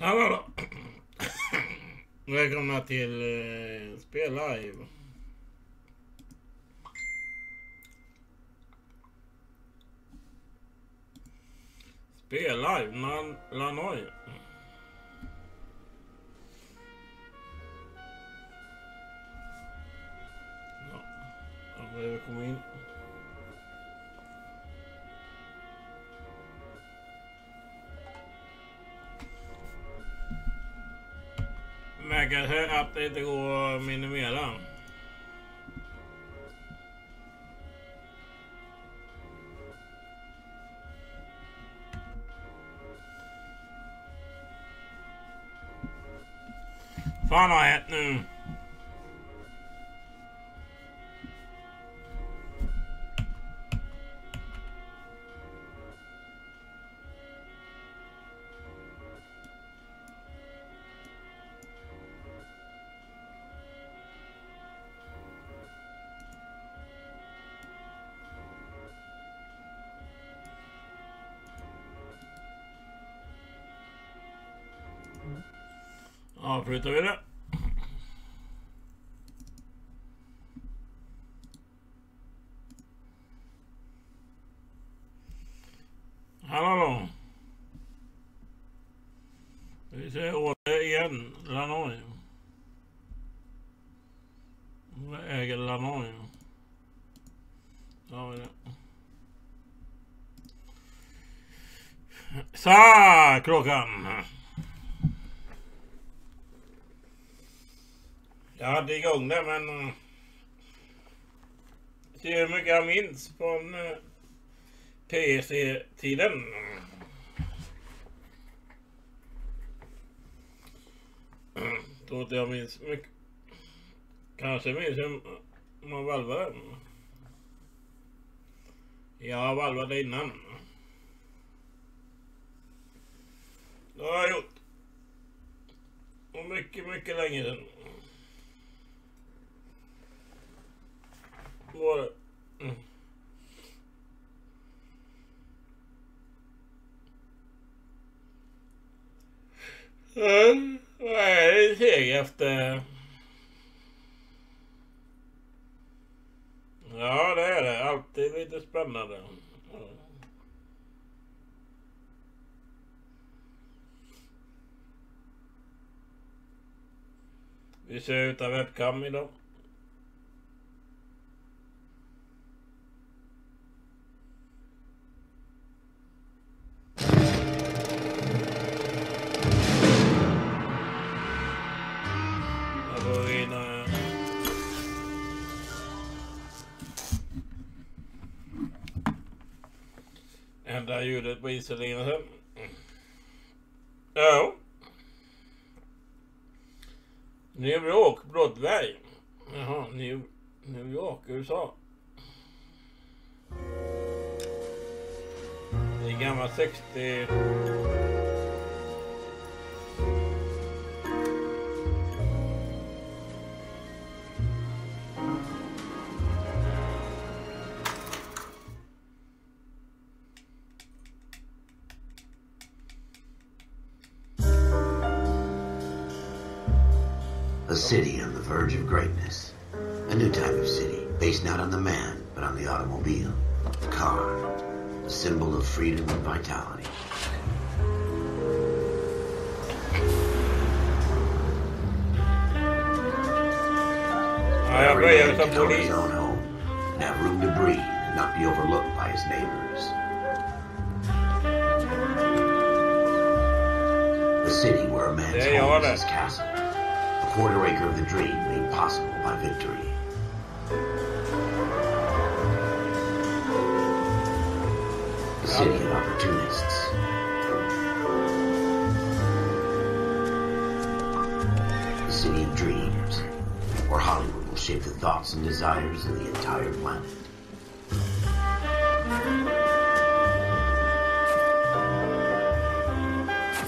Hallå då. Välkomna till Spel Live. Spel Live, L.A Noice. Ja, jag behöver komma in. Märker sig att det inte går att minimera. Fan har hänt nu? Ja, flyttar vi det. Hallå. Vi ser återigen L.A Noice. Vad äger L.A Noice? Ja, det. Så, klockan. Jag hade igång det, men se hur mycket jag minns från PC-tiden. Tror inte jag minns mycket. Kanske minns hur man valvade. Jag valvade innan. Det har jag gjort. Och mycket länge sedan. Var det? Vad är det seg efter? Ja, det är det. Alltid lite spännande. Vi ser ut av webcam idag. Ändra ljudet på inställningen sen. Ja. New York, Broadway. Jaha, New York, USA. Det är gammal 60... A city on the verge of greatness. A new type of city, based not on the man, but on the automobile. The car. A symbol of freedom and vitality. Every man can own his own home, and have room to breathe and not be overlooked by his neighbors. The city where a man's home is his castle. A quarter acre of the dream made possible by victory. The city of opportunists. The city of dreams, where Hollywood will shape the thoughts and desires of the entire planet.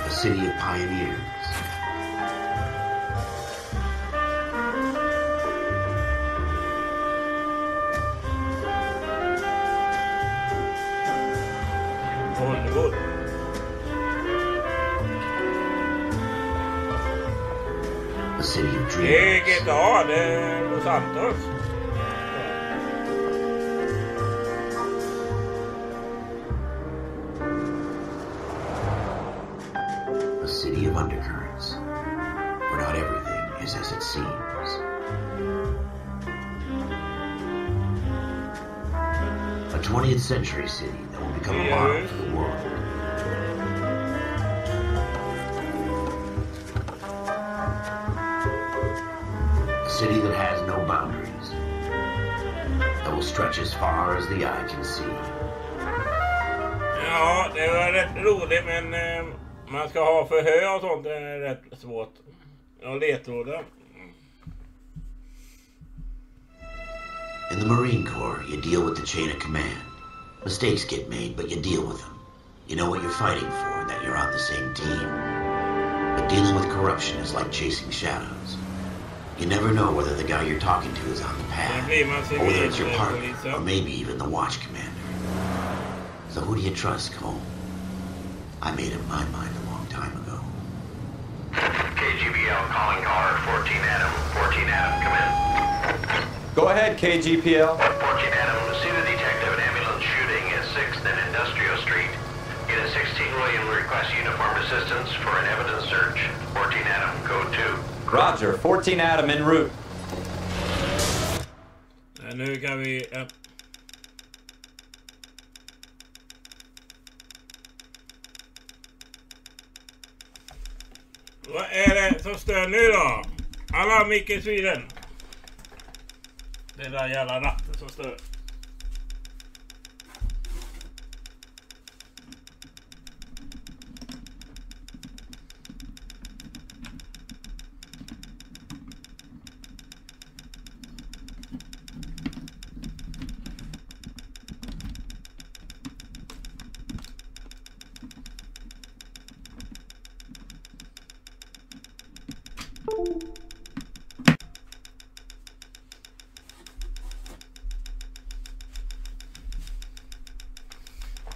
A city of pioneers. city of Det är dreamers. GTA, det är Los Santos. A city of undercurrents, where not everything is as it seems. A 20th century city that will become a model for the world. A city that has no boundaries, that will stretch as far as the eye can see. Ja, det var rätt roligt, men man ska ha förhör och sånt, det är rätt svårt. Jag ledtrådar. In the Marine Corps, you deal with the chain of command. Mistakes get made, but you deal with them. You know what you're fighting for and that you're on the same team. But dealing with corruption is like chasing shadows. You never know whether the guy you're talking to is on the path, or whether it's your partner, or maybe even the watch commander. So who do you trust, Cole? I made up my mind a long time ago. KGBL calling caller 14 Adam. 14 Adam, come in. Go ahead, KGPL. 14 Adam, see the detective an ambulance shooting at 6th and Industrial Street. Unit 16 William requests uniformed assistance for an evidence search. 14 Adam, code 2. Roger, 14 Adam en route. Nu kan vi... Vad är det som stör nu då? Alla mick i Sweden. Det där jävla ratten som stör.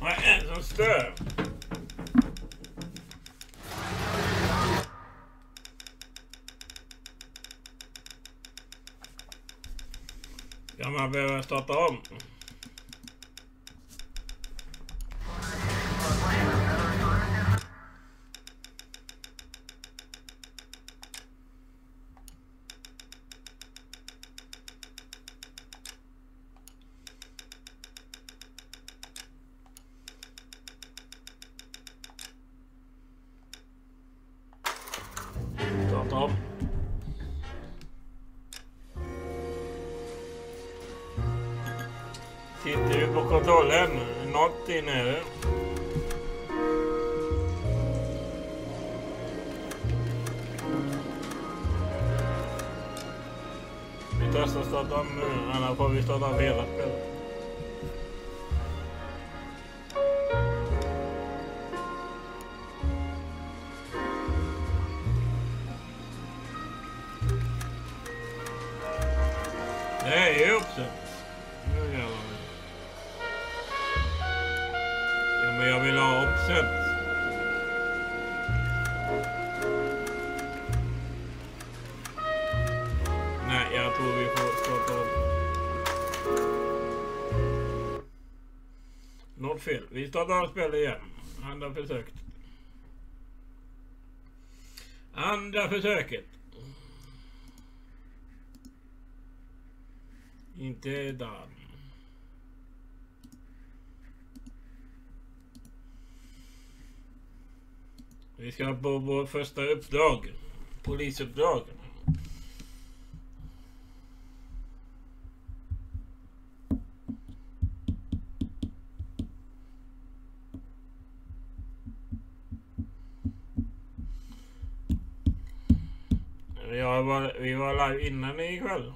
Vad är det som stör? Kan man behöva starta om? Starta om. Sitter du på kontrollen? Något inne är det. Vi testar starta om nu, annars får vi starta om hela spelet. Det är ju uppsatt. Nu gör vi. Ja, men jag vill ha uppsatt. Nej, jag tror vi får starta om. Något fel. Vi startar om spelet igen. Andra försöket. Andra försöket. Inte där. Vi ska på vår första uppdrag. Polisuppdrag. Vi var live innan ikväll.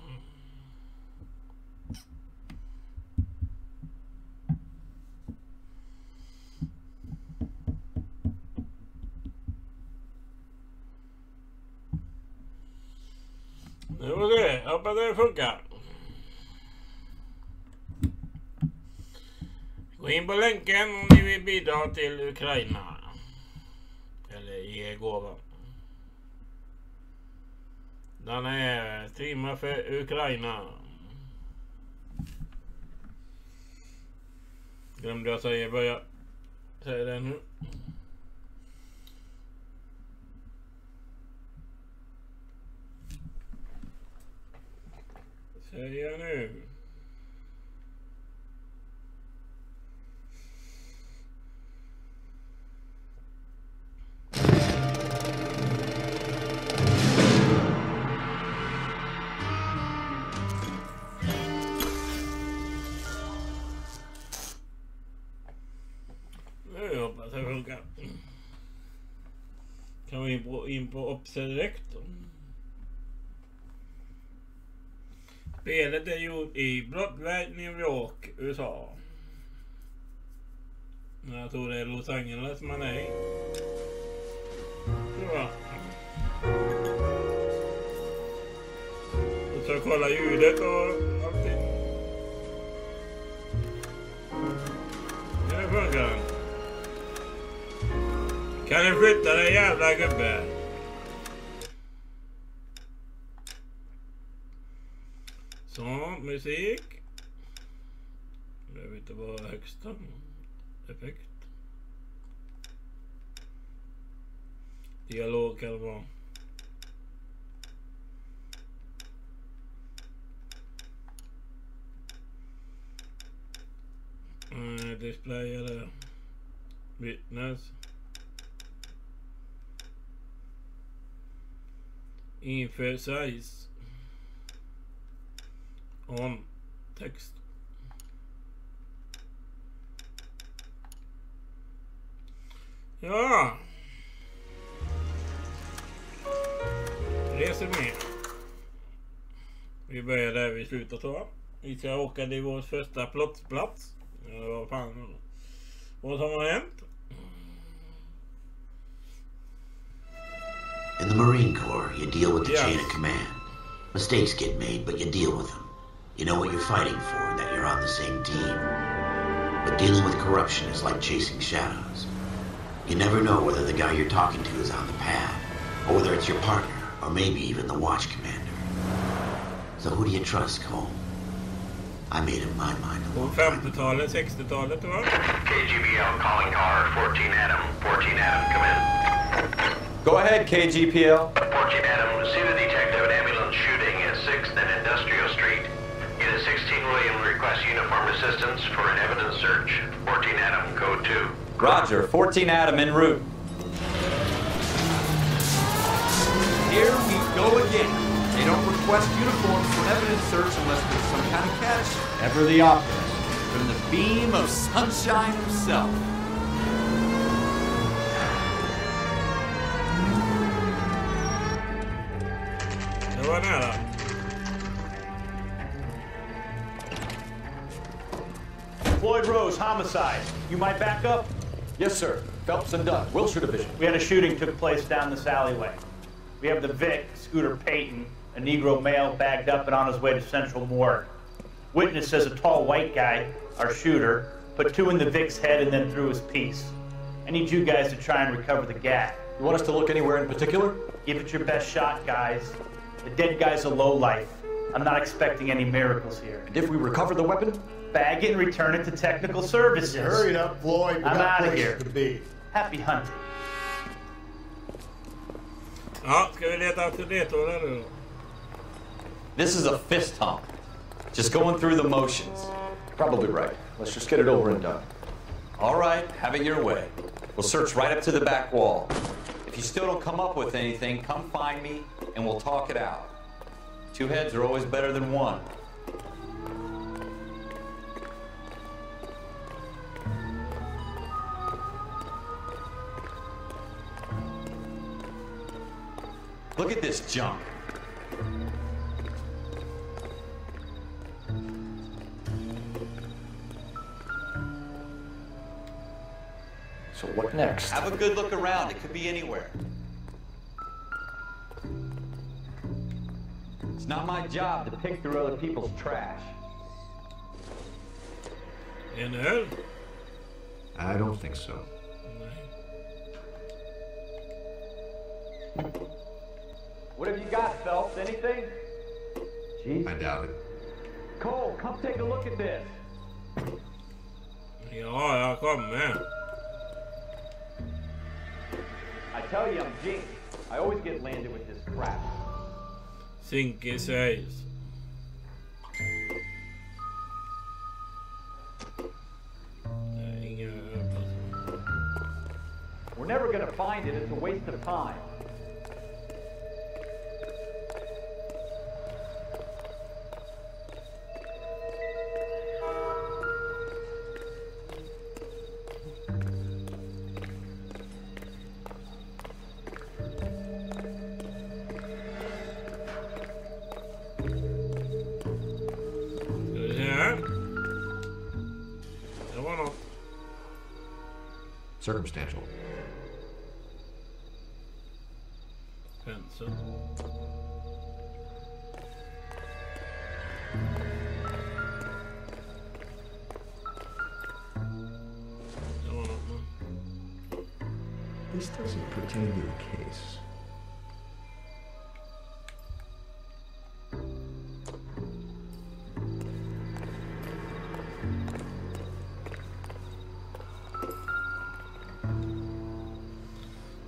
Nu får vi se, hoppas det funkar. Gå in på länken om ni vill bidra till Ukraina. Eller ge gåva. Den är Streama för Ukraina. Glömde jag säga, börja säga det nu. Säger nu. Nu hoppas det funkar. Kan vi in på Observektorn. Spelet är gjort i Broadway, New York, USA. Jag tror det är Los Angeles man är i. Ja. Och så kolla ljudet och allting. Nu funkar den. Kan du flytta dig jävla gubbe? Så, musik. Jag vet inte vad högsta effekt. Dialog kan det vara. Display eller witness. Emphasize on text. Ja. Resumé. Vi börjar där vi slutar så. Vi ska åka till vår första plats. Ja, vad fan. Vad som har hänt? In the Marine Corps, you deal with the chain of command. Mistakes get made, but you deal with them. You know what you're fighting for and that you're on the same team. But dealing with corruption is like chasing shadows. You never know whether the guy you're talking to is on the pad, or whether it's your partner, or maybe even the watch commander. So who do you trust, Cole? I made up my mind a long time ago. 50-talet, 60-talet va? KGBL calling car 14 Adam. 14 Adam, come in. Go ahead, KGPL. 14 Adam, see the detective at ambulance shooting at 6th and Industrial Street. Unit 16 William requests uniformed assistance for an evidence search. 14 Adam, code 2. Roger, 14 Adam en route. Here we go again. They don't request uniforms for evidence search unless there's some kind of catch. Ever the optimist. From the beam of sunshine himself. Det var nära. Floyd Rose, homicide. You might back up? Yes, sir. Phelps and Dunn, Wilshire Division. We had a shooting took place down this alleyway. We have the Vic, Scooter Payton, a Negro male bagged up and on his way to Central Morgue. Witness says a tall white guy, our shooter, put 2 in the Vic's head and then threw his piece. I need you guys to try and recover the gat. You want us to look anywhere in particular? Give it your best shot, guys. The dead guy's a lowlife. I'm not expecting any miracles here. And if we recover the weapon? Bag it and return it to technical services. Hurry up, Floyd. We I'm got out of places here. to be. Happy hunting. Ja, ska vi leta efter ledtrådar nu då? This is a fist hump. Just going through the motions. Probably right. Let's just get it over and done. All right, have it your way. We'll search right up to the back wall. If you still don't come up with anything, come find me and we'll talk it out. 2 heads are always better than 1. Look at this junk. So what next? Have a good look around. It could be anywhere. It's not my job to pick through other people's trash. En öl? I don't think so. Nej. What have you got, Phelps? Anything? Jeez. I doubt it. Cole, come take a look at this. Ja, jag kommer. I tell you, I'm jinxed. I always get landed with this crap. Sinke sägs. Inga öppnas. We're never gonna find it. It's a waste of time. Circumstantial. Pencil. This doesn't pertain to the case.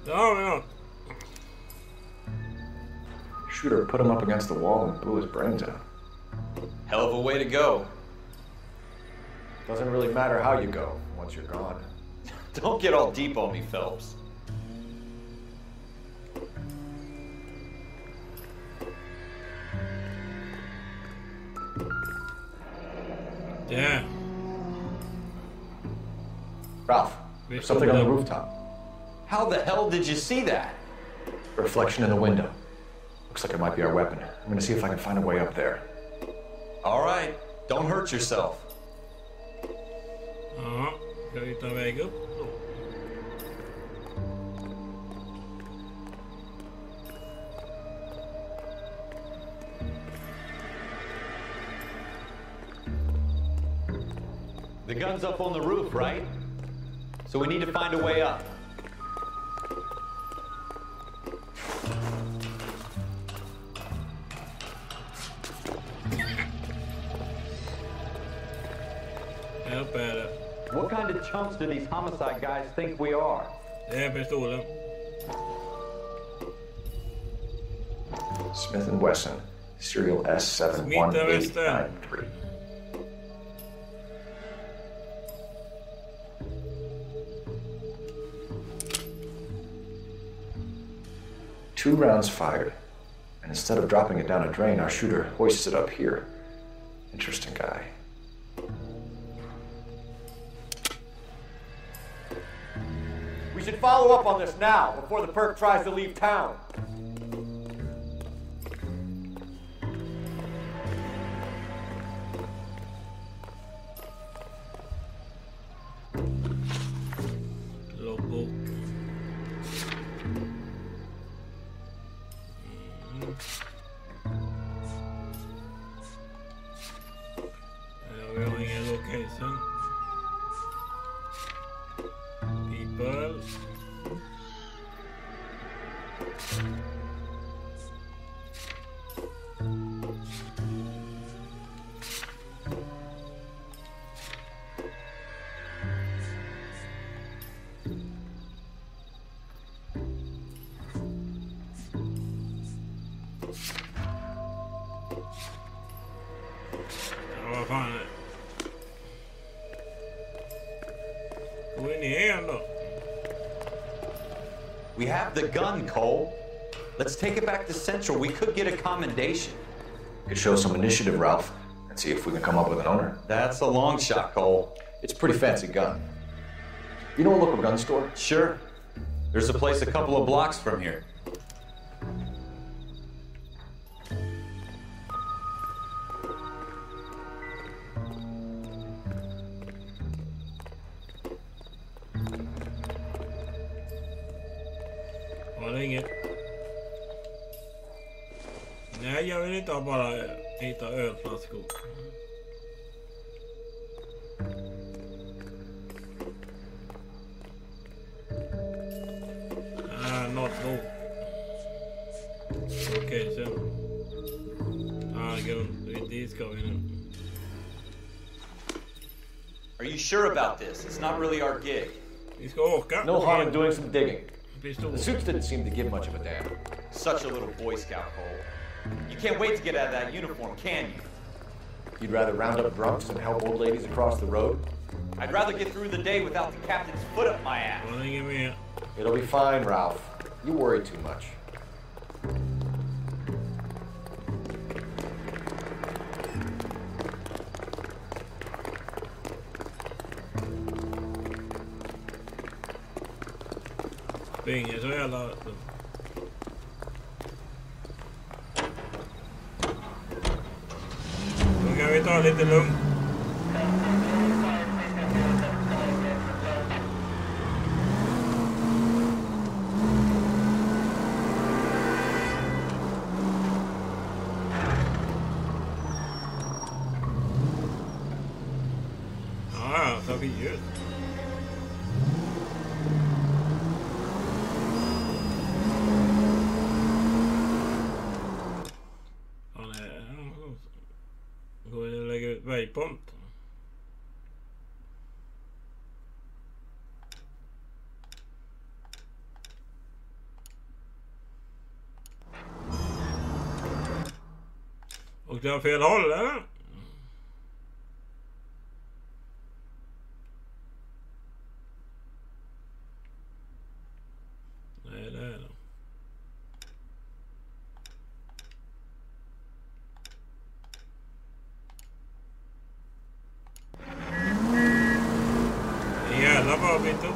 Ja. Shooter put him up against the wall and blew his brains out. Hell of a way to go. Doesn't really matter how you go once you're gone. Don't get all deep on me, Phelps. Yeah. Ralph, there's something on the rooftop. How the hell did you see that? Reflection in the window. Looks like it might be our weapon. I'm gonna see if I can find a way up there. All right, don't hurt yourself. Ja, ska vi ta väg upp då? The gun's up on the roof, right? So we need to find a way up. Upp är det. What kind of chumps do these homicide guys think we are? Det är pistolen. Smith & Wesson, serial S71893. Two rounds fired, and instead of dropping it down a drain, our shooter hoists it up here. Interesting guy. We should follow up on this now, before the perp tries to leave town. Loggbok. Vi har ingen location. People. Ja, vad fan är det? Gå in igen då. We have the gun, Cole. Let's take it back to Central. We could get a commendation. Could show some initiative, Ralph, and see if we can come up with an owner. That's a long shot, Cole. It's a pretty fancy gun. You know a local gun store? Sure. There's a place a couple of blocks from here. Var det inget? Nej, jag vill inte ha bara hitta ölflaskor. Not go. Okej, så. Dit ska vi nu. Are you sure about this? It's not really our gig. Vi ska åka. No harm in doing some digging. Pistol. The suits didn't seem to give much of a damn. Such a little Boy Scout hole. You can't wait to get out of that uniform, can you? You'd rather round up drunks and help old ladies across the road? I'd rather get through the day without the captain's foot up my ass. Var det ingen mer? It'll be fine, Ralph. You worry too much. Springer så jävla... Då kan vi ta lite lugnt. Ja, så vi ljud. Går det att lägga ut waypoint? Och det har fel håll, eller? Nej, det är det. Jävla bra bit upp.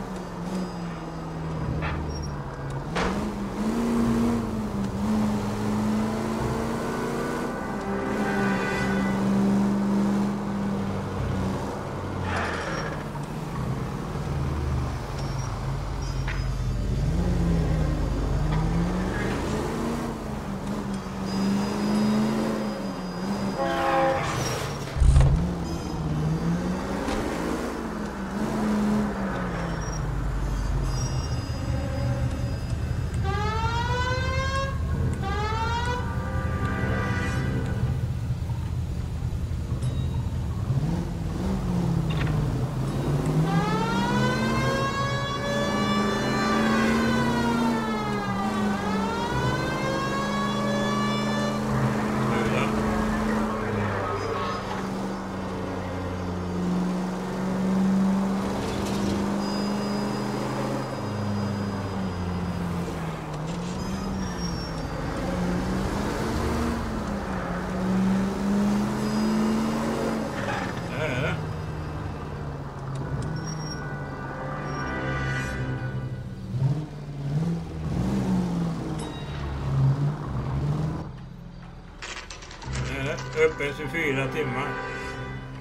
Öppen 24 timmar.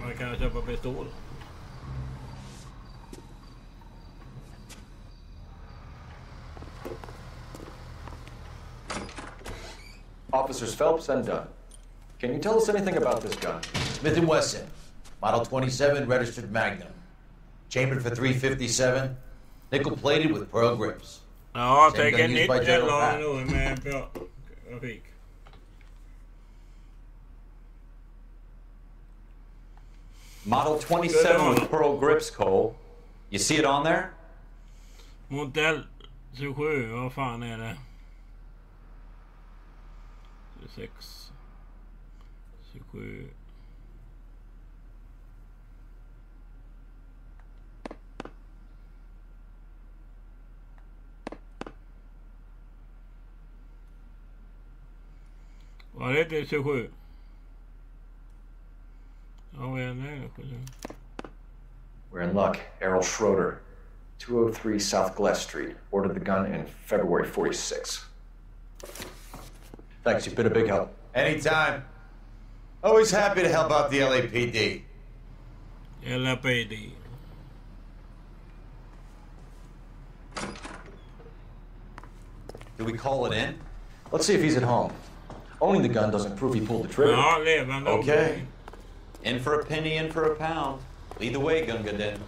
Man kan köpa pistol. Officers Phelps and Dunn. Can you tell us anything about this gun? Smith & Wesson, Model 27 registered Magnum. Chambered for .357, nickel-plated with pearl grips. Ja, Same tänk gun en used by nytt General jävla Patton. nu med bra grafik. Model 27 with pearl grips, Cole. You see it on there? Modell 27, vad fan är det? 26 27. Vad är det 27? Ja, vad är det 27? We're in luck. Errol Schroeder, 203 South Glass Street, ordered the gun in February 46. Thanks, you've been a big help. Anytime. Always happy to help out the LAPD. LAPD. Do we call it in? Let's see if he's at home. Owning the gun doesn't prove he pulled the trigger. Ja, levande. Okay. In for a penny, in for a pound. Lead the way, Gunga Den.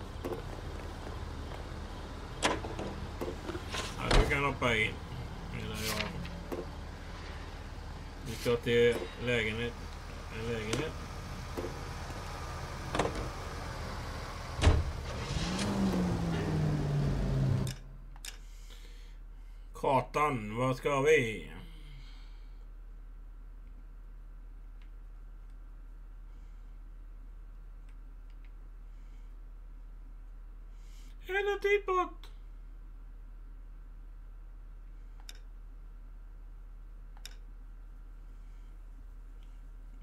Ja, du kan hoppa in. Eller ja. ska till lägenhet. En lägenhet. Kartan, vad ska vi? Hela tid bort.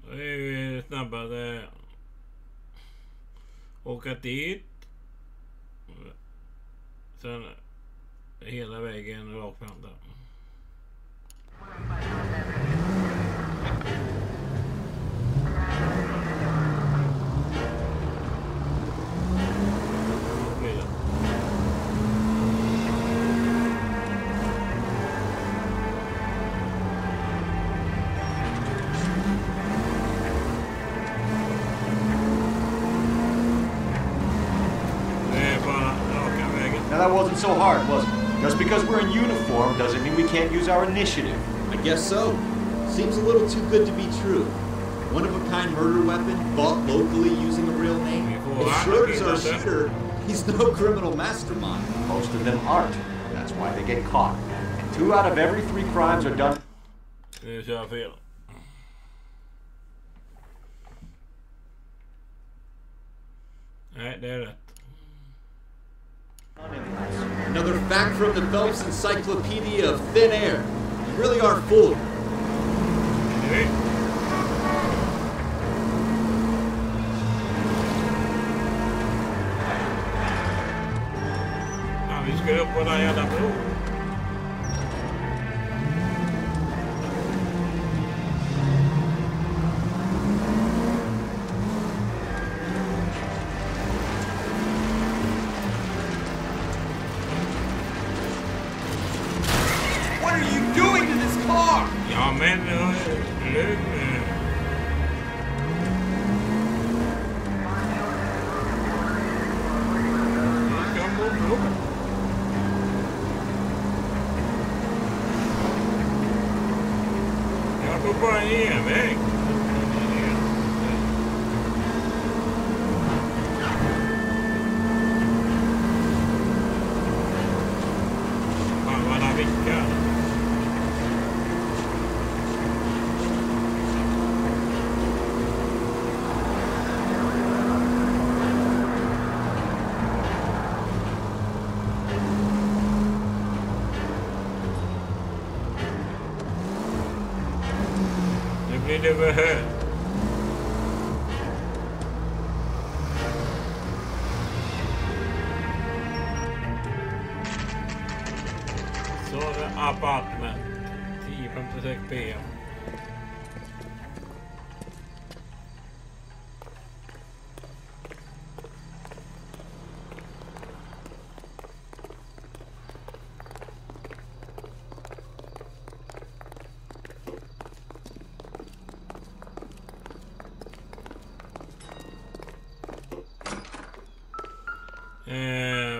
Då är vi snabbare. Åka dit. Sen hela vägen rakt fram där. Now that wasn't so hard, was it? Just because we're in uniform doesn't mean we can't use our initiative. I guess so. Seems a little too good to be true. One-of-a-kind murder weapon bought locally using a real name. If Schroeder's our shooter, he's no criminal mastermind. Most of them aren't. That's why they get caught. And 2 out of every 3 crimes are done. Nu kör jag fel. Nej, det är rätt. Another fact from the Phelps Encyclopedia of Thin Air. You really are fooled. Ja, vi ska upp på den här jävla bron. Ja, men lugn. Jag går bara en genväg. Fan vad han vickar. Det var här. Så det apartment 10:56 PM.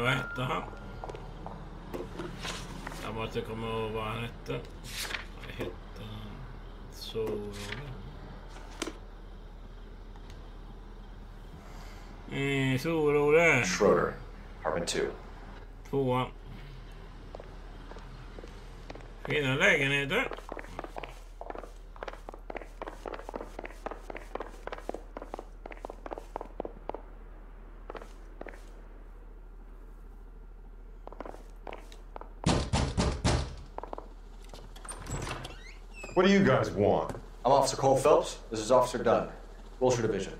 Vad hette han? Jag måste komma ihåg vad han hette. Vad hette han? Så... Solrode. Schroeder, apartment 2. 2. Fina lägenheter. What do you guys want? I'm Officer Cole Phelps. This is Officer Dunn, Wilshire Division.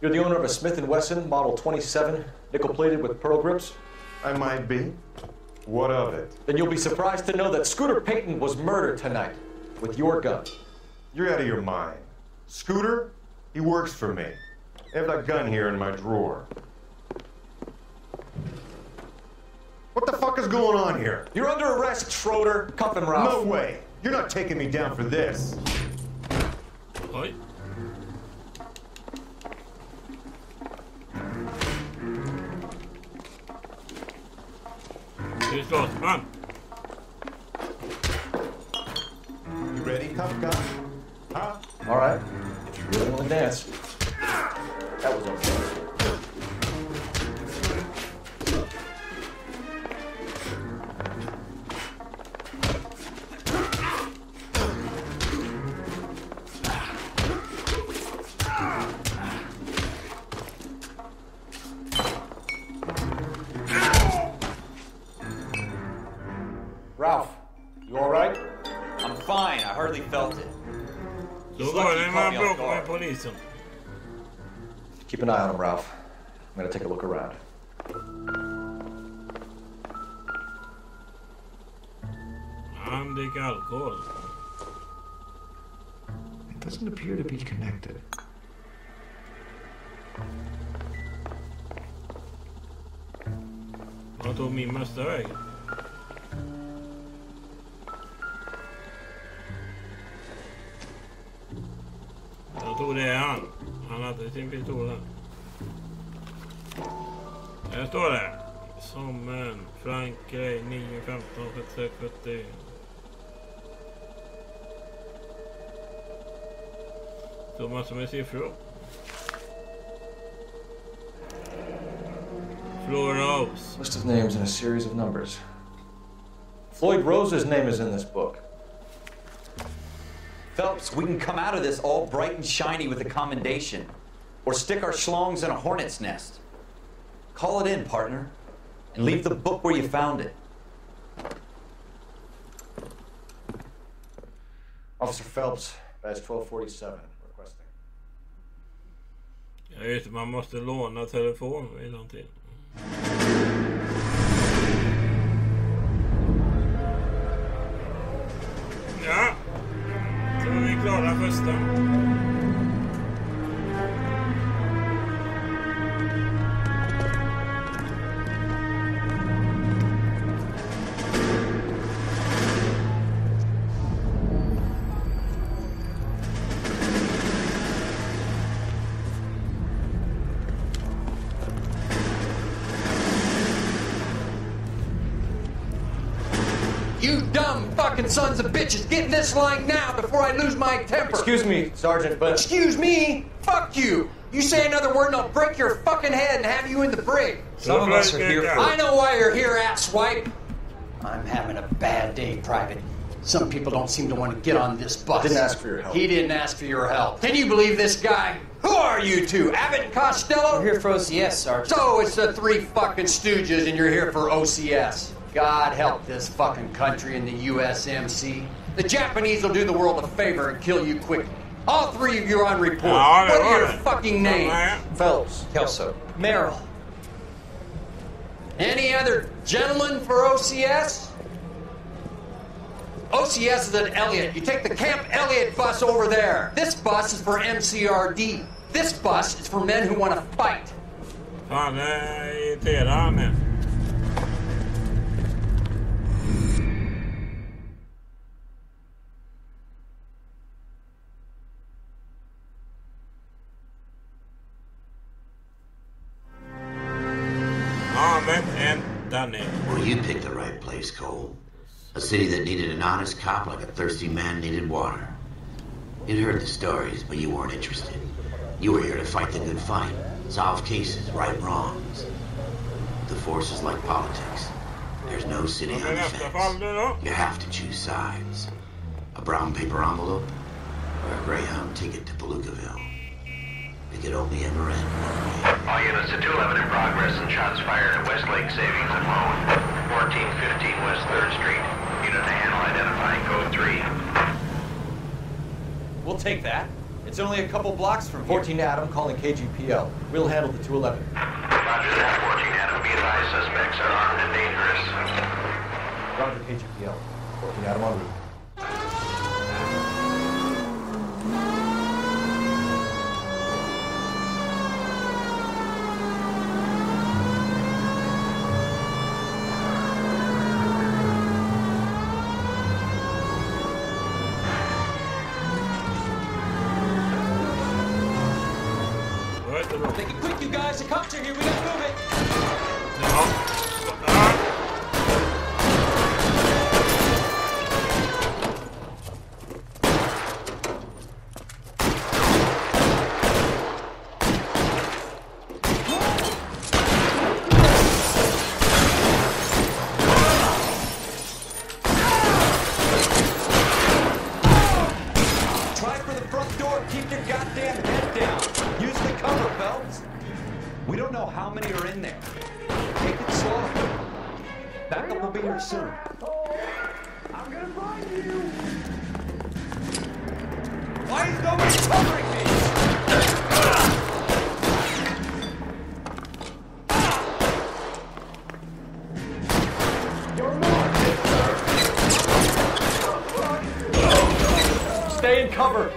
You're the owner of a Smith & Wesson Model 27, nickel-plated with pearl grips? I might be. What of it? Then you'll be surprised to know that Scooter Payton was murdered tonight with your gun. You're out of your mind. Scooter? He works for me. I have that gun here in my drawer. What the fuck is going on here? You're under arrest, Schroeder. Cuff him, Ralph. No way. You're not taking me down for this. Oj. Det slåss man. You ready, tough guy? dance. That was okay. Ralph, you all right? I'm fine. I hardly felt it. Då He's var lucky det you när caught han me off bråkade med guard. polisen. Keep an eye on him, Ralph. I'm gonna take a look around. Han dricker alkohol. It doesn't appear to be connected. Vad tog min mästare vägen? Jag tror det är han. Han hade sin pistol här. Här står det. Som en Frankrike 9, 15, 76, 70. Så massor med siffror. Floor Rose. List of names and a series of numbers. Floyd Rose's name is in this book. Phelps, we can come out of this all bright and shiny with a commendation. Or stick our schlongs in a hornet's nest. Call it in, partner. And leave the book where you found it. Officer Phelps, badge 1247, requesting. Jag vet, man måste låna telefon vid någon tid. Ja, tror vi klarar första. You dumb fucking sons of bitches, get in this line now before I lose my temper. Excuse me, Sergeant, but... Excuse me? Fuck you. You say another word and I'll break your fucking head and have you in the brig. Some of us are here for... I know why you're here, asswipe. I'm having a bad day, Private. Some people don't seem to want to get on this bus. I didn't ask for your help. He didn't ask for your help. Can you believe this guy? Who are you two? Abbott and Costello? We're here for OCS, Sergeant. So it's the three fucking stooges and you're here for OCS. God help this fucking country and the USMC. The Japanese will do the world a favor and kill you quickly. All three of you are on report. What are your fucking names? Phelps. Kelso. Merrill. Any other gentlemen for OCS? OCS is at Elliott. You take the Camp Elliott bus over there. This bus is for MCRD. This bus is for men who want to fight. Fan, det är irriterande han är. Well, you picked the right place, Cole. A city that needed an honest cop like a thirsty man needed water. You'd heard the stories, but you weren't interested. You were here to fight the good fight, solve cases, right wrongs. The force is like politics. There's no city on the fence. You have to choose sides. A brown paper envelope or a Greyhound ticket to Palookaville. It could only ever end one way. All units to 211 in progress and shots fired at Westlake Savings and Loan, 1415 West 3rd Street. Unit to handle identifying code 3. We'll take that. It's only a couple blocks from here. 14 Adam calling KGPL. We'll handle the 211. Roger that, 14 Adam. Be advised, suspects are armed and dangerous. Roger KGPL. 14 Adam en route. Make it quick, you guys. The cops are here. We gotta move it. how many are in there. Take it slow. Backup will be here soon. I'm gonna find you! Why is nobody covering me? You're not, Stay in cover.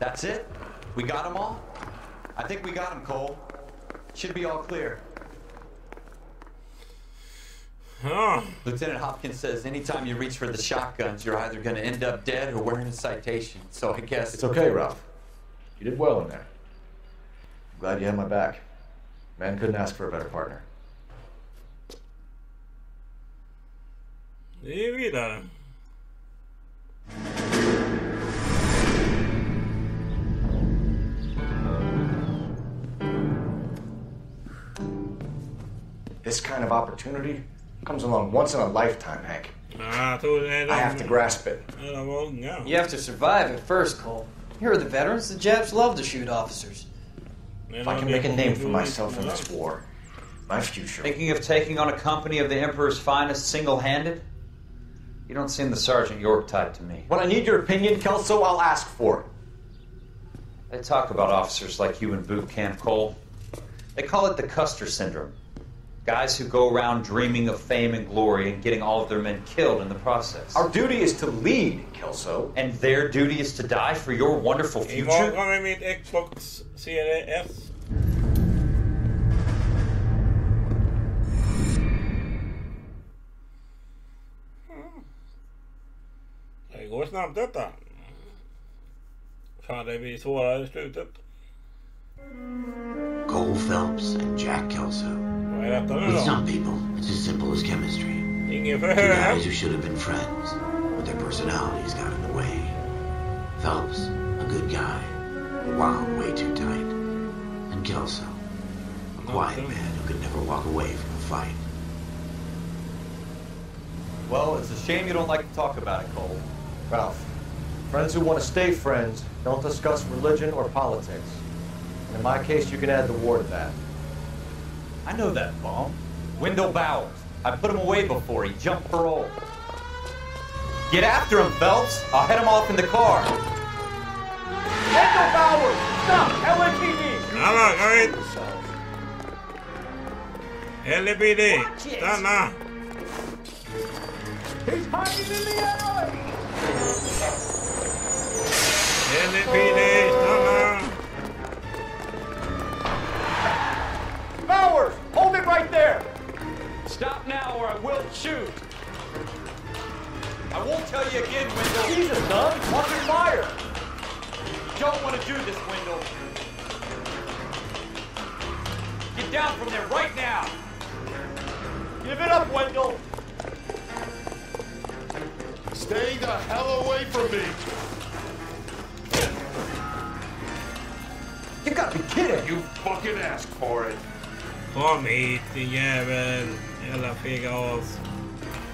That's it? We got them all? I think we got them, Cole. Should be all clear. Lieutenant Hopkins says anytime you reach for the shotguns, you're either going to end up dead or wearing a citation. So I guess... It's okay, Ralph. You did well in there. I'm glad you had my back. Man couldn't ask for a better partner. Det är vidare. This kind of opportunity comes along once in a lifetime, Hank. I have to grasp it. You have to survive at first, Cole. Here are the veterans. The Japs love to shoot officers. If I can make a name for myself in this war, my future... Thinking of taking on a company of the Emperor's finest single-handed? You don't seem the Sergeant York type to me. When I need your opinion, Kelso, I'll ask for it. They talk about officers like you in boot camp, Cole. They call it the Custer Syndrome. Guys who go around dreaming of fame and glory and getting all of their men killed in the process. Our duty is to lead, Kelso. And their duty is to die for your wonderful future? Imorgon kommer mitt Xbox Series S. Det går snabbt detta. Fan, det blir svårare i slutet. Cole Phelps and Jack Kelso. With some people, it's as simple as chemistry. Two guys who should have been friends, but their personalities got in the way. Phelps, a good guy, wound way too tight. And Kelso, a quiet man who could never walk away from a fight. Well, it's a shame you don't like to talk about it, Cole. Ralph, friends who want to stay friends don't discuss religion or politics. And in my case, you can add the war to that. I know that bum. Wendell Bowers. I put him away before he jumped parole. Get after him, Phelps. I'll head him off in the car. Wendell Bowers! Stop! LAPD! Alla, kom hit! LAPD! Stanna! He's hiding in the alley! LAPD, stanna! Bowers! Hold it right there! Stop now or I will shoot. I won't tell you again, Wendell. Jesus, son! Watch your fire! Don't want to do this, Wendell. Get down from there right now. Give it up, Wendell! Stay the hell away from me! You gotta be kidding! You fucking asked for it! Kom hit, din jävel. Jävla fega as.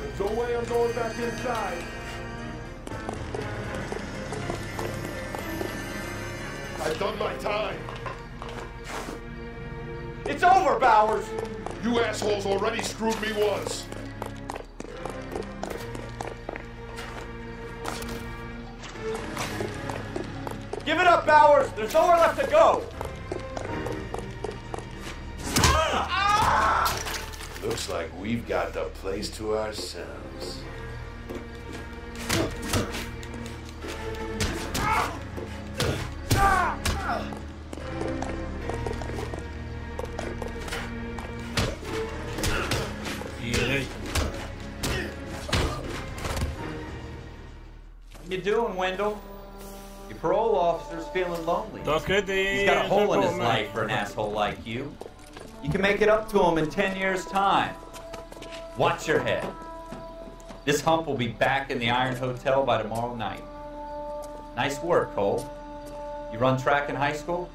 There's no way I'm going back inside. I've done my time. It's over, Bowers! You assholes already screwed me once. Give it up, Bowers! There's nowhere left to go! Looks like we've got the place to ourselves. What you doing, Wendell? Your parole officer's feeling lonely. Då ska He's got a hole in his life for an asshole like you. You can make it up to him in 10 years' time. Watch your head. This hump will be back in the Iron Hotel by tomorrow night. Nice work, Cole. You run track in high school?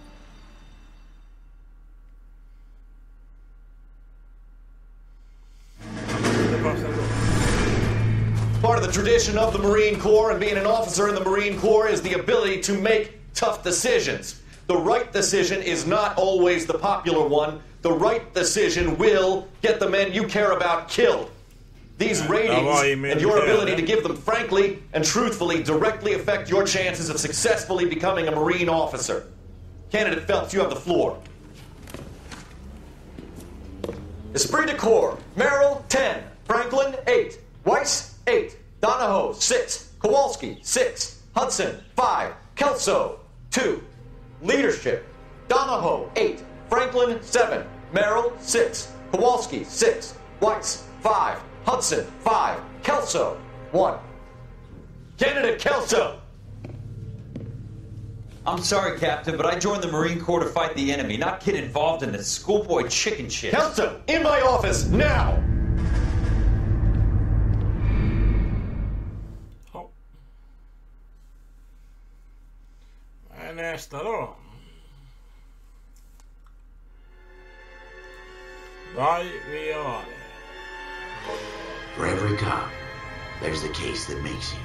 Part of the tradition of the Marine Corps and being an officer in the Marine Corps is the ability to make tough decisions. The right decision is not always the popular one. The right decision will get the men you care about killed. These ratings and your ability to give them frankly and truthfully directly affect your chances of successfully becoming a Marine officer. Candidate Phelps, you have the floor. Esprit de Corps, Merrill, 10. Franklin, 8. Weiss, 8. Donahoe, 6. Kowalski, 6. Hudson, 5. Kelso, 2. Leadership, Donahoe, 8. Franklin, 7. Merrill, 6. Kowalski, 6. Weiss, 5. Hudson, 5. Kelso, 1. Candidate Kelso! I'm sorry, Captain, but I joined the Marine Corps to fight the enemy, not get involved in this schoolboy chicken shit. Kelso, in my office, now! Vad är nästa då? Vad vi gör. For every cop, there's the case that makes you.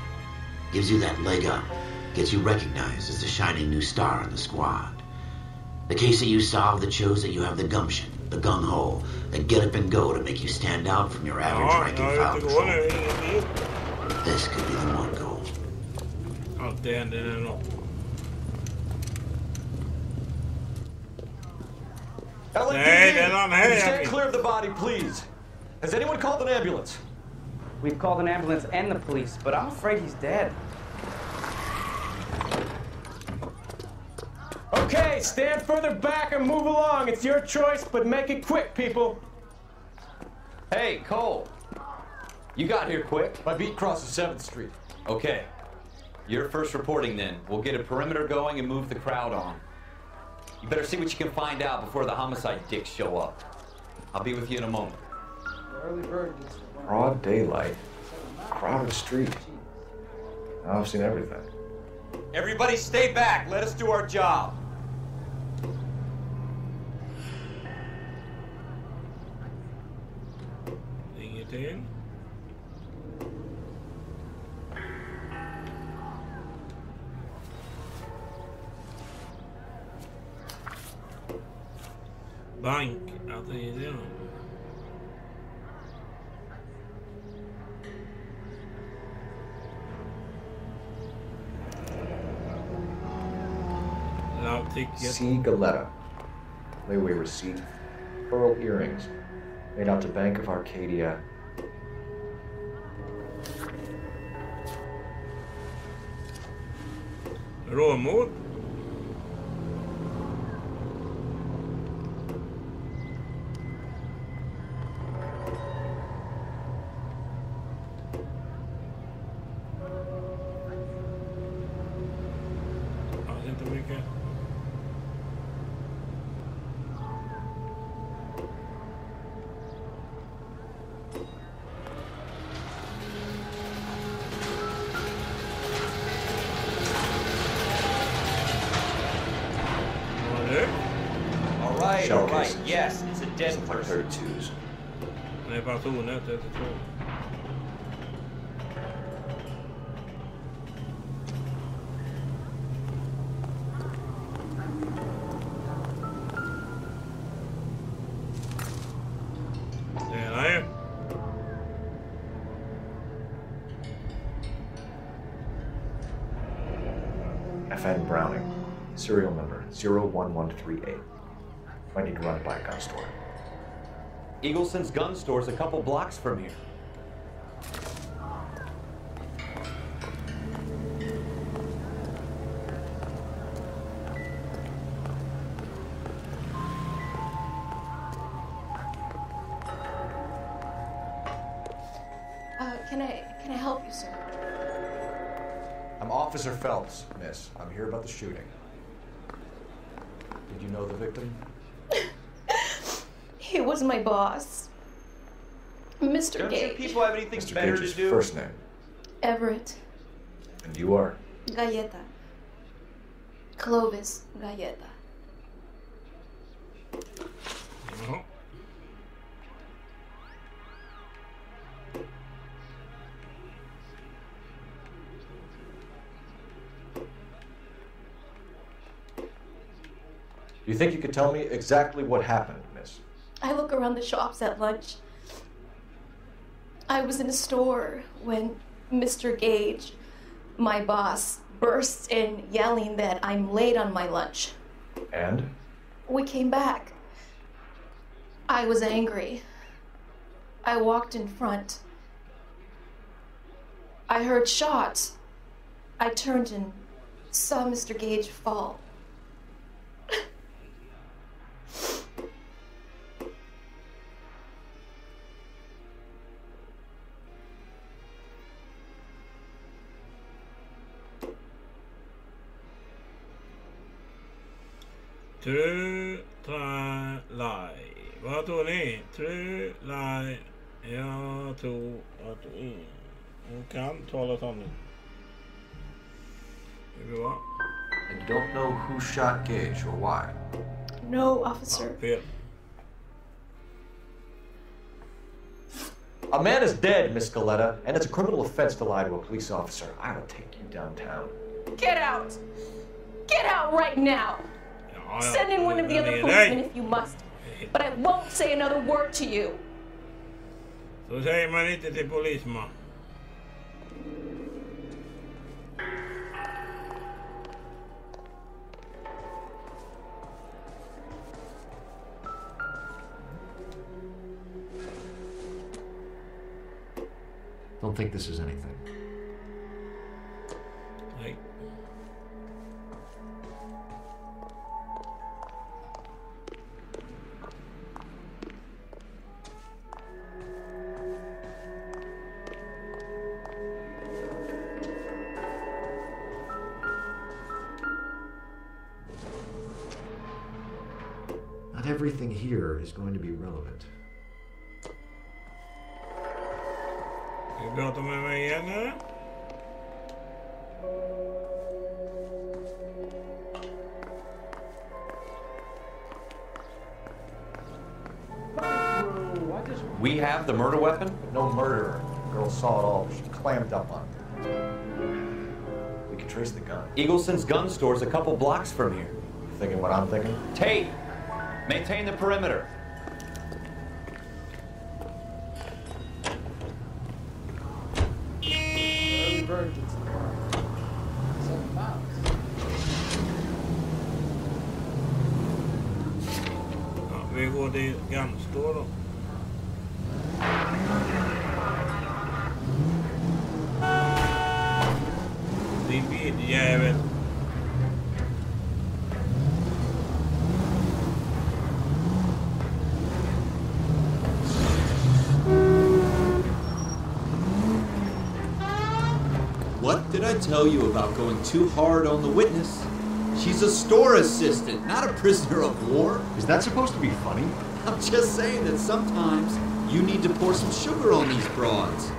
Gives you that leg up. Gets you recognized as the shining new star in the squad. The case that you solve that shows that you have the gumption, the gung-ho, that get up and go to make you stand out from your average rank-and-file patrol. This could be the one goal. Allt det händer nu då. LAPD, stand clear of the body, please. Has anyone called an ambulance? We've called an ambulance and the police, but I'm afraid he's dead. Okay, stand further back and move along. It's your choice, but make it quick, people. Hey, Cole. You got here quick. My beat crosses 7th Street. Okay. You're first reporting then. We'll get a perimeter going and move the crowd on. You better see what you can find out before the homicide dicks show up. I'll be with you in a moment. Early bird gets Broad daylight. Crowded street. Now I've seen everything. Everybody stay back. Let us do our job. Ingenting. Bank, alltså det är det. C. Galetta. Layaway receipt. Pearl earrings. Made out to Bank of Arcadia. Råmord. Inte mycket. All right. Yes, it's a dead person. 32s. Nej, personer 32. FN Browning. Serial number 01138. Might need to run it by a gun store. Eagleson's gun store's a couple blocks from here. Can I help you, sir? I'm Officer Phelps, miss. I'm here about the shooting. Did you know the victim? He was my boss. Mr. Don't Gage. you people have anything Mr. better Gage's to do? first name. Everett. And you are? Galleta. Clovis Galleta. Do you think you could tell me exactly what happened, miss? I look around the shops at lunch. I was in a store when Mr. Gage, my boss, bursts in yelling that I'm late on my lunch. And? We came back. I was angry. I walked in front. I heard shots. I turned and saw Mr. Gage fall. True, lie. Vad tror ni? True, lie. Jag tror att hon kan tala sanning. Det är bra. And you don't know who shot Gage or why? No, officer. Fel. A man is dead, Miss Galleta, and it's a criminal offense to lie to a police officer. I will take you downtown. Get out! Get out right now! Send in one of the other policemen if you must. But I won't say another word to you. Så säger man inte till polisman. Don't think this is anything. Nej. Not everything here is going to be relevant. Ska vi prata med mig igen eller? We have the murder weapon? No murderer. The girl saw it all, but she clammed up on it. We can trace the gun. Eagleson's gun store's a couple blocks from here. You thinking what I'm thinking? Tate, maintain the perimeter. Vi går till Gunstore då. Din bidjävel. What did I tell you about going too hard on the witness? She's a store assistant, not a prisoner of war. Is that supposed to be funny? I'm just saying that sometimes you need to pour some sugar on these broads.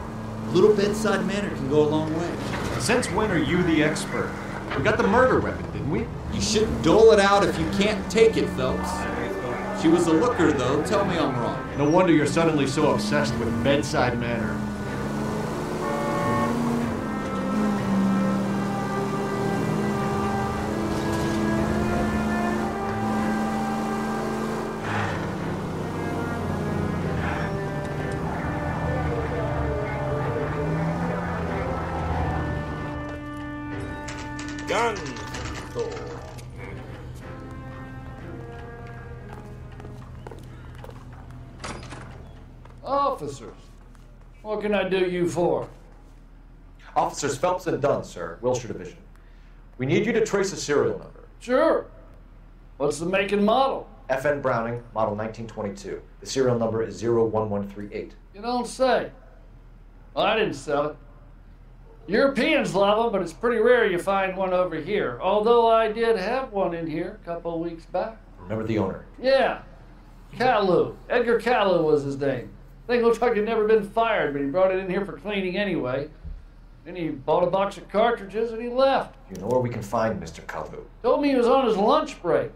A little bedside manner can go a long way. Since when are you the expert? We got the murder weapon, didn't we? You shouldn't dole it out if you can't take it, Phelps. She was a looker, though. Tell me I'm wrong. No wonder you're suddenly so obsessed with bedside manner. Gunstore. Officers, what can I do you for? Officers Phelps and Dunn, sir, Wilshire Division. We need you to trace a serial number. Sure. What's the make and model? FN Browning, model 1922. The serial number is 01138. You don't say. Well, I didn't sell it. Europeans love them, but it's pretty rare you find one over here. Although I did have one in here a couple of weeks back. Remember the owner? Yeah. Kalu. Edgar Kalu was his name. Thing looked like he'd never been fired, but he brought it in here for cleaning anyway. Then he bought a box of cartridges and he left. You know where we can find Mr. Kalu? Told me he was on his lunch break.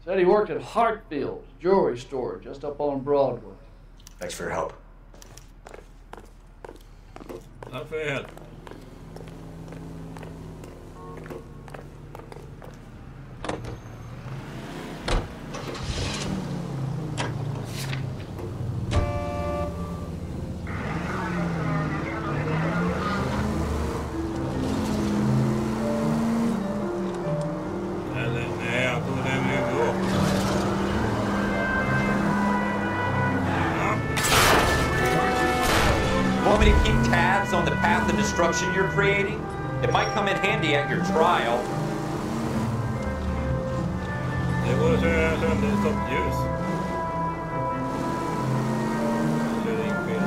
Said he worked at Hartfield's jewelry store just up on Broadway. Thanks for your help. Not for your help. Want me to keep tabs on the path of destruction you're creating? It might come in handy at your trial. Det går att köra sönder stoppljus. Kör in fel.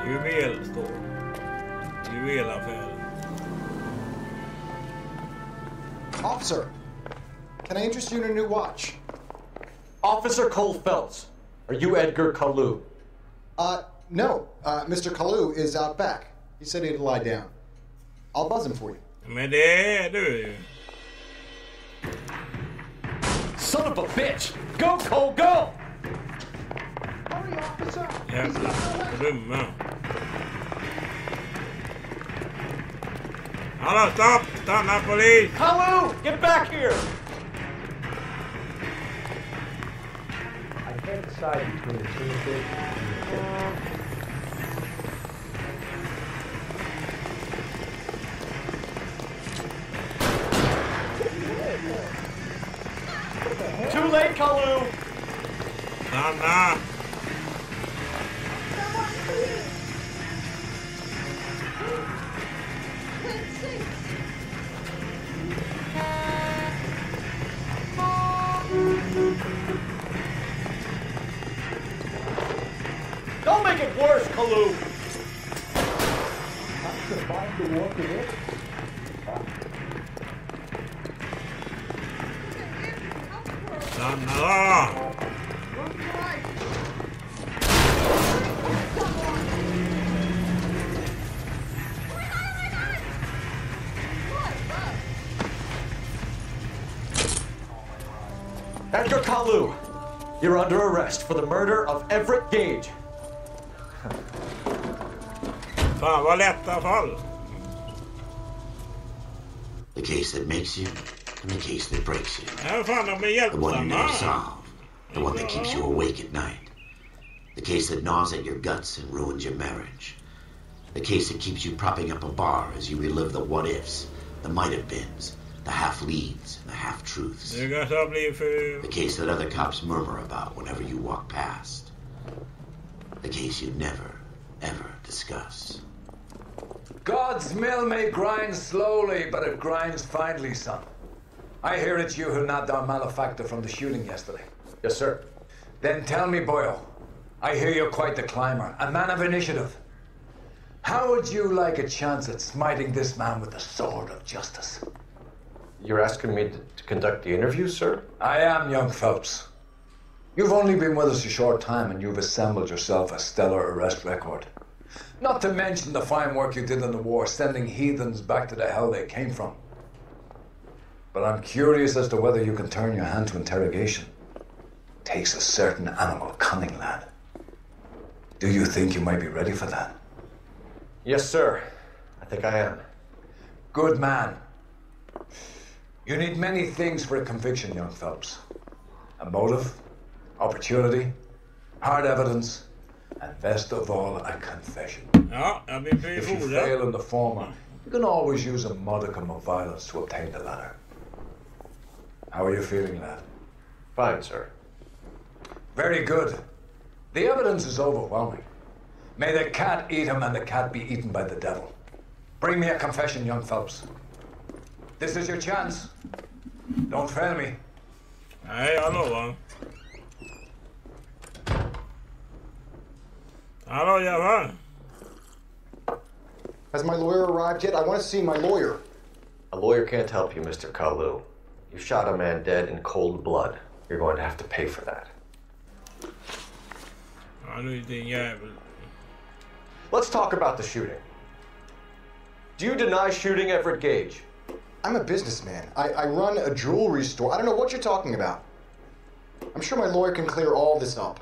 Juvelstår. Juvelaffären. Officer, can I interest you in a new watch? Officer Cole Phelps, are you Edgar Kalu? No. Mr. Kalu is out back. He said he'd lie down. I'll buzz him for you. Men det är du ju. Son of a bitch! Go, Cole, go! Hurry, officer! Jävla dumma. Hallå, stopp! Stanna, polis! Kalu, get back here! I can't decide between the Tuesday and the Too late, Kalu! Stanna! Don't make it worse, Kalu! Have to find the walk of it. Stanna då! Edgar Kalu, you're under arrest for the murder of Everett Gage. Fan vad lätta fall. The case that makes you and the case that breaks you. Ja, fan, de är The one you never hjälpsamma. solve. The one that keeps you awake at night. The case that gnaws at your guts and ruins your marriage. The case that keeps you propping up a bar as you relive the what-ifs, the might-have-beens, the half-leads, and the half-truths. Det kanske har blivit för... The case that other cops murmur about whenever you walk past. The case you never, ever discuss. God's mill may grind slowly, but it grinds finely, son. I hear it's you who nabbed our malefactor from the shooting yesterday. Yes, sir. Then tell me, Boyle, I hear you're quite the climber, a man of initiative. How would you like a chance at smiting this man with the sword of justice? You're asking me to conduct the interview, sir? I am, young Phelps. You've only been with us a short time and you've assembled yourself a stellar arrest record. Not to mention the fine work you did in the war, sending heathens back to the hell they came from. But I'm curious as to whether you can turn your hand to interrogation. Takes a certain animal cunning, lad. Do you think you might be ready for that? Yes, sir. I think I am. Good man. You need many things for a conviction, young Phelps. A motive, opportunity, hard evidence, and best of all, a confession. Ja, jag blir If you fail in the former, you can always use a modicum of violence to obtain the latter. How are you feeling, lad? Fine, sir. Very good. The evidence is overwhelming. May the cat eat him and the cat be eaten by the devil. Bring me a confession, young Phelps. This is your chance. Don't fail me. Nej, jag lovar. Hallå, jävlar. Has my lawyer arrived yet? I want to see my lawyer. A lawyer can't help you, Mr. Kalu. You shot a man dead in cold blood. You're going to have to pay for that. Let's talk about the shooting. Do you deny shooting Everett Gage? I'm a businessman. I run a jewelry store. I don't know what you're talking about. I'm sure my lawyer can clear all this up.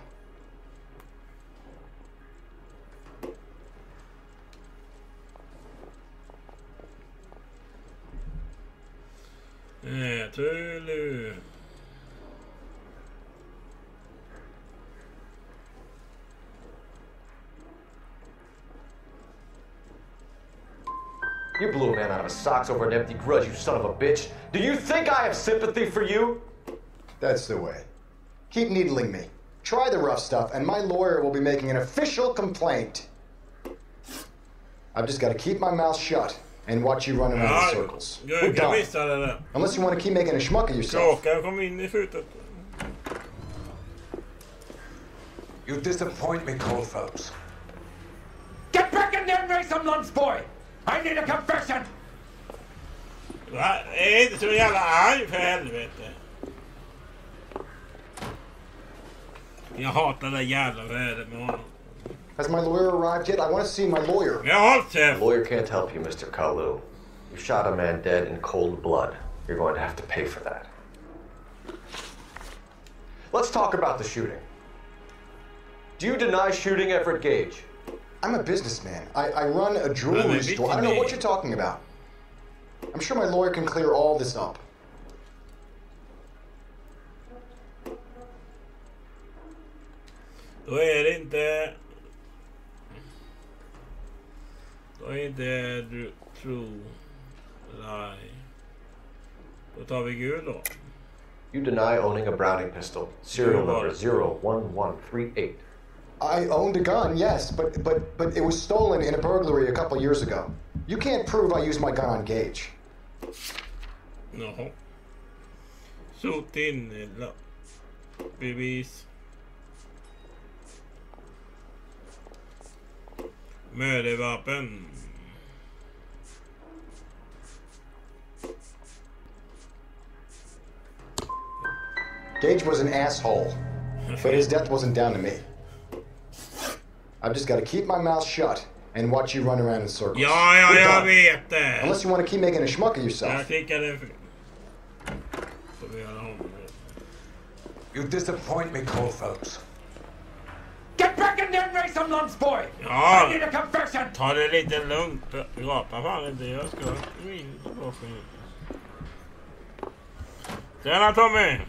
Tulu. You blew a man out of his socks over an empty grudge, you son of a bitch. Do you think I have sympathy for you? That's the way. Keep needling me. Try the rough stuff, and my lawyer will be making an official complaint. I've just got to keep my mouth shut and watch you run around in circles. We're done. Unless you want to keep making a schmuck of yourself. You disappoint me, Cole Phelps. Get back in there and raise some lunch, boy! I need a confession! Va? Är inte så jävla arg för helvete. Jag hatar det jävla vädret med honom. Has my lawyer arrived yet? I want to see my lawyer. A lawyer can't help you, Mr. Kalu. You shot a man dead in cold blood. You're going to have to pay for that. Let's talk about the shooting. Do you deny shooting Everett Gage? I'm a businessman. I run a jewelry store. I don't know what you're talking about. I'm sure my lawyer can clear all this up. Då är det inte... Då är inte true lie. Då tar vi gul då. You deny owning a Browning pistol. Serial number 01138. I owned a gun, yes, but it was stolen in a burglary a couple years ago. You can't prove I used my gun on Gage. No. Sot in bevis. Mördervapen. Gage was an asshole, but his death wasn't down to me. I've just got to keep my mouth shut and watch you run around in circles. Ja, jag vet det. Unless you want to keep making a schmuck of yourself. Jag klickade för... You disappoint me, Cole Phelps. Get back in there and raise some lunch, boy! Ja, I need a confession! ta det lite lugnt. Rapa fan inte, jag ska in på skit. Tjena Tommy!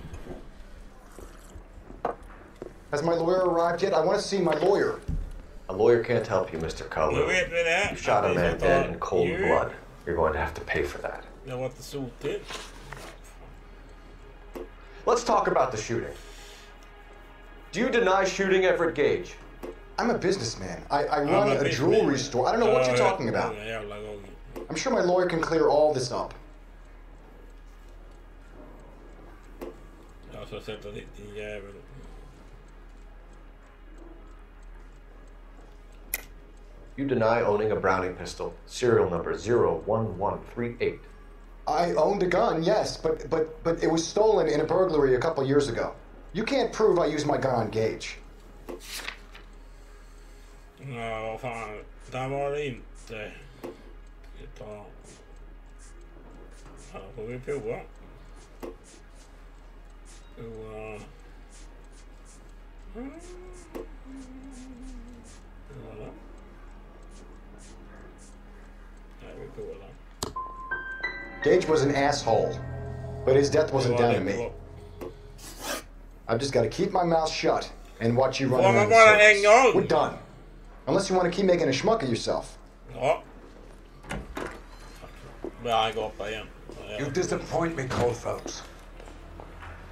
Has my lawyer arrived yet? I want to see my lawyer. A lawyer can't help you, Mr. Kalu. You shot a man dead in cold blood. You're going to have to pay for that. Jag var inte sotig. Let's talk about the shooting. Do you deny shooting Everett Gage? I'm a businessman. I run a jewelry store. I don't know what you're talking about. I'm sure my lawyer can clear all this up. Jag ska sätta dit din jävel. You deny owning a Browning pistol. Serial number 01138. I owned a gun, yes, but it was stolen in a burglary a couple years ago. You can't prove I used my gun on Gage. Ja, vad fan. Där var det inte. Ja, får vi prova. Prova. Gage was an asshole, but his death wasn't down to me. I've just got to keep my mouth shut and watch you run around in circles. We're done. Unless you want to keep making a schmuck of yourself. Ja. Börjar gapa igen. You disappoint me, Cole Phelps.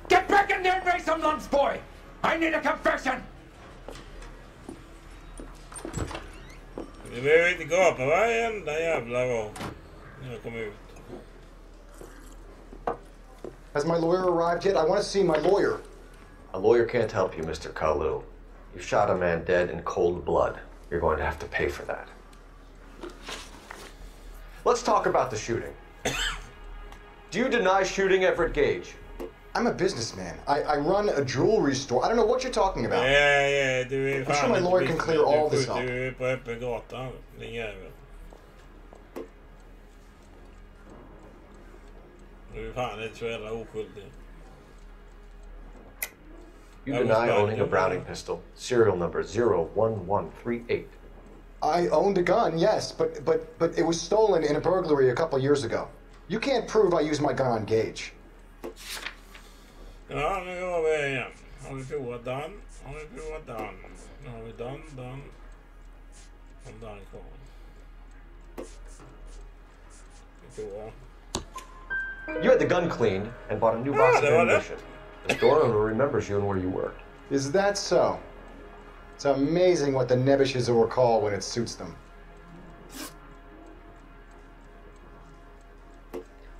Get back in there and raise some lunch, boy! I need a confession! Vi behöver inte gapa varenda jävla gång när jag kommer ut. Has my lawyer arrived yet? I want to see my lawyer. A lawyer can't help you, Mr. Kalu. You shot a man dead in cold blood. You're going to have to pay for that. Let's talk about the shooting. Do you deny shooting Everett Gage? I'm a businessman. I run a jewelry store. I don't know what you're talking about. Yeah, du är I'm sure my lawyer can clear all this up. Du är på öppen gata, din jävel. Du är fan inte så jävla oskyldig. You deny owning a Browning pistol, serial number 01138. I owned a gun, yes, but it was stolen in a burglary a couple years ago. You can't prove I used my gun on Gage. Ja, nu går vi igen. Har vi provat den? Har vi provat den? Nu har vi den. Och den kvar. Vi provar. You had the gun cleaned and bought a new box of ammunition. The store owner remembers you and where you worked. Is that so? It's amazing what the Nebushes will recall when it suits them.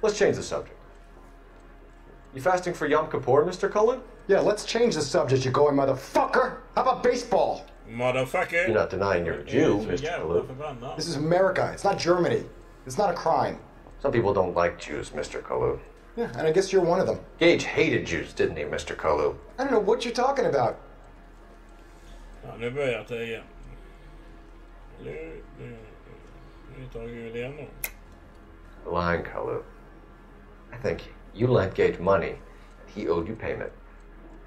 Let's change the subject. You fasting for Yom Kippur, Mr. Cullen? Yeah, let's change the subject, you going motherfucker. How about baseball? Motherfucker. You're not denying you're a Jew, Mr. Cullen. This is America. It's not Germany. It's not a crime. Some people don't like Jews, Mr. Kalu. Yeah, and I guess you're one of them. Gage hated Jews, didn't he, Mr. Kalu? I don't know what you're talking about. Ja, nu börjar det igen. Nu tar vi det igen då. Lying, Kalu. I think you lent Gage money. He owed you payment.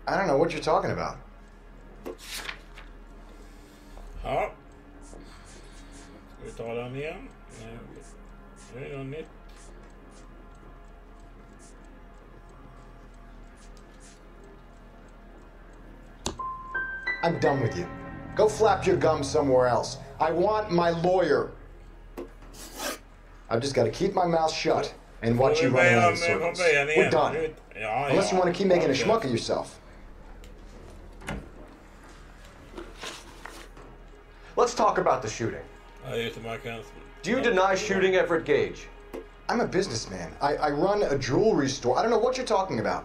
I don't know what you're talking about. Ja. Ska vi ta den igen? Det är något nytt. I'm done with you. Go flap your gum somewhere else. I want my lawyer. I've just got to keep my mouth shut and watch you run around in circles. We're done. Unless you want to keep making a schmuck of yourself. Let's talk about the shooting. Do you deny shooting Everett Gage? I'm a businessman. I run a jewelry store. I don't know what you're talking about.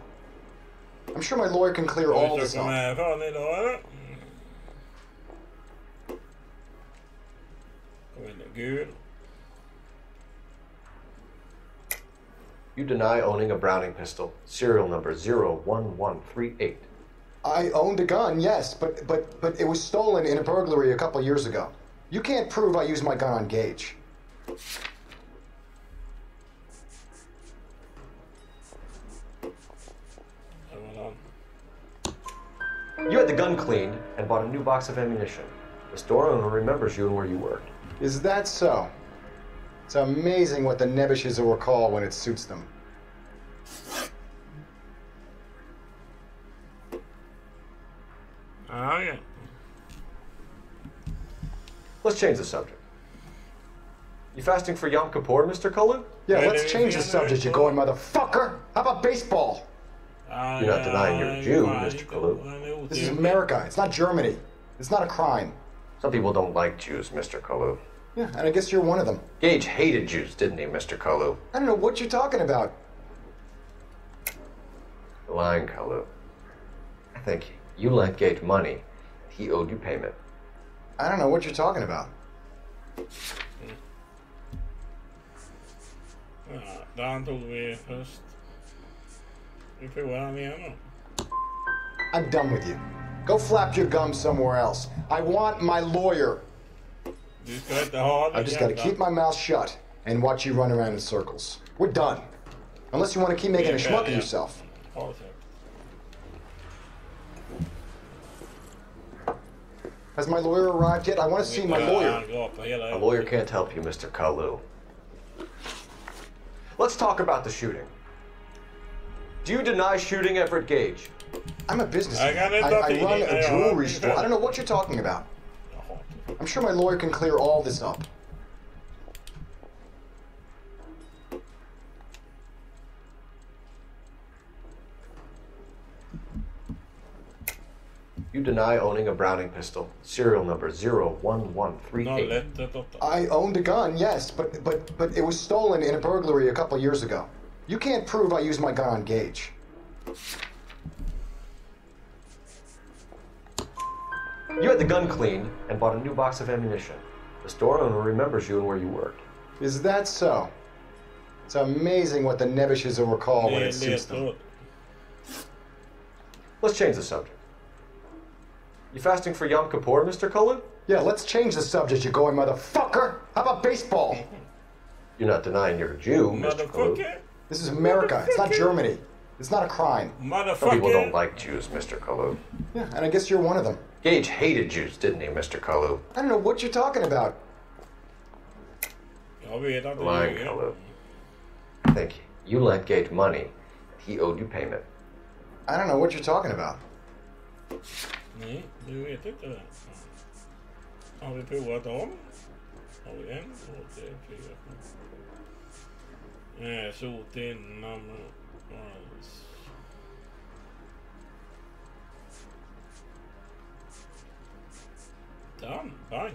I'm sure my lawyer can clear all this up. You deny owning a Browning pistol, serial number 01138. I owned a gun, yes, but it was stolen in a burglary a couple years ago. You can't prove I used my gun on Gage. You had the gun cleaned and bought a new box of ammunition. The store owner remembers you and where you worked. Is that so? It's amazing what the Nebushes will recall when it suits them. Oh, yeah. Let's change the subject. You fasting for Yom Kippur, Mr. Cullen? Yeah, let's change the subject, you going motherfucker. How about baseball? You're not denying you're a Jew, Mr. Kalu. This is America. It's not Germany. It's not a crime. Some people don't like Jews, Mr. Kalu. Yeah, and I guess you're one of them. Gage hated Jews, didn't he, Mr. Kalu? I don't know what you're talking about. Lying, Kalu. I think you lent Gage money. He owed you payment. I don't know what you're talking about. Ja, den tog vi först. Vi provar den igen då. I'm done with you. Go flap your gum somewhere else. I want my lawyer. Du ska inte ha den. I've just got to keep my mouth shut and watch you run around in circles. We're done. Unless you want to keep making a schmuck of yourself. Has my lawyer arrived yet? I want to see my lawyer. A lawyer can't help you, Mr. Kalu. Let's talk about the shooting. Do you deny shooting Everett Gage? I'm a businessman. I run a jewelry store. I don't know what you're talking about. I'm sure my lawyer can clear all this up. You You deny owning a Browning pistol, serial number 01138. I owned a gun, yes, but it was stolen in a burglary a couple years ago. You can't prove I used my gun on Gage. You had the gun cleaned and bought a new box of ammunition. The store owner remembers you and where you worked. Is that so? It's amazing what the Nevishes will recall when it suits them. Let's change the subject. You fasting for Yom Kippur, Mr. Cullen? Yeah, let's change the subject, you going motherfucker. How about baseball? You're not denying you're a Jew, Mr. Cullen. This is America. It's not Germany. It's not a crime. Some people don't like Jews, Mr. Kalu. Yeah, and I guess you're one of them. Gage hated Jews, didn't he, Mr. Kalu? I don't know what you're talking about. Lying, Kalu. I think you lent Gage money. He owed you payment. I don't know what you're talking about. Nej, du vet inte det. Har vi provat om? Har vi en? 2, 3, 4. Nej, sot innan. Done. Bank.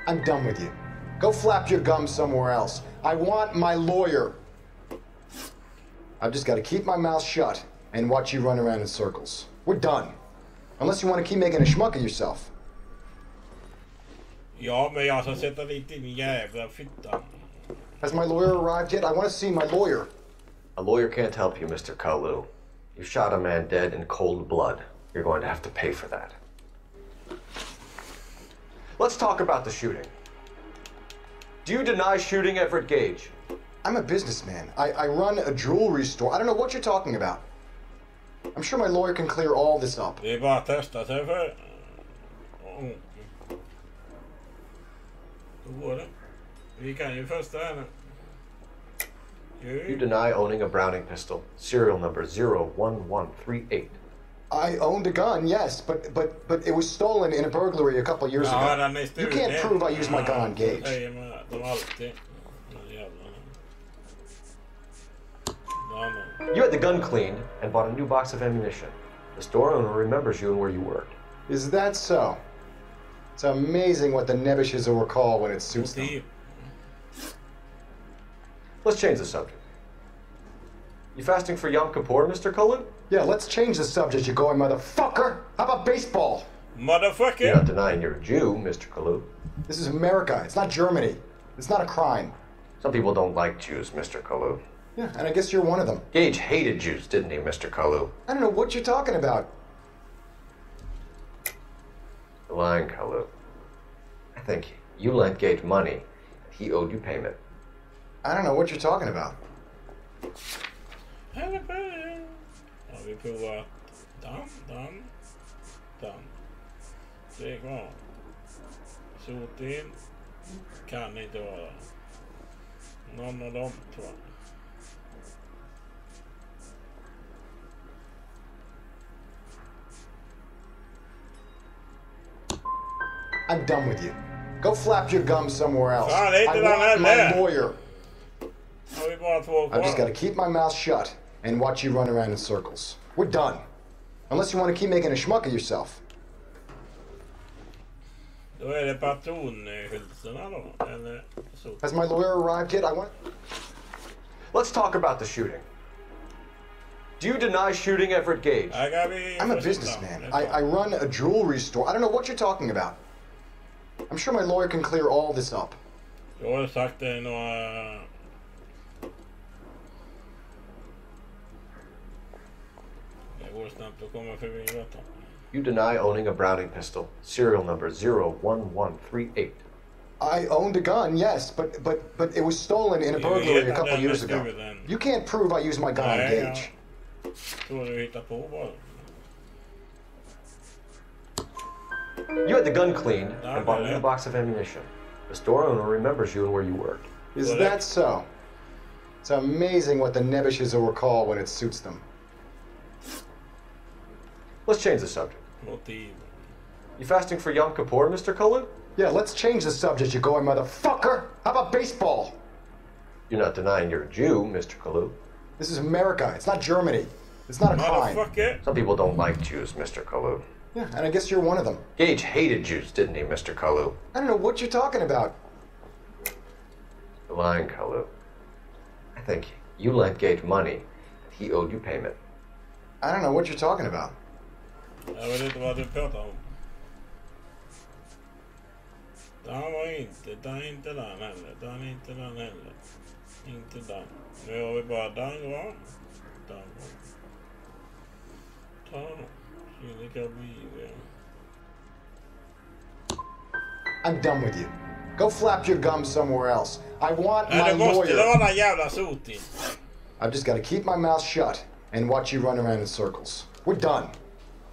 I'm done with you. Go flap your gums somewhere else. I want my lawyer. I've just got to keep my mouth shut and watch you run around in circles. We're done. Unless you want to keep making a schmuck of yourself. Ja, men jag ska sätta dit din jävla fitta. Has my lawyer arrived yet? I want to see my lawyer. A lawyer can't help you, Mr. Kalu. You shot a man dead in cold blood. You're going to have to pay for that. Let's talk about the shooting. Do you deny shooting Everett Gage? I'm a businessman. I run a jewelry store. I don't know what you're talking about. I'm sure my lawyer can clear all this up. Det är bara att testa sig för... Då går det. Vi kan ju första här nu. You deny owning a Browning pistol, serial number 01138. I owned a gun, yes, but it was stolen in a burglary a couple years ago. You can't prove I used my gun on Gage. You had the gun cleaned and bought a new box of ammunition. The store owner remembers you and where you worked. Is that so? It's amazing what the Nevishes will recall when it suits them. Let's change the subject. You fasting for Yom Kippur, Mr. Cullen? Yeah, let's change the subject, you going motherfucker. How about baseball? Motherfucker. You're not denying you're a Jew, Mr. Kalu. This is America. It's not Germany. It's not a crime. Some people don't like Jews, Mr. Kalu. Yeah, and I guess you're one of them. Gage hated Jews, didn't he, Mr. Kalu? I don't know what you're talking about. You're lying, Kalu. I think you lent Gage money. He owed you payment. I don't know what you're talking about. Ja, vi provar. Done. Det är kvar. Sot in. Kan inte vara. Någon av dem, tror jag. I'm done with you. Go flap your gums somewhere else. Fan, I want my där. lawyer. Har vi bara 2 kvar? I've just got to keep my mouth shut and watch you run around in circles. We're done. Unless you want to keep making a schmuck of yourself. Då är det patronhylsorna då, eller så. Has my lawyer arrived yet? Let's talk about the shooting. Do you deny shooting Everett Gage? I'm a businessman. I run a jewelry store. I don't know what you're talking about. I'm sure my lawyer can clear all this up. Jag har sagt det några... Det går snabbt att komma förbi detta. You deny owning a Browning pistol, serial number 01138. I owned a gun, yes, but it was stolen in a burglary a couple years ago. You can't prove I used my gun on Gage. Tror du hittar på bara. You had the gun cleaned and bought a new box of ammunition. The store owner remembers you and where you worked. Is that so? It's amazing what the Nevishes will recall when it suits them. Let's change the subject. You fasting for Yom Kippur, Mr. Cullen? Yeah, let's change the subject, you going motherfucker. How about baseball? You're not denying you're a Jew, Mr. Kalu. This is America. It's not Germany. It's not a crime. Some people don't like Jews, Mr. Kalu. Yeah, and I guess you're one of them. Gage hated Jews, didn't he, Mr. Kalu? I don't know what you're talking about. You're lying, Kalu. I think you lent Gage money, and he owed you payment. I don't know what you're talking about. Jag vet inte vad du pratar om. Den var inte den heller. Den inte den heller. Inte den. Nu har vi bara den va? Den va. Ta den. I'm done with you. Go flap your gums somewhere else. I want my lawyer. I've just got to keep my mouth shut and watch you run around in circles. We're done.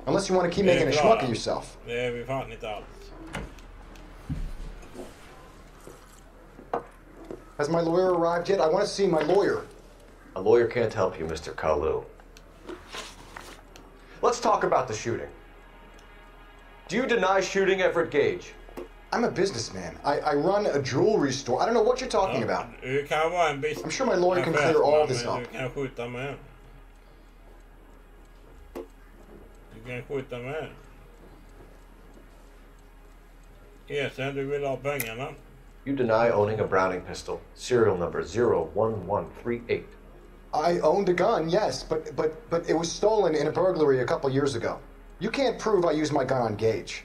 Unless you want to keep making a schmuck of yourself. Det är vi fan inte alls. Has my lawyer arrived yet? I want to see my lawyer. A lawyer can't help you, Mr. Kalu. Let's talk about the shooting. Do you deny shooting Everett Gage? I'm a businessman. I run a jewelry store. I don't know what you're talking about. I'm sure my lawyer can clear all this up. Du kan skjuta med. Erkänn, du vill ha pengarna. You deny owning a Browning pistol, serial number 01138. I owned a gun, yes, but it was stolen in a burglary a couple years ago. You can't prove I used my gun on Gage.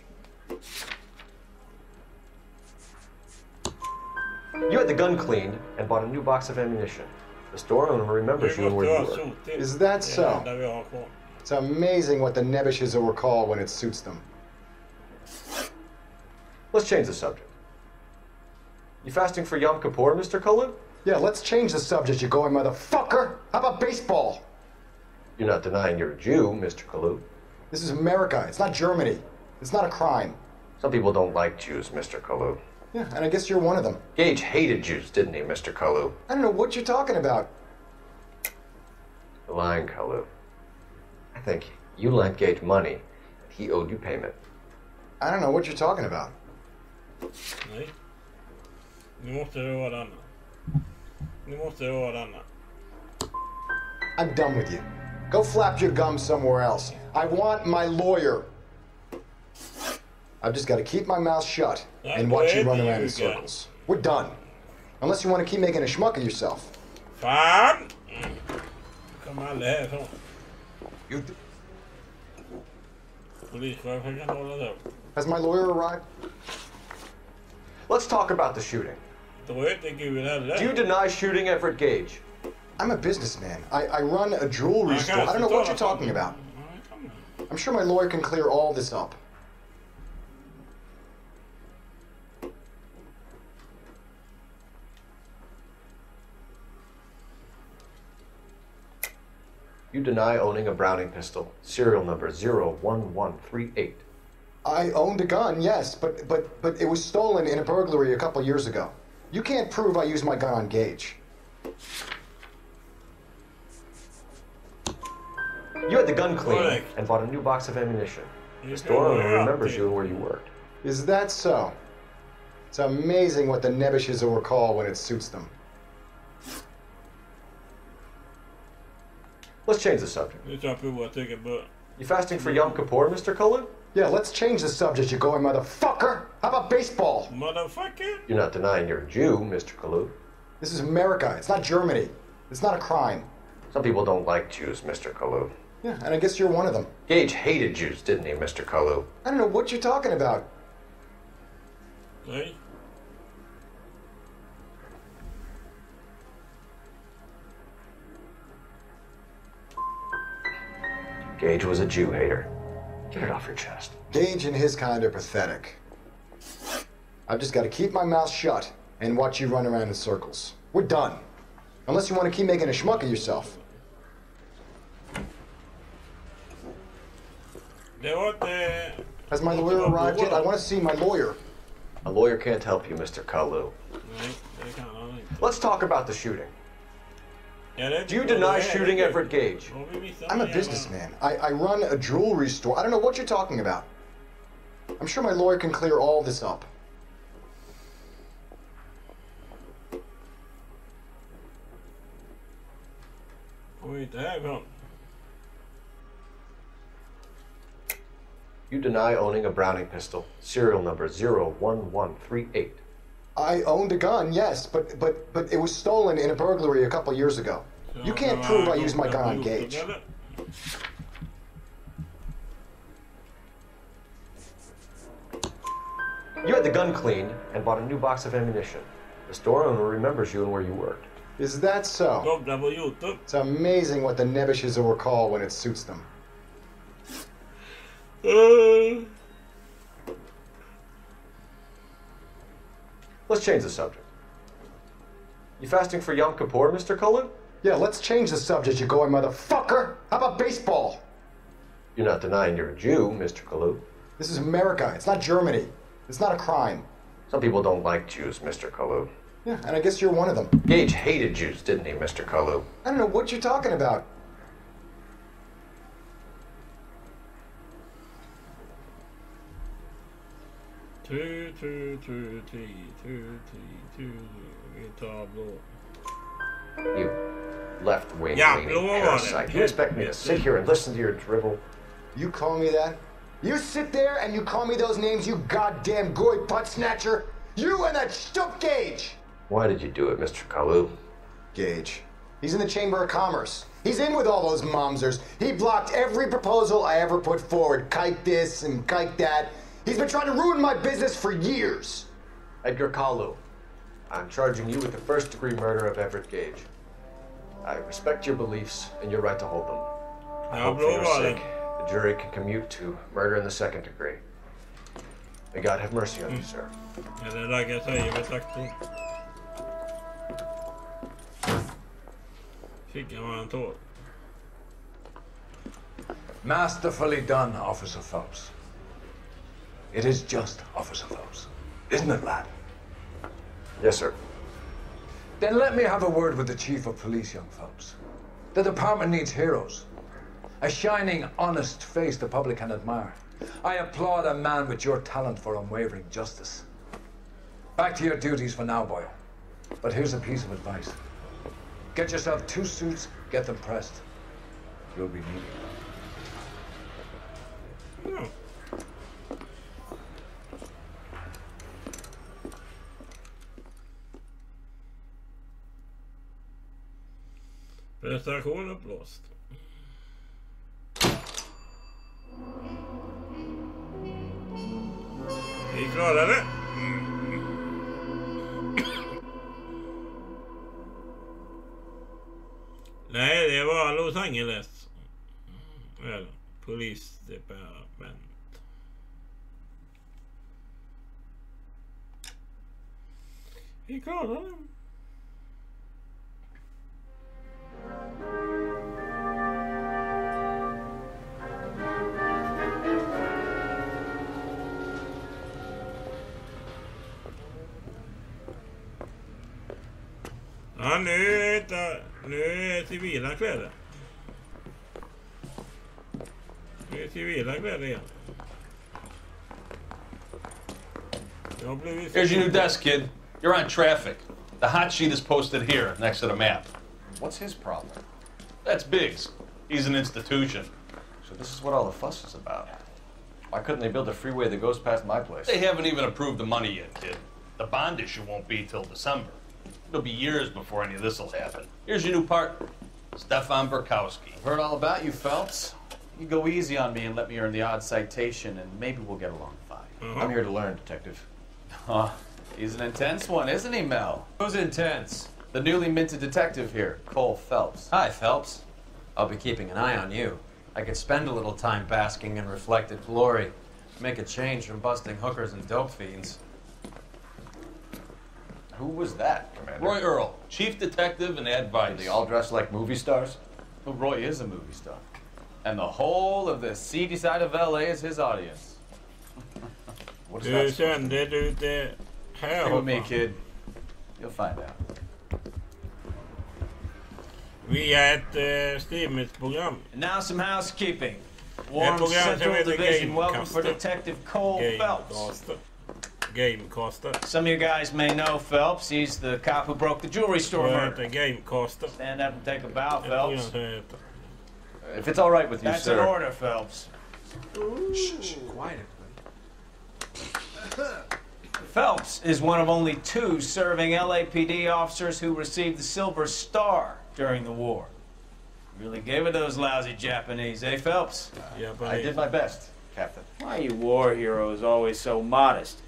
You had the gun cleaned and bought a new box of ammunition. The store owner remembers you and where you were. Is that so? It's amazing what the Nebuchadnezzar will recall when it suits them. Let's change the subject. You fasting for Yom Kippur, Mr. Kalu? Yeah, let's change the subject, you going motherfucker. How about baseball? You're not denying you're a Jew, Mr. Kalu. This is America. It's not Germany. It's not a crime. Some people don't like Jews, Mr. Kalu. Yeah, and I guess you're one of them. Gage hated Jews, didn't he, Mr. Kalu? I don't know what you're talking about. You're lying, Kalu. I think you lent Gage money, and he owed you payment. I don't know what you're talking about. Nej. Nu måste det vara denna. Nu måste det vara denna. I'm done with you. Go flap your gums somewhere else. I want my lawyer. I've just got to keep my mouth shut and watch you run around in circles. We're done. Unless you want to keep making a schmuck of yourself. Fan! Kom aldrig härifrån. Polischefen kan hålla det. Has my lawyer arrived? Let's talk about the shooting. Do you deny shooting Everett Gage? I'm a businessman. I run a jewelry store. I don't know what you're talking about. I'm sure my lawyer can clear all this up. You deny owning a Browning pistol, serial number 01138. I owned a gun, yes, but it was stolen in a burglary a couple years ago. You can't prove I used my gun on Gage. You had the gun cleaned and bought a new box of ammunition. The store owner remembers you and where you worked. Is that so? It's amazing what the Nebuchadnezzar will recall when it suits them. Let's change the subject. You fasting for Yom Kippur, Mr. Kalu? Yeah, let's change the subject, you going motherfucker. How about baseball? Motherfucker? You're not denying you're a Jew, Mr. Kalu. This is America. It's not Germany. It's not a crime. Some people don't like Jews, Mr. Kalu. Yeah, and I guess you're one of them. Gage hated Jews, didn't he, Mr. Kalu? I don't know what you're talking about. Hey? Gage was a Jew hater. Get it off your chest. Gage and his kind are pathetic. I've just got to keep my mouth shut and watch you run around in circles. We're done. Unless you want to keep making a schmuck of yourself. Has my lawyer arrived yet? I want to see my lawyer. A lawyer can't help you, Mr. Kalu. Let's talk about the shooting. Do you deny shooting Everett Gage? I'm a businessman. I run a jewelry store. I don't know what you're talking about. I'm sure my lawyer can clear all this up. You deny owning a Browning pistol, serial number 01138. I owned a gun, yes, but it was stolen in a burglary a couple years ago. You can't prove I used my gun on Gage. You had the gun cleaned and bought a new box of ammunition. The store owner remembers you and where you worked. Is that so? It's amazing what the nebbishes will recall when it suits them. Let's change the subject. You fasting for Yom Kippur, Mr. Cullen? Yeah, let's change the subject, you going motherfucker. How about baseball? You're not denying you're a Jew, Mr. Kalu. This is America. It's not Germany. It's not a crime. Some people don't like Jews, Mr. Kalu. Yeah, and I guess you're one of them. Gage hated Jews, didn't he, Mr. Kalu? I don't know what you're talking about. You left-wing leaning parasite. You expect me to sit here and listen to your drivel? You call me that? You sit there and you call me those names, you goddamn goy putt snatcher? You and that stup Gage! Why did you do it, Mr. Kalu? Gage. He's in the Chamber of Commerce. He's in with all those momsers. He blocked every proposal I ever put forward. Kike this and kike that. He's been trying to ruin my business for years. Edgar Kalu, I'm charging you with the first-degree murder of Everett Gage. I respect your beliefs and your right to hold them. I hope for your sake the jury can commute to murder in the second degree. May God have mercy on you, sir. Masterfully done, Officer Phelps. It is just, Officer Phelps. Isn't it, lad? Yes, sir. Then let me have a word with the Chief of Police, young Phelps. The department needs heroes. A shining, honest face the public can admire. I applaud a man with your talent for unwavering justice. Back to your duties for now, boy. But here's a piece of advice. Get yourself 2 suits, get them pressed. You'll be needing them. Prestation uppblåst. Vi klarar det. Nej, det var Los Angeles. Eller polisdepartement. Vi klarar det. Ja, nu är civila kläder. Nu är civila kläder igen. Here's your new desk, kid. You're on traffic. The hot sheet is posted here, next to the map. What's his problem? That's Biggs. He's an institution. So this is what all the fuss is about. Why couldn't they build a freeway that goes past my place? They haven't even approved the money yet, kid. The bond issue won't be till December. It'll be years before any of this will happen. Here's your new partner, Stefan Burkowski. I've heard all about you, Phelps. You go easy on me and let me earn the odd citation, and maybe we'll get along fine. I'm here to learn, Detective. He's an intense one, isn't he, Mel? Who's intense? The newly minted detective here, Cole Phelps. Hi, Phelps. I'll be keeping an eye on you. I could spend a little time basking in reflected glory. Make a change from busting hookers and dope fiends. Who was that, Commander? Roy Earl, chief detective and advice. Are they all dressed like movie stars? Well, Roy is a movie star. And the whole of the seedy side of L.A. is his audience. What is that? Stay with me, kid. You'll find out. Via ett Streamits-program. And now some housekeeping. Warm Central Division, welcome for Detective Cole Phelps. Gamecaster. Some of you guys may know Phelps. He's the cop who broke the jewelry store murder. Gamecaster. Stand up and take a bow, Phelps. If it's all right with you, That's sir. an order, Phelps. Shh, quiet, everybody. Phelps is one of only 2 serving LAPD officers who received the Silver Star during the war. Really gave it to those lousy Japanese, eh, Phelps? Yeah, but I did my best, Captain. Why you war heroes always so modest?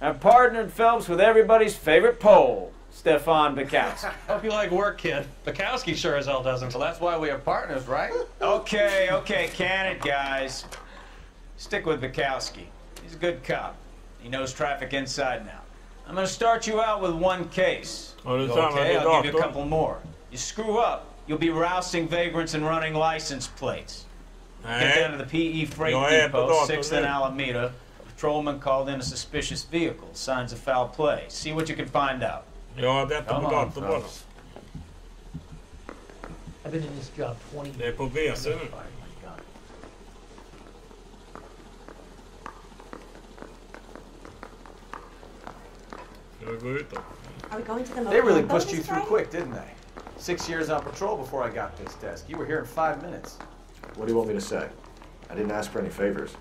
I partnered Phelps with everybody's favorite Pole, Stefan Bukowski. Hope you like work, kid. Bukowski sure as hell doesn't. Well, that's why we have partners, right? Okay, can it, guys? Stick with Bukowski. He's a good cop. He knows traffic inside and out. I'm gonna start you out with 1 case. Okay, I'll give you a couple more. You screw up, you'll be rousting vagrants and running license plates. Get down to the PE Freight Depot, 6th and Alameda. A patrolman called in a suspicious vehicle. Signs of foul play. See what you can find out. Ja, detta på datorn bara. I've been in this job 20 years. Det är på WC nu. Are we going to the They really motel pushed you this through Friday? quick, didn't they? 6 years on patrol before I got this desk. You were here in 5 minutes. What do you want me to say? I didn't ask for any favors.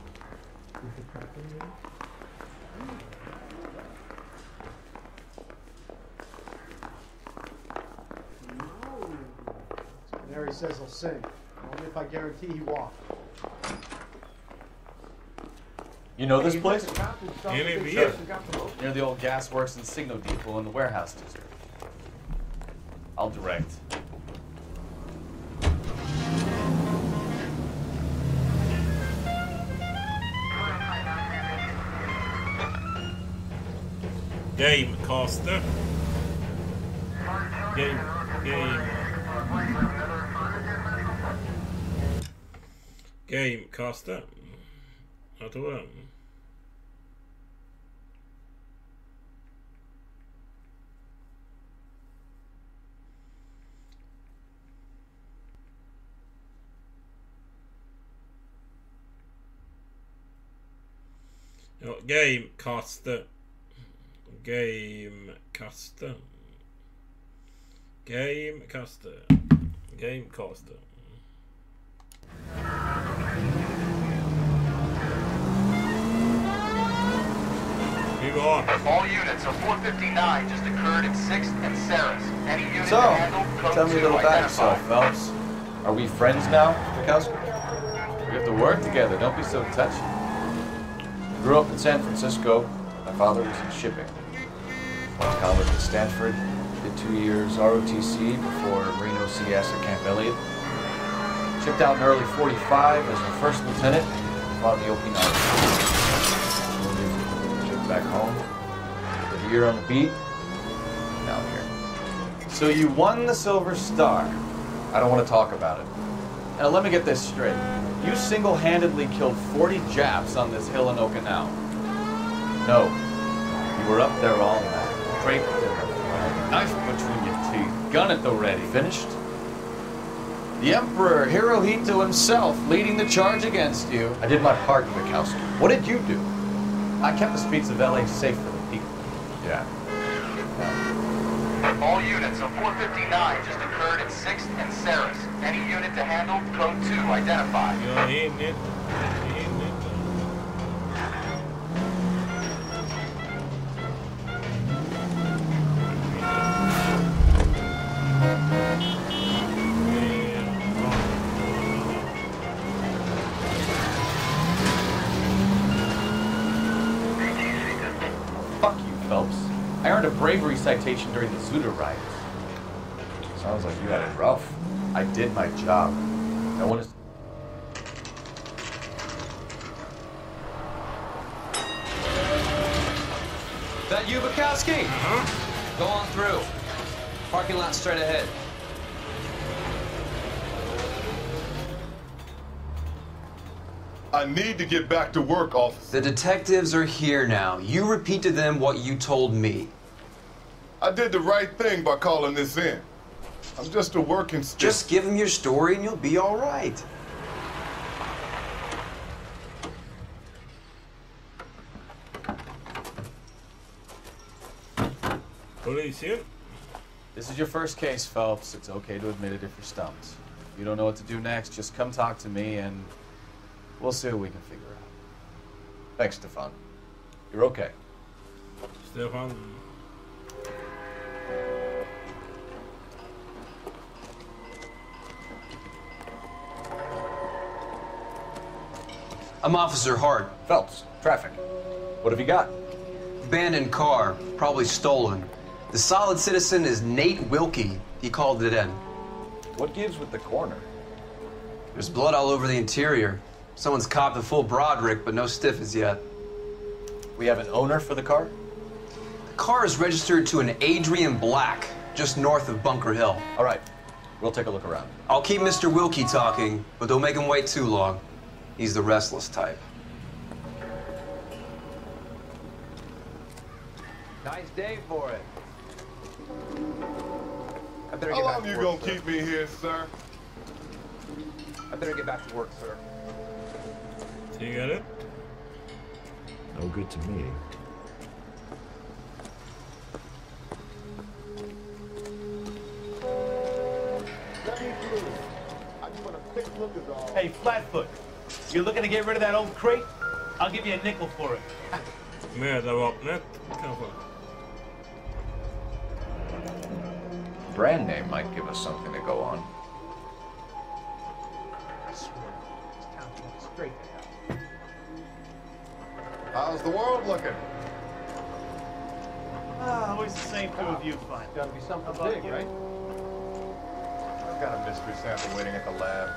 Mary says he'll sing. Only if I guarantee he walks. You know this place? Sure. Near the old gas works and signal depot in the warehouse district. I'll direct. Gamecaster. Gamecaster. Jag tror det. Ja, Gamecaster. Gamecaster. All units of 459 just occurred in 6th and Saris. Any unit So, handled, code tell me a 2 little about identified. yourself, Phelps. Are we friends now, Bukowski? We have to work together. Don't be so touchy. Grew up in San Francisco. My father was in shipping. Went to college at Stanford. Did 2 years ROTC before Reno CS at Camp Elliott. Shipped out in early 45 as a first lieutenant. Fought in the Okinawa. Shipped back home. Did a year on the beat. Now I'm here. So you won the Silver Star. I don't want to talk about it. Now let me get this straight. You single-handedly killed 40 Japs on this hill in Okinawa. No. You were up there all night, draped in the flag, knife between your teeth, gun at the ready. Finished? The Emperor Hirohito himself leading the charge against you. I did my part, Bukowski. What did you do? I kept the streets of LA safe for the people. Yeah. All units of 459 just occurred in 6th and Saris. Any unit to handle, code 2 identified. Jag är inne. Fuck you, Phelps. I earned a bravery citation during the Zuda riots. Sounds like you had it rough. I did my job. No one is... That you, Bukowski? Go on through. Parking lot straight ahead. I need to get back to work, officer. The detectives are here now. You repeat to them what you told me. I did the right thing by calling this in. I'm just a working stick. Just give them your story and you'll be all right. Polisen. This is your first case, Phelps. It's okay to admit it if you're stumped. If you don't know what to do next, just come talk to me and We'll see what we can figure out. Thanks, Stefan. You're okay. Stefan. I'm Officer Hart. Phelps, traffic. What have you got? Abandoned car, probably stolen. The solid citizen is Nate Wilkie. He called it in. What gives with the corner? There's blood all over the interior. Someone's copped a full Broderick, but no stiff as yet. We have an owner for the car? The car is registered to an Adrian Black, just north of Bunker Hill. All right, we'll take a look around. I'll keep Mr. Wilkie talking, but don't make him wait too long. He's the restless type. Nice day for it. How long you gonna keep me here, sir? I better get back to work, sir. So you got it? No good to me. Hey, Flatfoot, you looking to get rid of that old crate? I'll give you a nickel for it. Mödarvapnet, kanske. Brand name might give us something to go on. How's the world looking? Always the same two of you, fine. Gotta be something big, right? I've got a mystery sample waiting at the lab.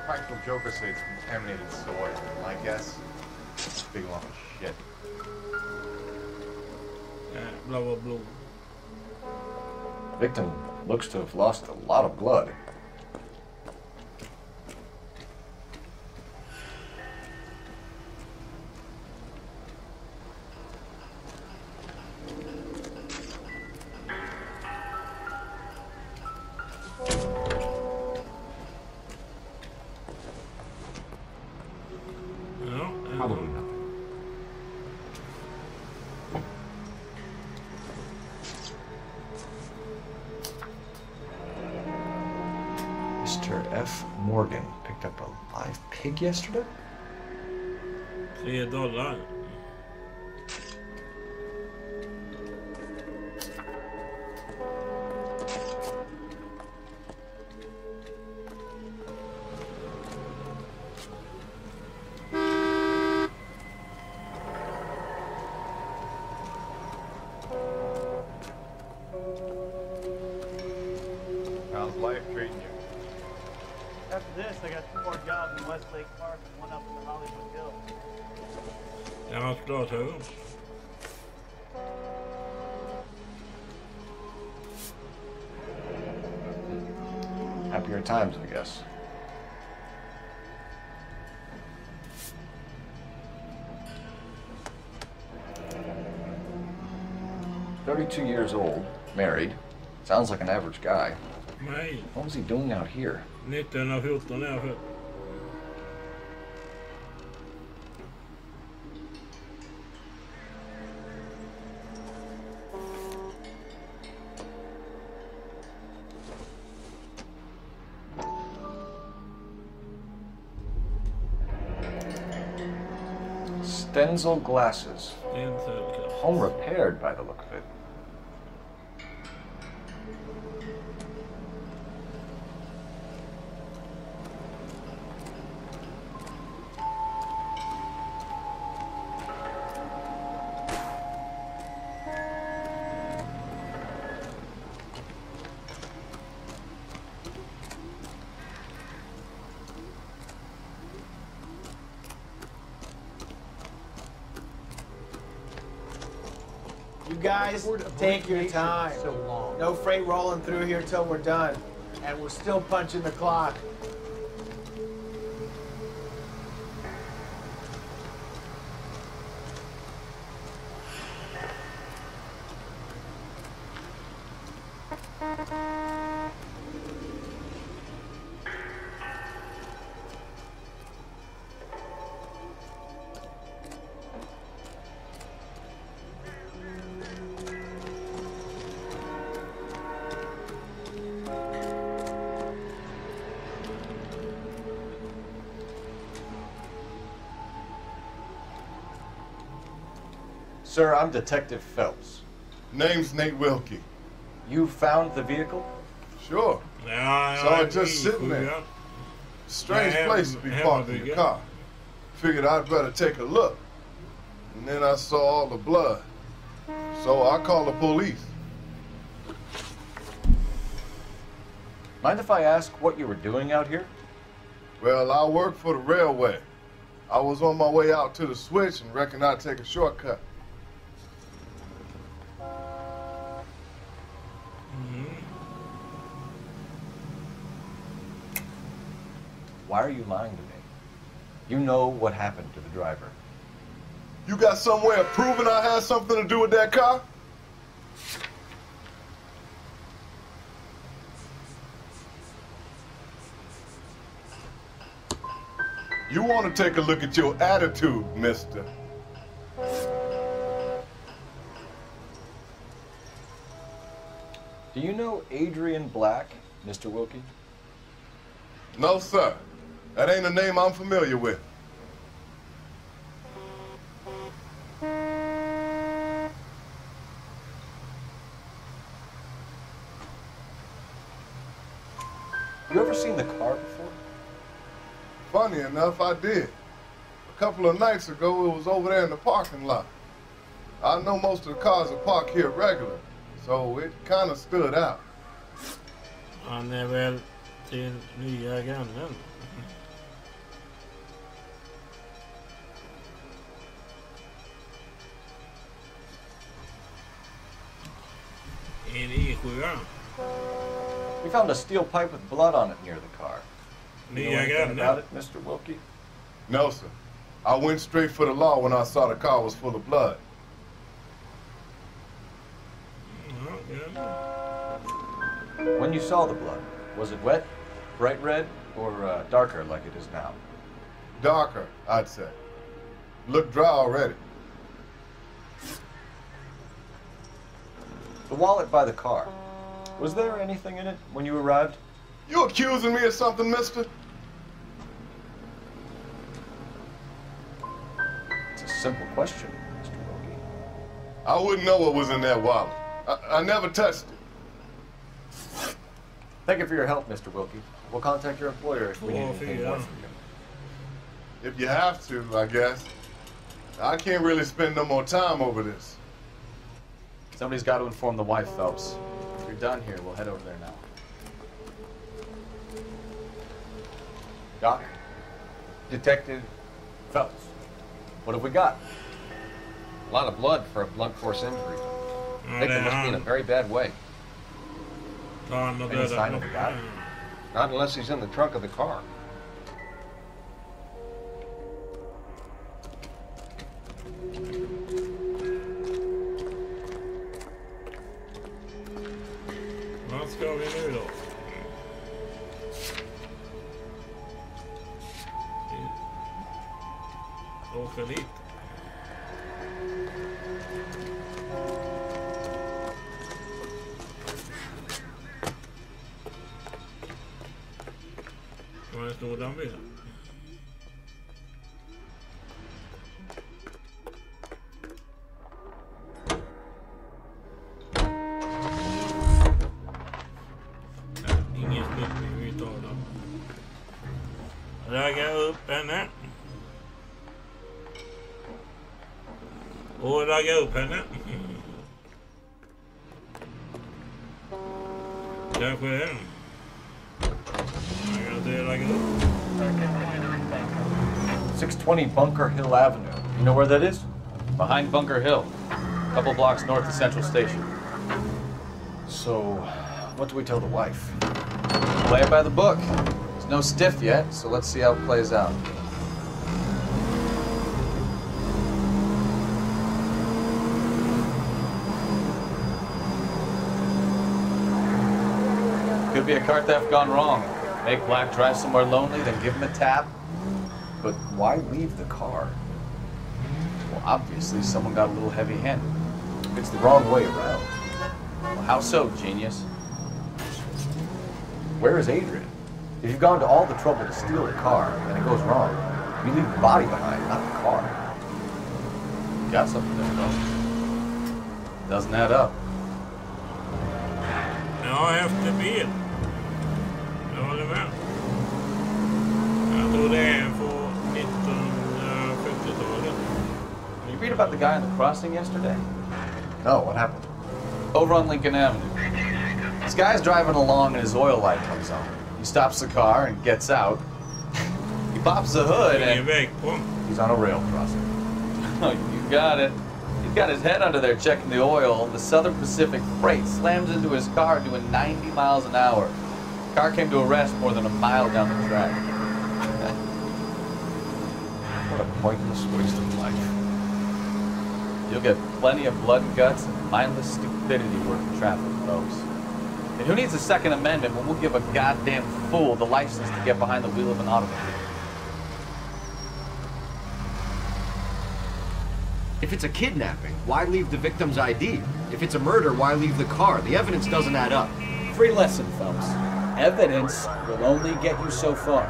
Practical Joker say it's contaminated soy. My guess, big lump of shit. Blah, blah, blah. Victim looks to have lost a lot of blood. Probably nothing. Mr. F. Morgan picked up a live pig yesterday? $3. How's life treating you? After this, I got 2 more jobs in Westlake Park and 1 up in the Hollywood Hills. Jag har glasögon. Happier times, I guess. "32 years old, married. Sounds like an average guy. Nej. What was he doing out here?" 1914 är jag född. Stenzel glasses. Stenzel. Home repaired by the look of it. You guys, take your time. No freight rolling through here till we're done. And we're still punching the clock. Sir, I'm Detective Phelps. Name's Nate Wilkie. You found the vehicle? Sure. Saw it just sitting there. Strange place to be parking your car. Figured I'd better take a look. And then I saw all the blood. So I called the police. Mind if I ask what you were doing out here? Well, I work for the railway. I was on my way out to the switch and reckoned I'd take a shortcut. Why are you lying to me? You know what happened to the driver. You got some way of proving I had something to do with that car? You want to take a look at your attitude, mister. Do you know Adrian Black, Mr. Wilkie? No, sir. That ain't a name I'm familiar with. You ever seen the car before? Funny enough, I did. A couple of nights ago, it was over there in the parking lot. I know most of the cars are parked here regular, so it kind of stood out. Han är väl till nya grannen. We found a steel pipe with blood on it near the car. You know anything about it, Mr. Wilkie? No, sir. I went straight for the law when I saw the car was full of blood. When you saw the blood, was it wet, bright red, or darker like it is now? Darker, I'd say. Looked dry already. The wallet by the car. Was there anything in it when you arrived? You accusing me of something, mister? It's a simple question, Mr. Wilkie. I wouldn't know what was in that wallet. I never touched it. Thank you for your help, Mr. Wilkie. We'll contact your employer if we need anything more from you. If you have to, I guess. I can't really spend no more time over this. Somebody's got to inform the wife, Phelps. If you're done here, we'll head over there now. Doc? Detective Phelps. What have we got? A lot of blood for a blunt force injury. I think they must be in a very bad way. Any sign of the guy? Not unless he's in the trunk of the car. Vad ska vi nu då? Åka dit. Var det stor dammbil? Ingen splittring, vi tar dem. Ragga upp henne. Och ragga upp henne. Kanske är den. Jag kan inte ragga upp. 620 Bunker Hill Avenue. You know where that is? Behind Bunker Hill. A couple blocks north of Central Station. So, what do we tell the wife? Play it by the book. It's no stiff yet, so let's see how it plays out. Could be a car theft gone wrong. Make Black drive somewhere lonely, then give him a tap. But why leave the car? Well, obviously someone got a little heavy-handed. It's the wrong way around. Well, how so, genius? Where is Adrian? If you've gone to all the trouble to steal the car and it goes wrong, you leave the body behind, not the car. Got something there, though. Doesn't add up. Ja, efter bil. Jag håller med. Jag tror det är på 1970-talet. Did you read about the guy on the crossing yesterday? No, what happened? Over on Lincoln Avenue. This guy's driving along and his oil light comes on. He stops the car and gets out. He pops the hood and he's on a rail crossing. Oh, you got it. He's got his head under there checking the oil. The Southern Pacific Freight slams into his car doing 90 miles an hour. The car came to a rest more than a mile down the track. What a pointless waste of life. You'll get plenty of blood and guts and mindless stupidity working traffic, folks. And who needs a Second Amendment when we'll give a goddamn fool the license to get behind the wheel of an automobile? If it's a kidnapping, why leave the victim's ID? If it's a murder, why leave the car? The evidence doesn't add up. Free lesson, folks. Evidence will only get you so far.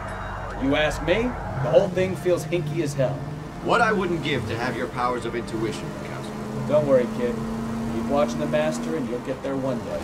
You ask me, the whole thing feels hinky as hell. What I wouldn't give to have your powers of intuition, Counselor. Don't worry, kid. Keep watching the master and you'll get there one day.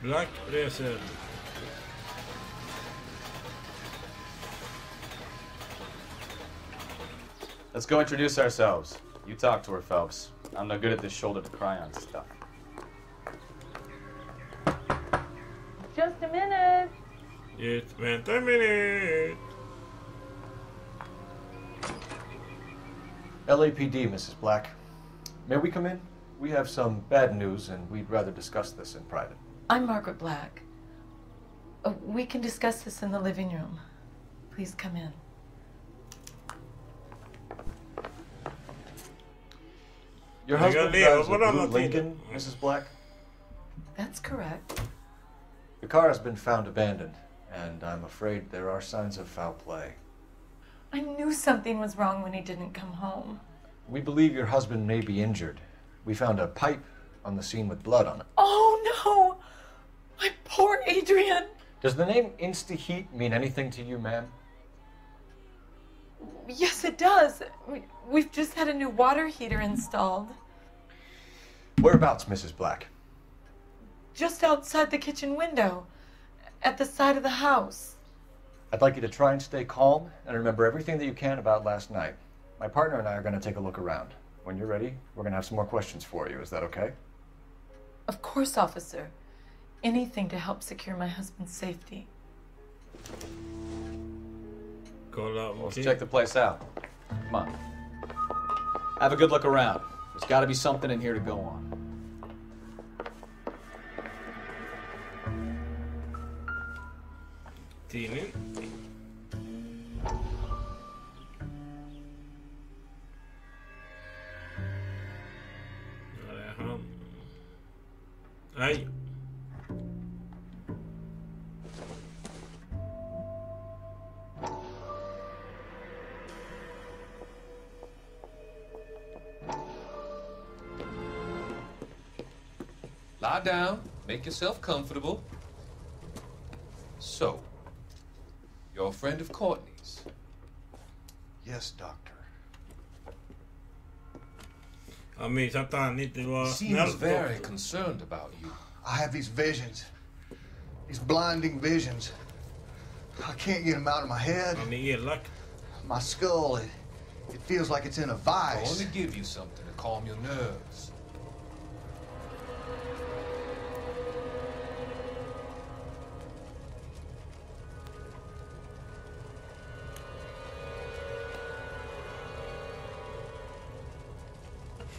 Black reser. Let's go introduce ourselves. You talk to her, Phelps. I'm no good at this shoulder to cry on stuff. Just a minute. Vänta en minut. LAPD, Mrs. Black. May we come in? We have some bad news, and we'd rather discuss this in private. I'm Margaret Black. We can discuss this in the living room. Please come in. Your husband drives a blue Lincoln, Mrs. Black? That's correct. The car has been found abandoned, and I'm afraid there are signs of foul play. I knew something was wrong when he didn't come home. We believe your husband may be injured. We found a pipe on the scene with blood on it. Oh, no! My poor Adrian! Does the name Insta-Heat mean anything to you, ma'am? Yes, it does. We've just had a new water heater installed. Whereabouts, Mrs. Black? Just outside the kitchen window, at the side of the house. I'd like you to try and stay calm and remember everything that you can about last night. My partner and I are going to take a look around. When you're ready, we're going to have some more questions for you. Is that okay? Of course, officer. Anything to help secure my husband's safety. Let's check the place out. Come on. Have a good look around. There's got to be something in here to go on. Tidning. Ja, det är han. Nej. Lie down, make yourself comfortable. So, you're a friend of Courtney's? Yes, Doctor. He seems very concerned about you. I have these visions. These blinding visions. I can't get them out of my head. My skull, it feels like it's in a I vice. want to give you something to calm your nerves.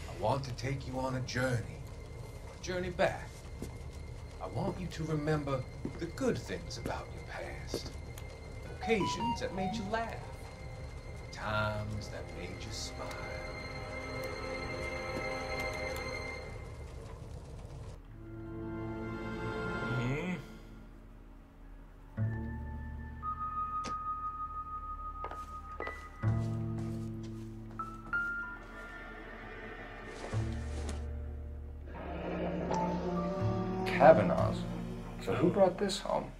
I want to take you on a journey back. I want you to remember the good things about your past. Occasions that made you laugh. Times that made you smile. Kavanaugh's. So who brought this home?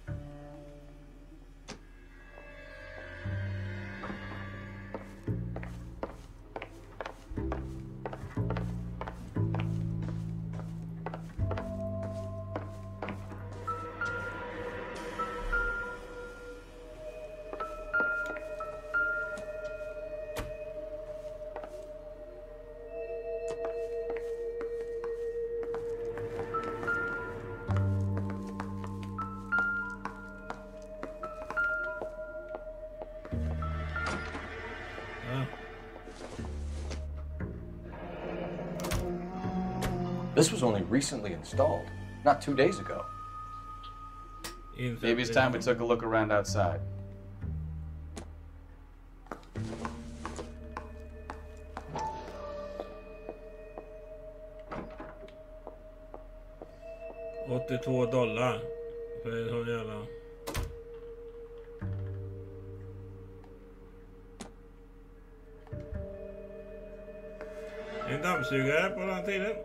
This was only recently installed, not 2 days ago. Maybe it's time we took a look around outside. $82 för en sån jävla... En dammsugare på den tiden.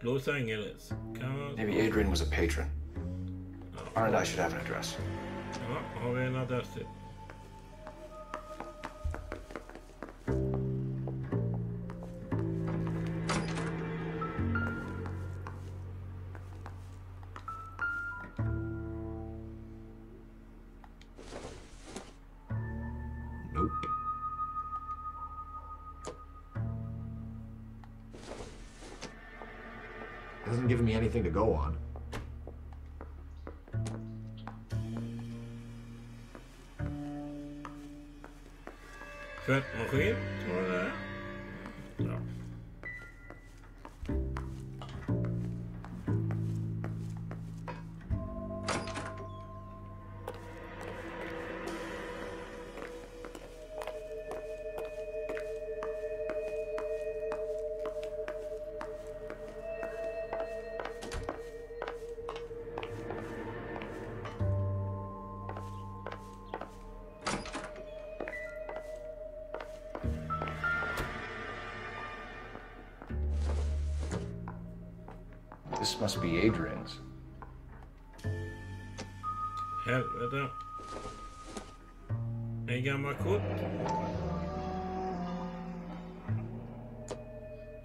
Los Angeles. Maybe Adrian was a patron. R and I should have an address. Ja, har vi en adress till. Hasn't given me anything to go on. Tvättmaskin, tror jag det är. Ja. This must be Adrian's. Helvete. En gammal kort.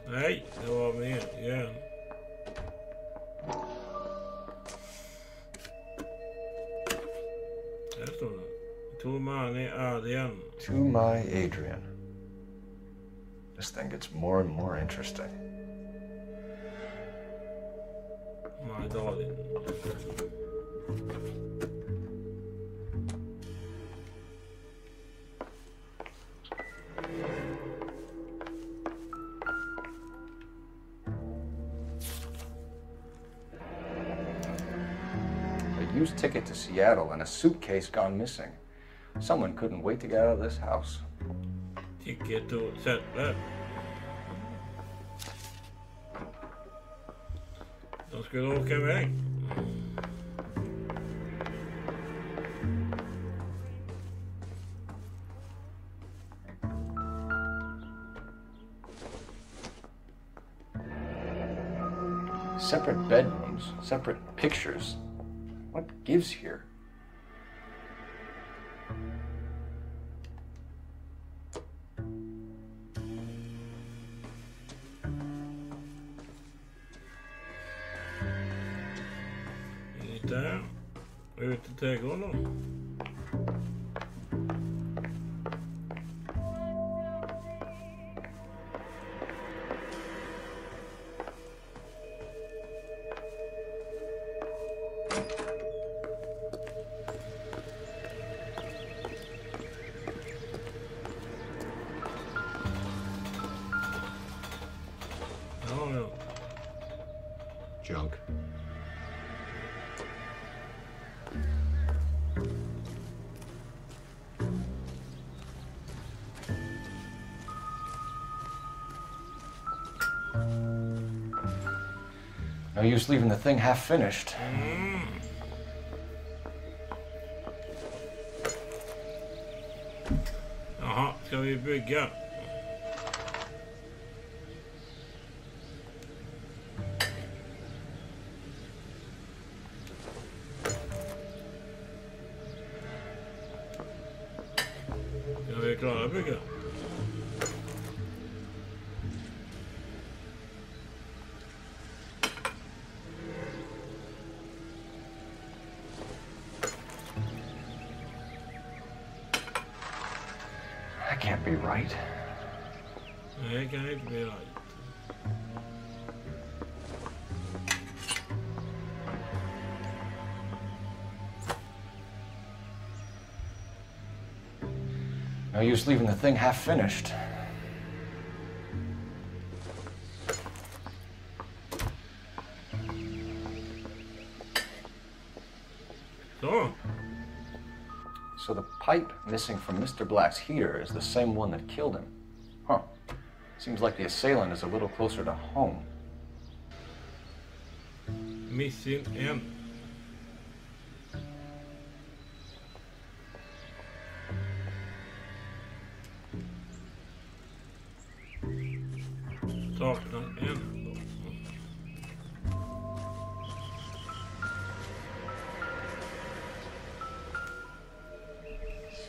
Nej, det var mer igen. Där står det. To my Adrian. To my Adrian. This thing gets more and more interesting. My darling. A used ticket to Seattle and a suitcase gone missing. Someone couldn't wait to get out of this house. Ticket to Sättle. De skulle åka iväg. Separate bedrooms, separate pictures. What gives here? trädgården. Junk. No use leaving the thing half finished. Jaha, ska vi bygga? Ska vi klara att bygga? That can't be right. Nej, det kan inte bli right. No use leaving the thing half finished. So the pipe missing from Mr. Black's heater is the same one that killed him. Huh. Seems like the assailant is a little closer to home. Missing en. Saknar en.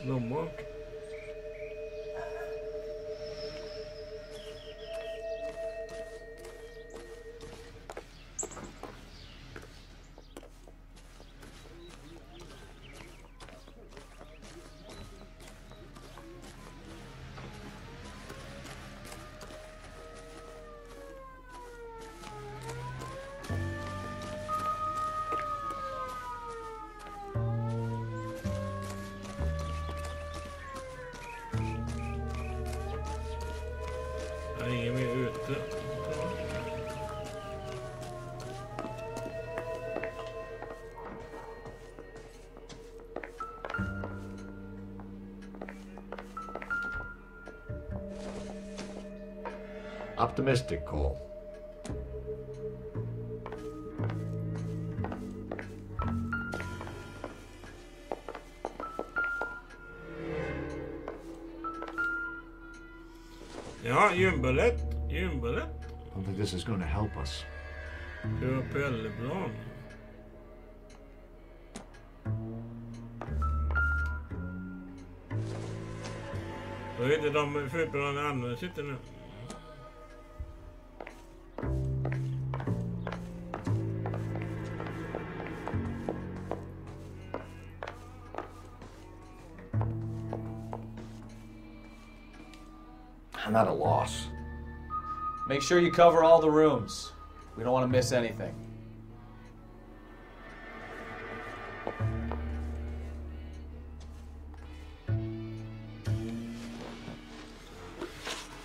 Blommor. Ingen mer ute. Optimistic, Cole. Ja, gymballett. Gymballett. I don't think this is going to help us. Kör pelleplan. Jag vet inte om flygplanen används inte nu. I'm at a loss. Make sure you cover all the rooms. We don't want to miss anything.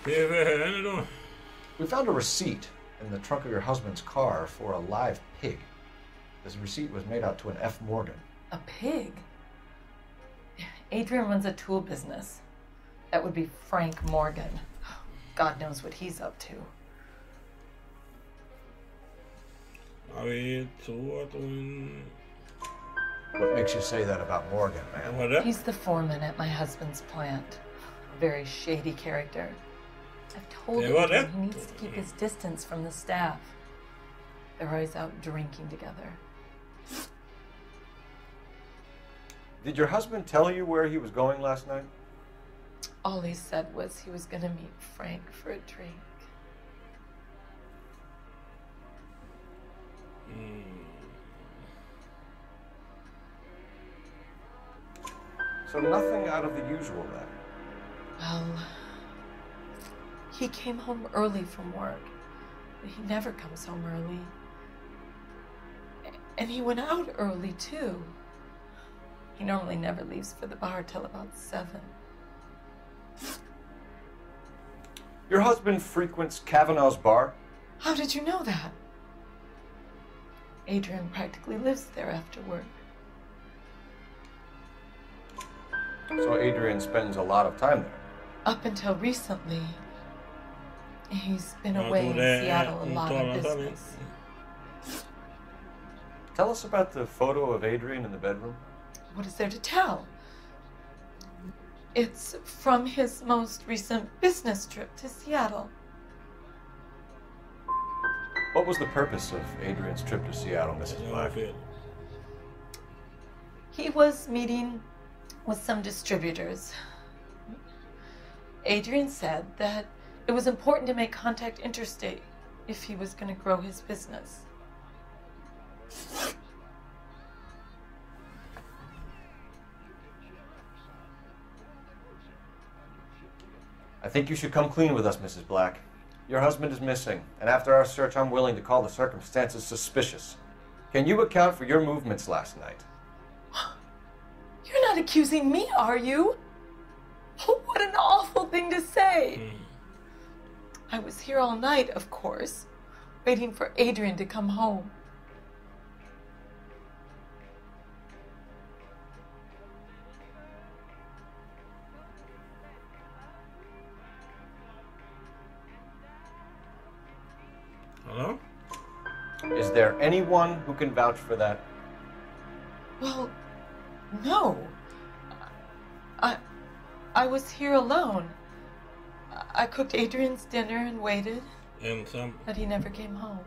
We found a receipt in the trunk of your husband's car for a live pig. This receipt was made out to an F. Morgan. A pig? Adrian runs a tool business. That would be Frank Morgan. God knows what he's up to. What makes you say that about Morgan, man? He's the foreman at my husband's plant. A very shady character. I've told him he needs to keep his distance from the staff. They're always out drinking together. Did your husband tell you where he was going last night? All he said was he was gonna meet Frank for a drink. So nothing out of the usual then? Well, he came home early from work. He never comes home early. And he went out early, too. He normally never leaves for the bar till about 7. Your husband frequents Kavanaugh's bar? How did you know that? Adrian practically lives there after work. So Adrian spends a lot of time there? Up until recently, he's been away in Seattle a lot of business. Tell us about the photo of Adrian in the bedroom. What is there to tell? It's from his most recent business trip to Seattle. What was the purpose of Adrian's trip to Seattle, Mrs. Black? He was meeting with some distributors. Adrian said that it was important to make contact interstate if he was going to grow his business. I think you should come clean with us, Mrs. Black. Your husband is missing, and after our search, I'm willing to call the circumstances suspicious. Can you account for your movements last night? You're not accusing me, are you? What an awful thing to say. I was here all night, of course, waiting for Adrian to come home. Hello? Is there anyone who can vouch for that? Well, no. I was here alone. I cooked Adrian's dinner and waited. But he never came home.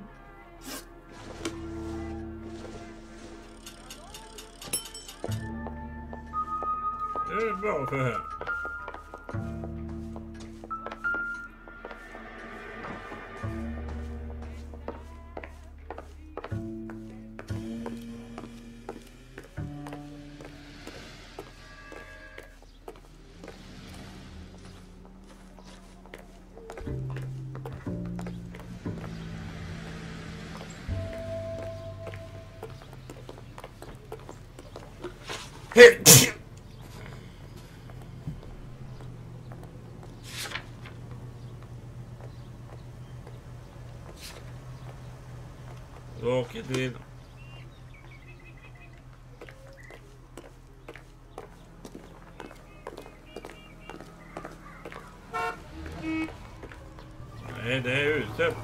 Det är bra för här. Råkigt vid. Nej, det är ute.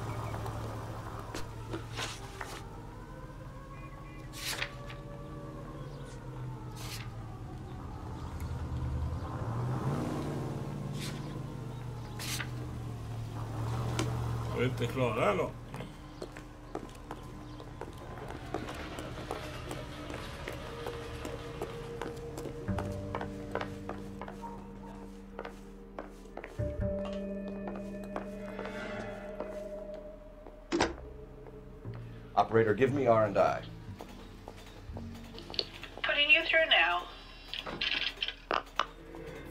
Jag är inte klara eller? Operator, give me R&I. Putting you through now.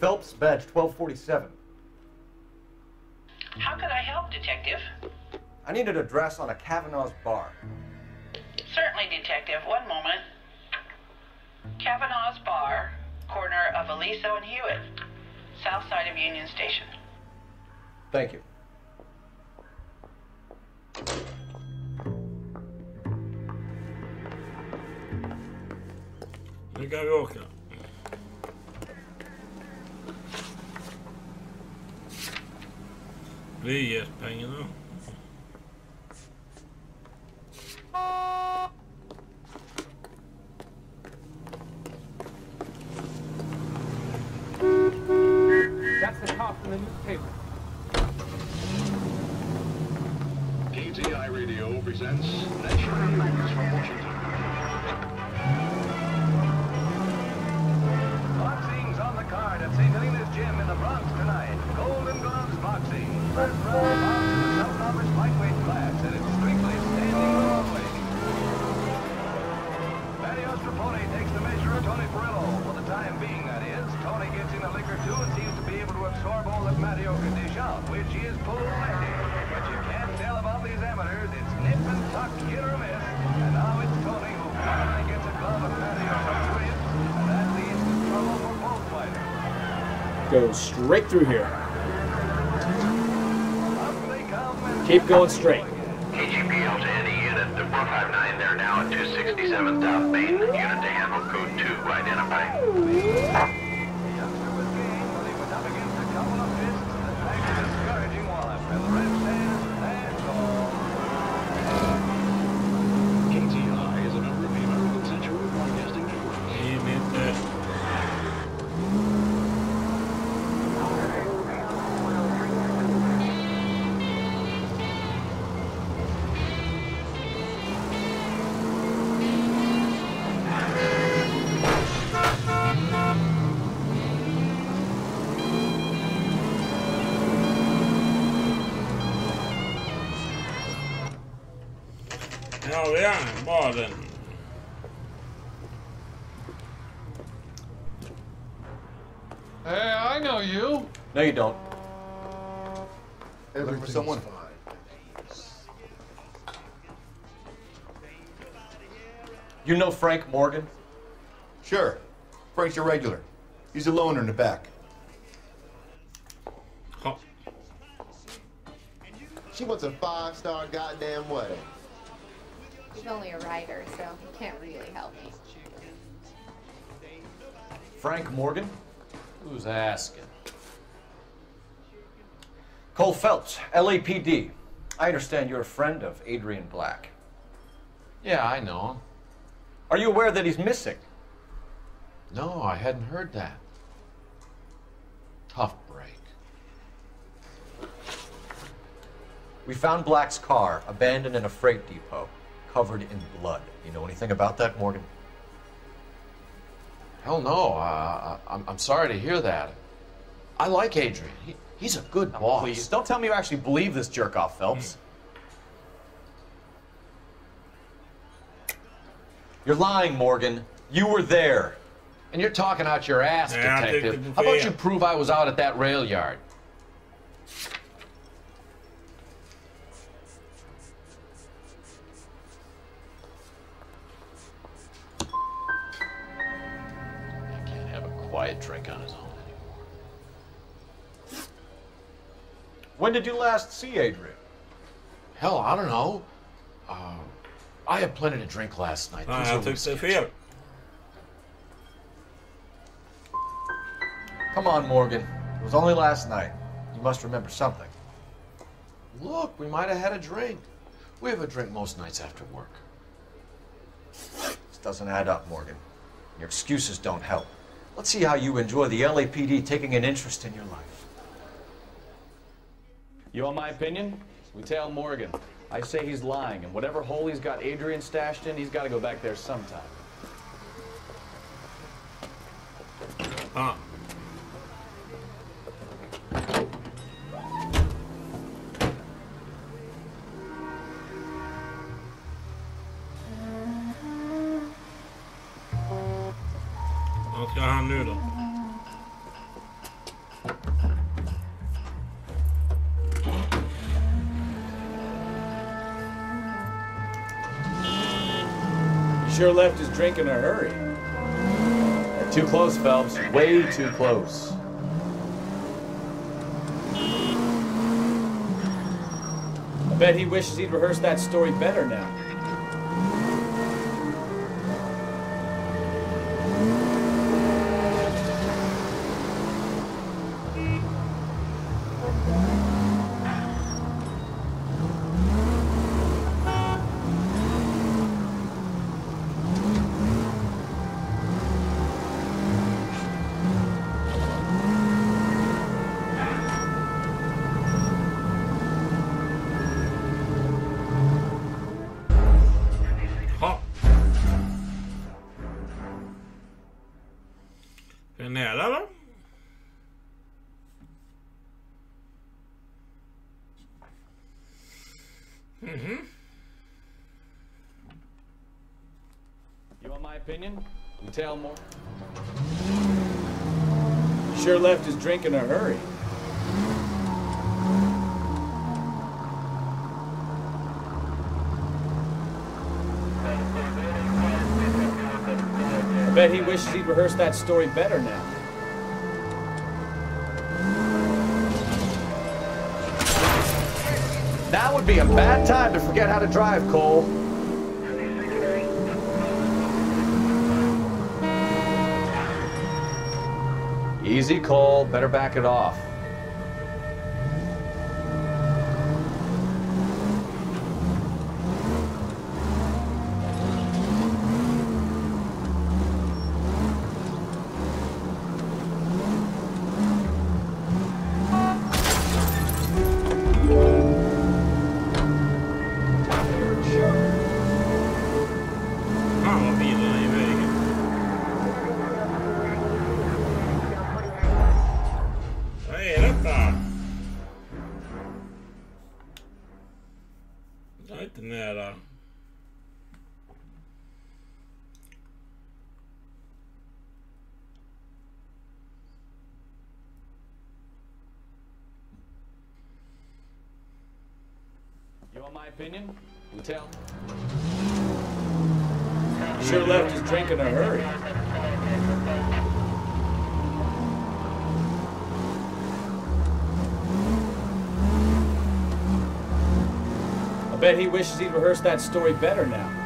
Phelps, badge 1247. How can I help, Detective? I need an address on a Kavanaugh's bar. Certainly, Detective. One moment. Kavanaugh's Bar, corner of Aliso and Hewitt, south side of Union Station. Thank you. Nu kan vi åka. Blyertspengarna. That's the cop from the newspaper. KTI Radio presents National News from Washington. Boxing's on the card at St. Helena's Gym in the Bronx tonight. Golden Gloves Boxing. First round bout in the South Novice lightweight class, and it's strictly standing room only. Matty Ostraponi takes the measure of Tony Perillo, for the time being, that is. sorbol that Matteo can dish out, which is plenty. But you can't tell about these amateurs. It's nip and tuck, hit or miss. And now it's Tony who finally gets a glove of Matteo from the ribs, and that leads to trouble for both fighters. Go straight through here. Keep going straight. KGPL to any unit. The 459, they're now at 267 South Main. Unit to handle code 2, identify. KTI is a member of the American Century Broadcasting Network. Ja, vi är baden. Hey, I know you. No, you don't. Looking for someone? You know Frank Morgan? Sure. Frank's your regular. He's a loner in the back. Huh. She wants a 5-star goddamn wedding. He's only a writer, so he can't really help me. Frank Morgan? Who's asking? Cole Phelps, LAPD. I understand you're a friend of Adrian Black. Yeah, I know him. Are you aware that he's missing? No, I hadn't heard that. Tough break. We found Black's car abandoned in a freight depot, covered in blood. You know anything about that, Morgan? Hell no. I'm sorry to hear that. I like Adrian. He's a good boss. Please, don't tell me you actually believe this jerk-off, Phelps. You're lying, Morgan. You were there. And you're talking out your ass, detective. How about you prove I was out at that rail yard? Can't have a quiet drink on his own anymore. When did you last see Adrian? Hell, I don't know. I had plenty to drink last night. Jag tyckte fel. Come on, Morgan. It was only last night. You must remember something. Look, we might have had a drink. We have a drink most nights after work. This doesn't add up, Morgan. Your excuses don't help. Let's see how you enjoy the LAPD taking an interest in your life. You want my opinion? We tell Morgan. I say he's lying, and whatever hole he's got Adrian stashed in, he's got to go back there sometime. Ah. Vad ska han nu då? Sure left his drink in a hurry. Too close, Phelps. Way too close. I bet he wishes he'd rehearsed that story better now. Nära då? You want my opinion? We tell more. Sure left his drink in a hurry. bet he wishes he'd rehearsed that story better now. Now would be a bad time to forget how to drive, Cole. Easy, Cole. Better back it off. You want my opinion? We tell. Sure left his drink in a hurry. I bet he wishes he'd rehearsed that story better now.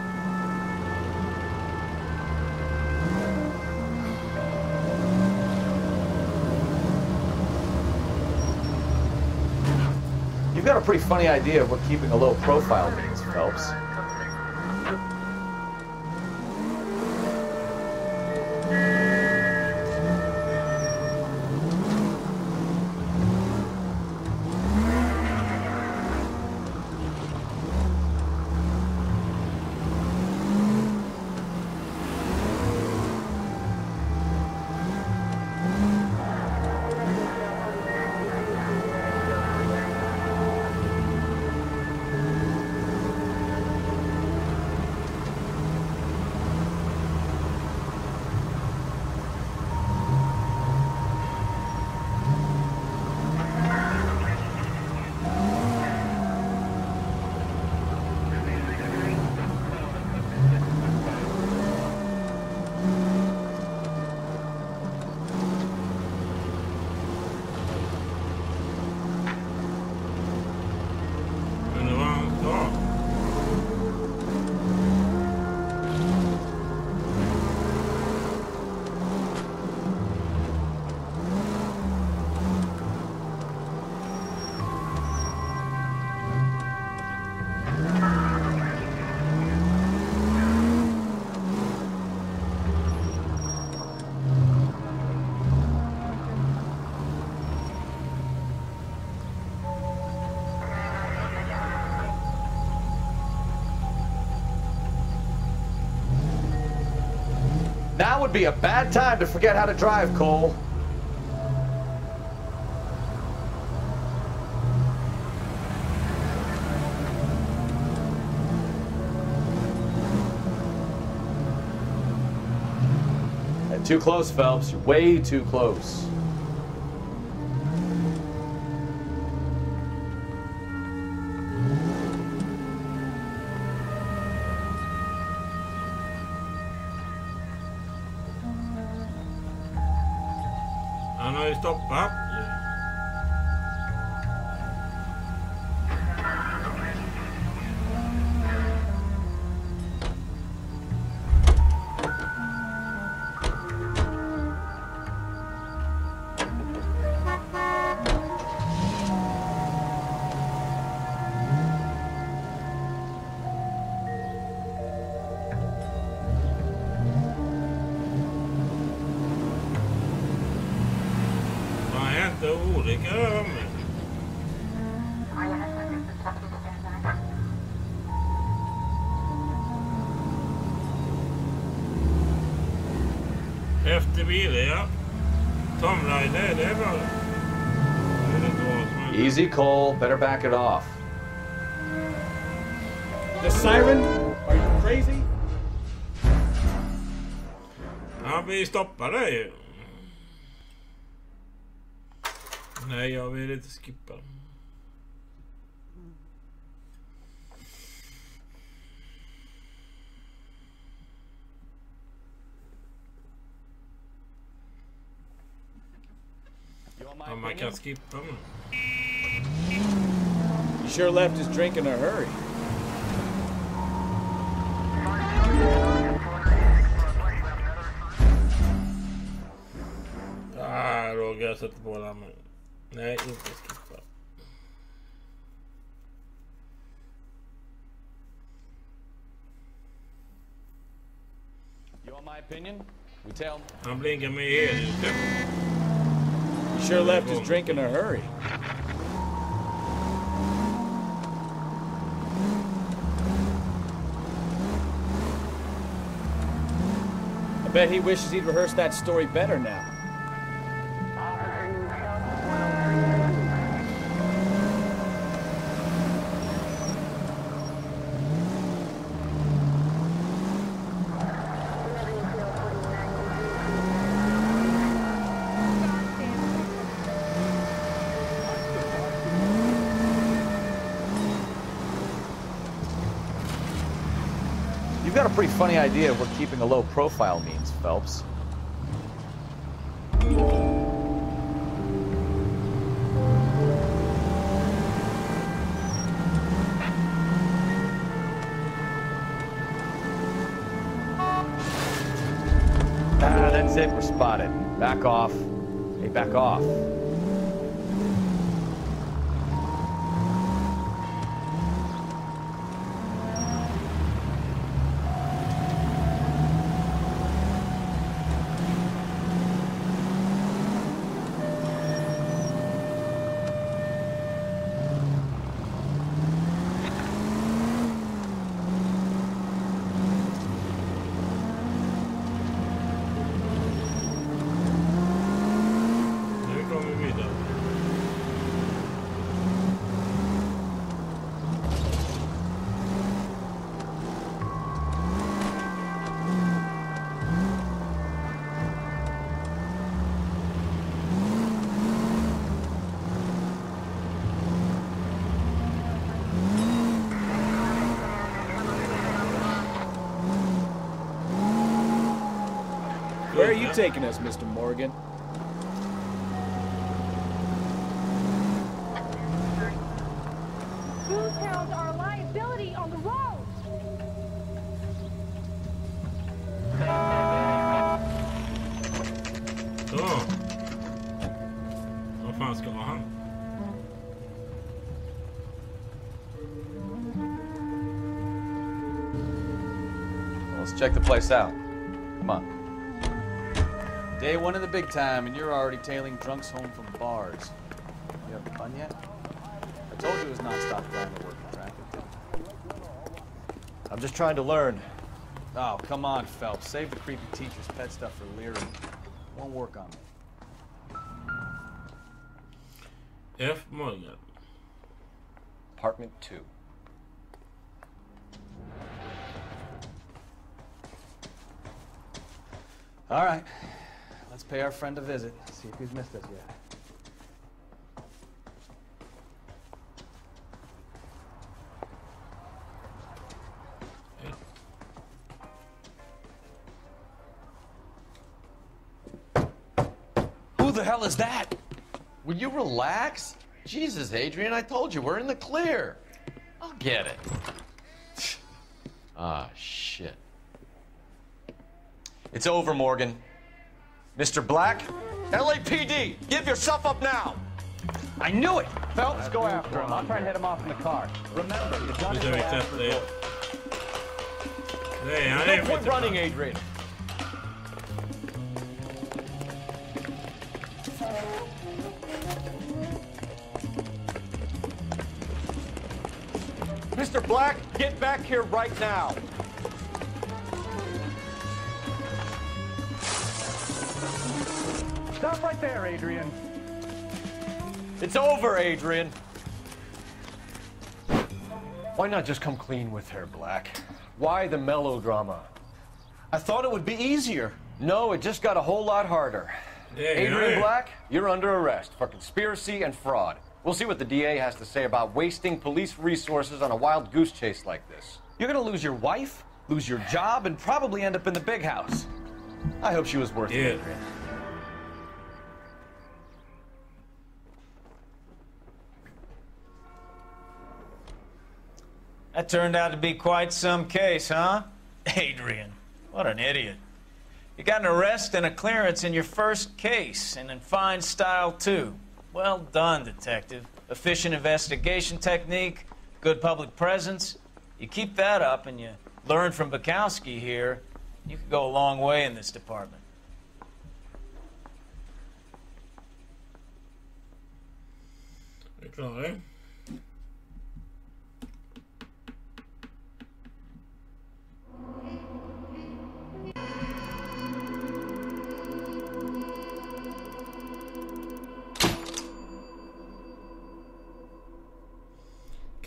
You've got a pretty funny idea of what keeping a low profile means, Phelps. Now would be a bad time to forget how to drive, Cole. Too close, Phelps. You're way too close. Han har ju stoppat. Olika över. Efter bilen, ja. Tom Rider, det är bra. Easy, Cole. Better back it off. The siren? Are you crazy? Ja, vi stoppar det ju. Nej, jag vill inte skippa. Man kan skippa nu. You sure left his drink in a hurry. Roger, jag sätter på den. Nej, inte skippa. You want my opinion? We tell. Han blinkar med er. You sure left his drink in a hurry. I bet he wishes he'd rehearsed that story better now. You've got a pretty funny idea of what keeping a low profile means, Phelps. That's it, we're spotted. Back off. Hey, back off. Where are you taking us, Mr. Morgan? Booze hounds are a liability on the road. Så. Vad fan ska han? Let's check the place out. Come on. Day one of the big time, and you're already tailing drunks home from bars. You having fun yet? I told you it was non-stop crime at work in traffic. I'm just trying to learn. Oh, come on, Phelps. Save the creepy teacher's pet stuff for Leary. Won't work on me. F. Morgan. Apartment 2. All right. Let's pay our friend a visit. See if he's missed us yet. Who the hell is that? Will you relax? Jesus, Adrian, I told you, we're in the clear. I'll get it. Ah, shit. It's over, Morgan. Mr. Black, LAPD, give yourself up now. I knew it! Phelps, go after him. I'll try and hit him off in the car. Remember, you got to go after the boy. No point running, Adrian. Mr. Black, get back here right now. Stop right there, Adrian. It's over, Adrian. Why not just come clean with her, Black? Why the melodrama? I thought it would be easier. No, it just got a whole lot harder. Adrian Black, you're under arrest for conspiracy and fraud. We'll see what the DA has to say about wasting police resources on a wild goose chase like this. You're gonna lose your wife, lose your job, and probably end up in the big house. I hope she was worth it, Adrian. That turned out to be quite some case, huh? Adrian, what an idiot. You got an arrest and a clearance in your first case, and in fine style, too. Well done, detective. Efficient investigation technique, good public presence. You keep that up and you learn from Bukowski here, you could go a long way in this department. Är klara?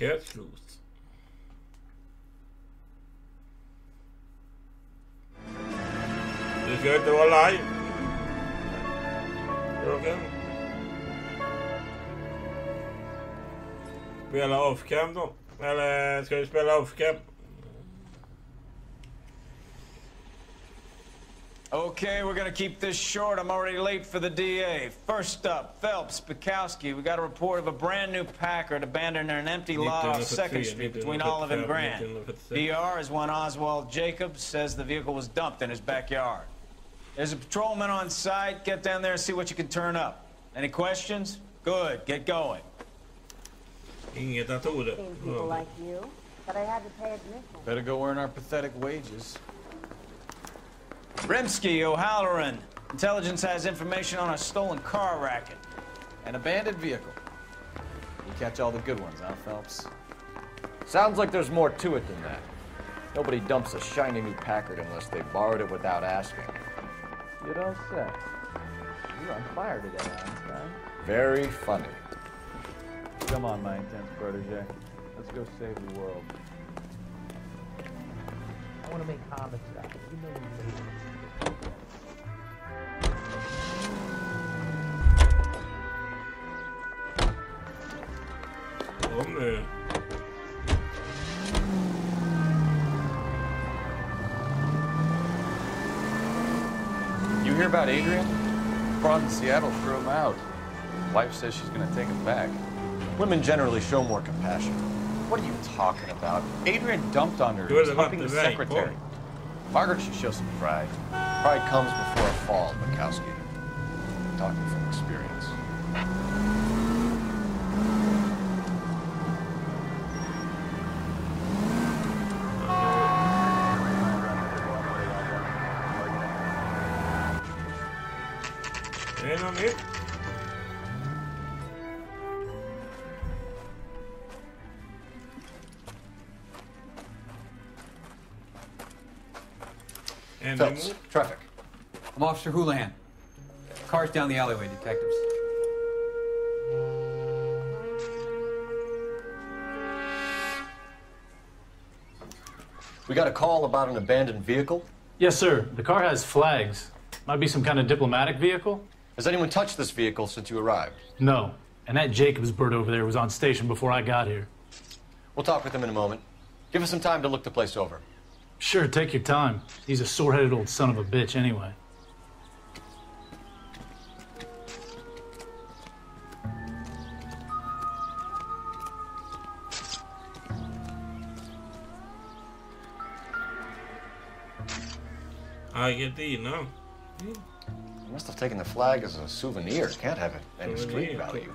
Get loose. Du ska inte vara live. Okej. Spela off-cam då? Eller ska vi spela off-cam? Okay, we're gonna keep this short. I'm already late for the DA. First up, Phelps, Bukowski. We got a report of a brand new Packard abandoned in an empty lot off 2nd Street between Olive and Grand. DR is one Oswald Jacobs says the vehicle was dumped in his backyard. There's a patrolman on site. Get down there and see what you can turn up. Any questions? Good, get going. Inget att ordet. People like you, but I had to pay admission. Better go earn our pathetic wages. Rimsky, O'Halloran. Intelligence has information on a stolen car racket. An abandoned vehicle. You catch all the good ones, huh, Phelps? Sounds like there's more to it than that. Nobody dumps a shiny new Packard unless they borrowed it without asking. You don't say. You're on fire today, Einstein. Very funny. Come on, my intense protege. Let's go save the world. I want to make homicide. You know you made it. Kom nu. You hear about Adrian? Brought in Seattle threw him out. Wife says she's gonna take him back. Women generally show more compassion. What are you talking about? Adrian dumped on her. He was humping the secretary. Margaret should show some pride. Pride comes before a fall, Bukowski. Talking from experience. Är det något nytt? Phelps, traffic. I'm Officer Houlihan. Car's down the alleyway, detectives. We got a call about an abandoned vehicle? Yes, sir. The car has flags. Might be some kind of diplomatic vehicle. Has anyone touched this vehicle since you arrived? No. And that Jacobs bird over there was on station before I got here. We'll talk with him in a moment. Give us some time to look the place over. Sure, take your time. He's a sore-headed old son of a bitch anyway. Argentina. You must have taken the flag as a souvenir. Can't have it any street value.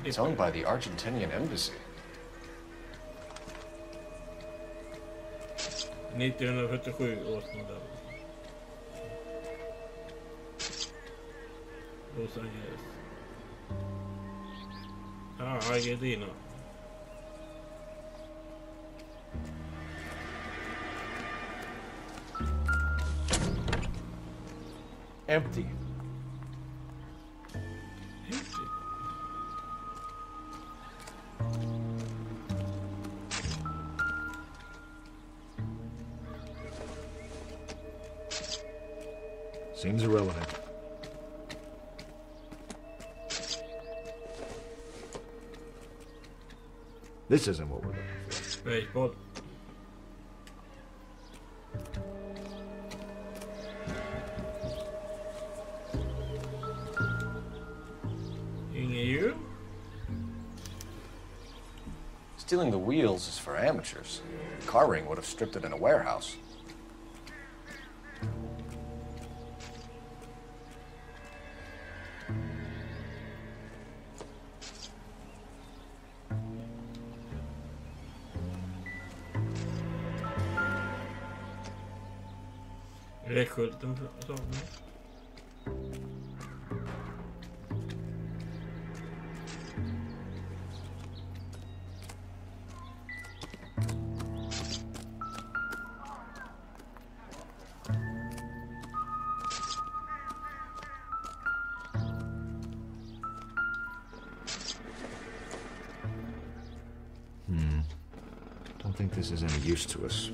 It's owned by the Argentinian embassy. 1947 års modell. Los Angeles. Argentina. Empty. Seems irrelevant. This isn't what we're looking for. Baseball. Stealing the wheels is for amateurs. The car ring would have stripped it in a warehouse. Räckskylten saknas. Don't think this is any use to us.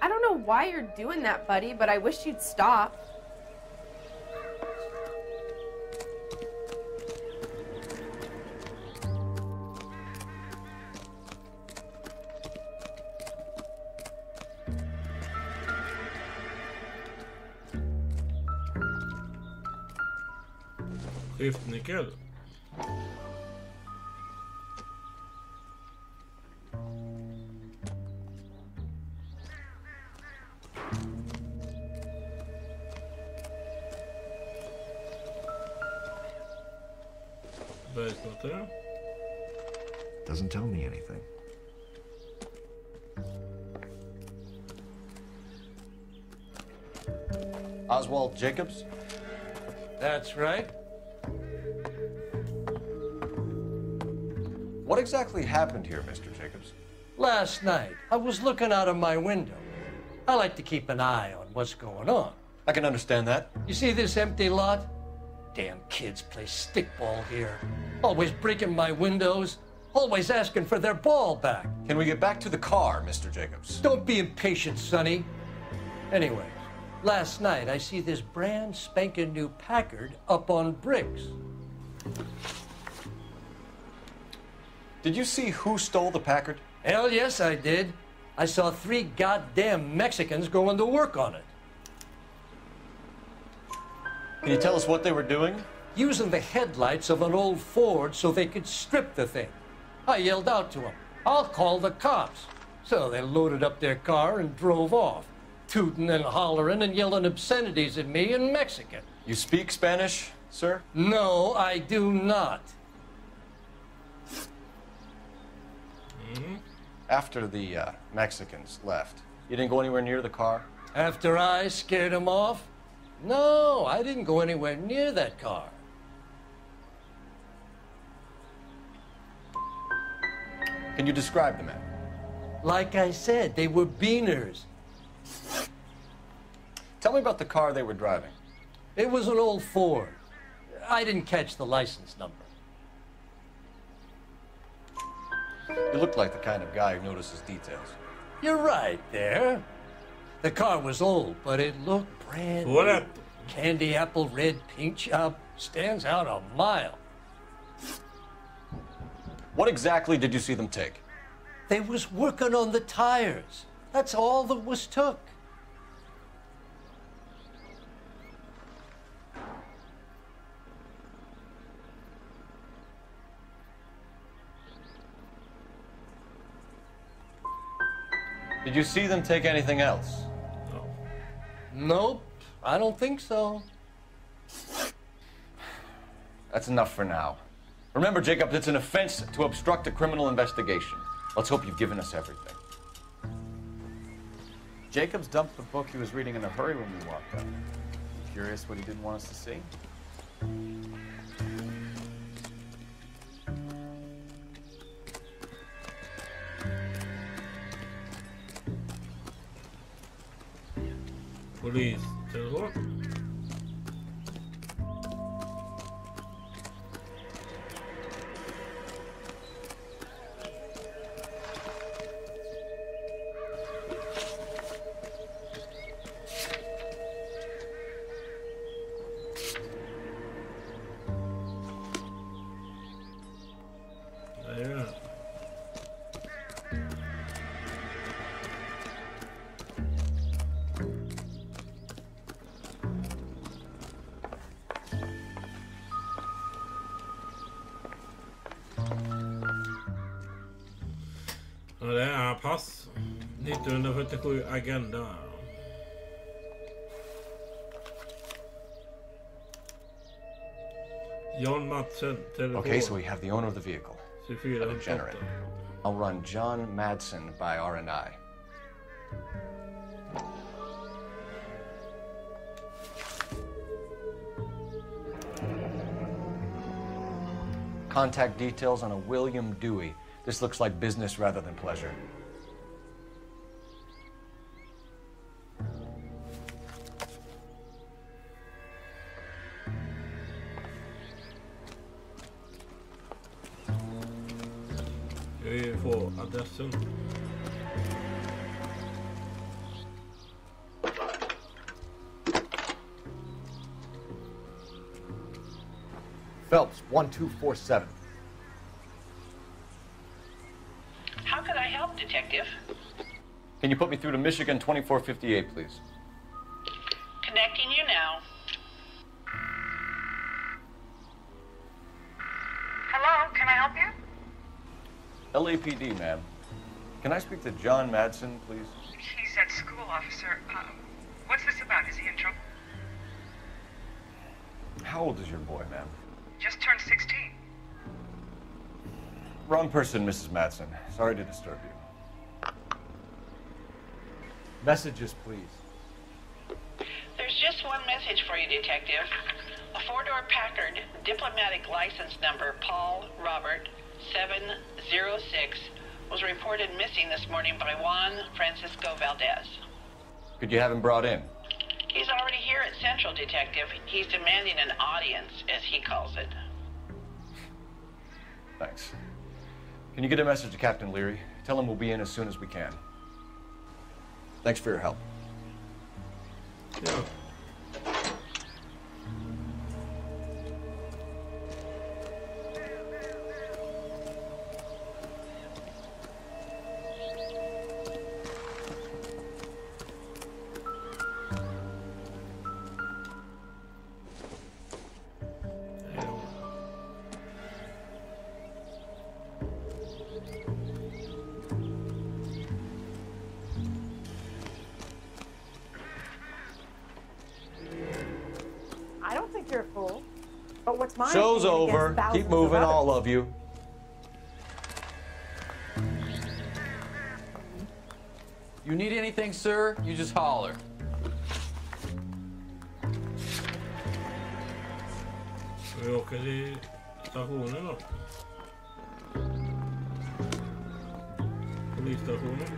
I don't know why you're doing that, buddy, but I wish you'd stop. Skiftnyckel. Bergsgatan. Doesn't tell me anything. Oswald Jacobs? That's right. What exactly happened here, Mr. Jacobs? Last night, I was looking out of my window. I like to keep an eye on what's going on. I can understand that. You see this empty lot? Damn kids play stickball here. Always breaking my windows. Always asking for their ball back. Can we get back to the car, Mr. Jacobs? Don't be impatient, Sonny. Anyways, last night I see this brand spanking new Packard up on bricks. Did you see who stole the Packard? Hell yes, I did. I saw 3 goddamn Mexicans going to work on it. Can you tell us what they were doing? Using the headlights of an old Ford so they could strip the thing. I yelled out to them, "I'll call the cops." So they loaded up their car and drove off, tooting and hollering and yelling obscenities at me in Mexican. You speak Spanish, sir? No, I do not. After the Mexicans left, you didn't go anywhere near the car? After I scared them off? No, I didn't go anywhere near that car. Can you describe the men? Like I said, they were beaners. Tell me about the car they were driving. It was an old Ford. I didn't catch the license number. You look like the kind of guy who notices details. You're right there. The car was old, but it looked brand new. Candy apple red paint job stands out a mile. What exactly did you see them take? They was working on the tires. That's all that was took. Did you see them take anything else? No. Nope, I don't think so. That's enough for now. Remember, Jacob, it's an offense to obstruct a criminal investigation. Let's hope you've given us everything. Jacobs dumped the book he was reading in a hurry when we walked up. Curious what he didn't want us to see? Police. Telefon. 1947 agenda. John Madsen, telefon. Okay, so we have the owner of the vehicle. 24 and a generator. I'll run John Madsen by R&I. Contact details on a William Dewey. This looks like business rather than pleasure. Vi får adressen. Phelps, 1247. How can I help, Detective? Can you put me through to Michigan 2458, please? Connecting you now. Hello, can I help you? LAPD, ma'am. Can I speak to John Madsen, please? He's at school, officer. What's this about? Is he in trouble? How old is your boy, ma'am? Just turned 16. Wrong person, Mrs. Madsen. Sorry to disturb you. Messages, please. There's just one message for you, Detective. A four-door Packard, diplomatic license number Paul Robert 706, was reported missing this morning by Juan Francisco Valdez. Could you have him brought in? He's already here at Central, Detective. He's demanding an audience, as he calls it. Thanks. Can you get a message to Captain Leary? Tell him we'll be in as soon as we can. Thanks for your help. Yeah. I don't think you're a fool. But what's my Show's opinion over. against thousands Keep moving, of others? all of you. You need anything, sir? You just holler. Vi åker till stationen då. Polisstationen.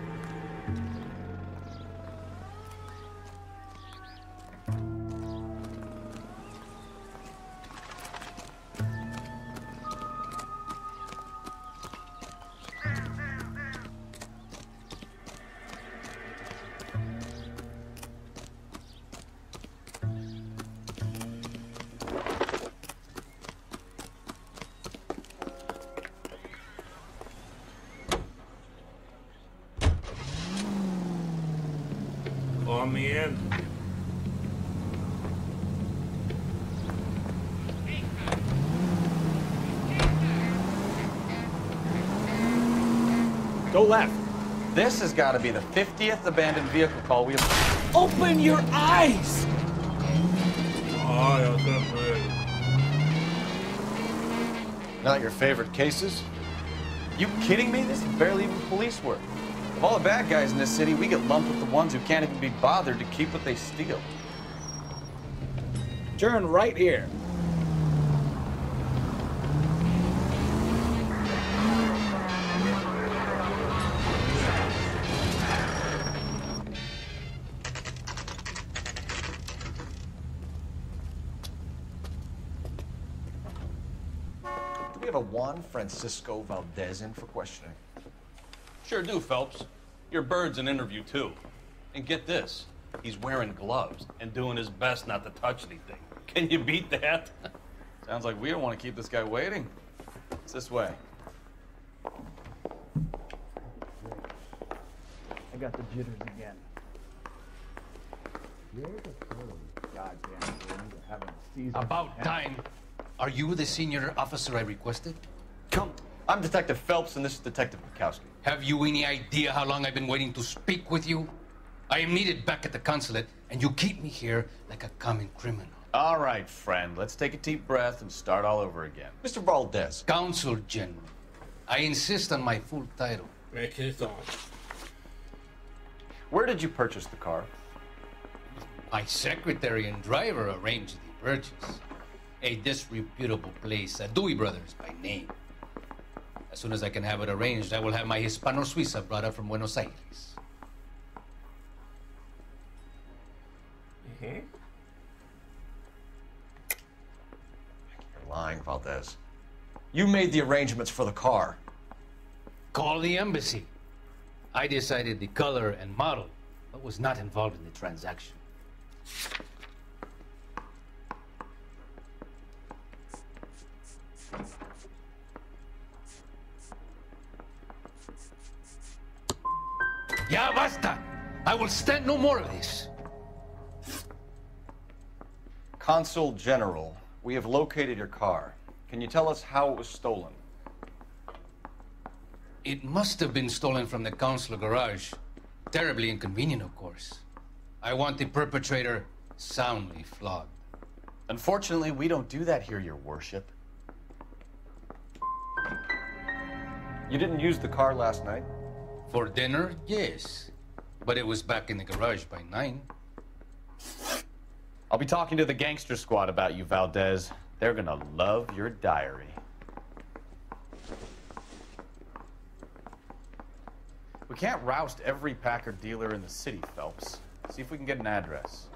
Kom igen. Go left. This has got to be the 50th abandoned vehicle call we have. Open your eyes! Ja, jag ska öppna. Not your favorite cases? You kidding me? This is barely even police work. Of all the bad guys in this city, we get lumped with the ones who can't even be bothered to keep what they steal. Turn right here. Do we have a Juan Francisco Valdez in for questioning? Sure do, Phelps. Your bird's an interview, too. And get this, he's wearing gloves and doing his best not to touch anything. Can you beat that? Sounds like we don't want to keep this guy waiting. It's this way. I got the jitters again. Goddamn, we're having a season. About time. Are you the senior officer I requested? Come I'm Detective Phelps, and this is Detective Bukowski. Have you any idea how long I've been waiting to speak with you? I am needed back at the consulate, and you keep me here like a common criminal. All right, friend. Let's take a deep breath and start all over again. Mr. Valdez. Consul General. I insist on my full title. Make it on. Where did you purchase the car? My secretary and driver arranged the purchase. A disreputable place, Dewey Brothers by name. As soon as I can have it arranged, I will have my Hispano Suiza brought up from Buenos Aires. You're lying, Valdez. You made the arrangements for the car. Call the embassy. I decided the color and model, but was not involved in the transaction. Ya basta! I will stand no more of this. Consul General, we have located your car. Can you tell us how it was stolen? It must have been stolen from the consular garage. Terribly inconvenient, of course. I want the perpetrator soundly flogged. Unfortunately, we don't do that here, Your Worship. You didn't use the car last night? For dinner, yes. But it was back in the garage by 9. I'll be talking to the gangster squad about you, Valdez. They're gonna love your diary. We can't roust every Packard dealer in the city, Phelps. See if we can get an address.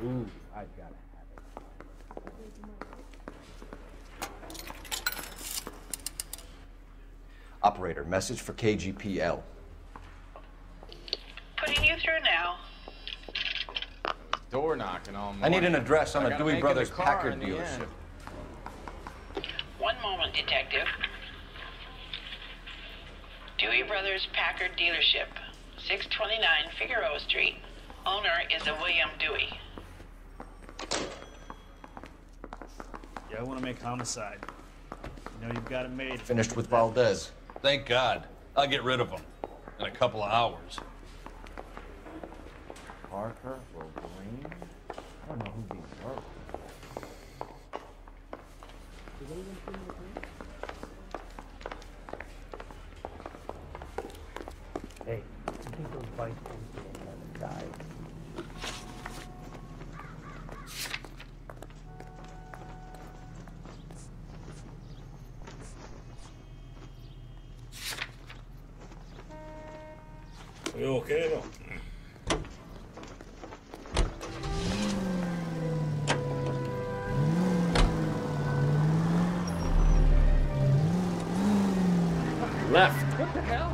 Ooh, I gotta have it. Operator, message for KGPL. Putting you through now. Door knocking all morning. I need an address on I a gotta Dewey make it Brothers a car Packard in the dealership. end. One moment, Detective. Dewey Brothers Packard Dealership, 629 Figueroa Street. Owner is a William Dewey. Yeah, I want to make homicide. You know, you've got it made. Finished with Valdez. Thank God. I'll get rid of him in a couple of hours. Parker or Green? I don't know who these are. Hey, you think those bikes haven't died? Are you okay då? Left. What the hell?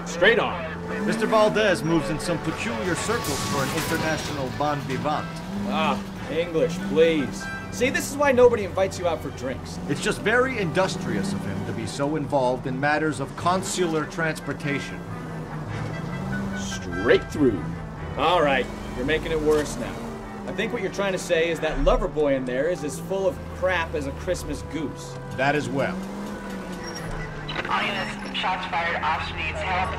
Straight on. Mr. Valdez moves in some peculiar circles for an international bon vivant. Ah, English, please. See, this is why nobody invites you out for drinks. It's just very industrious of him to be so involved in matters of consular transportation. Straight through. All right, you're making it worse now. I think what you're trying to say is that lover boy in there is as full of crap as a Christmas goose. That as well. All units, shots fired, officer needs help.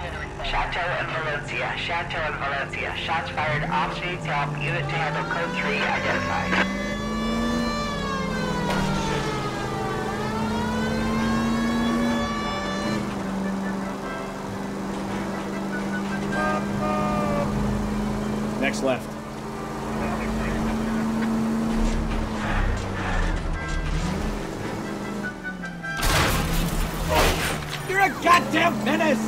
Chateau and Valencia, Chateau and Valencia. Shots fired, officer needs help. Unit to handle code 3 identified. Next left. You're a goddamn menace!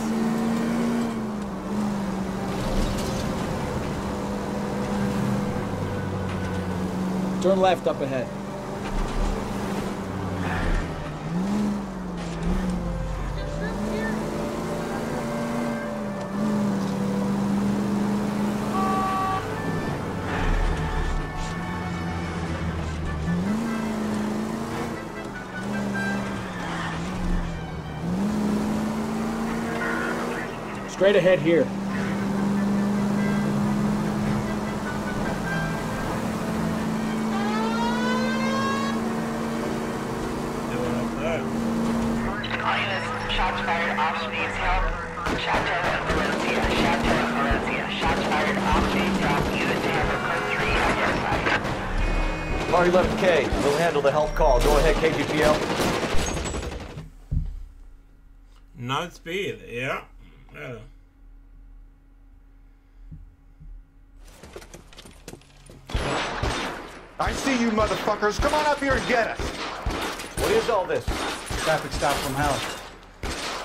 Turn left up ahead. Straight ahead here. Shots fired off speeds help. Chateau and Valencia. Chateau and Valencia. Shots fired off speeds help. Unit to handle code 3 identified. Car 11K, we'll handle the help call. Go ahead, KGPL. Night speed, yeah. I see you motherfuckers. Come on up here and get us. What is all this? Traffic stop from hell.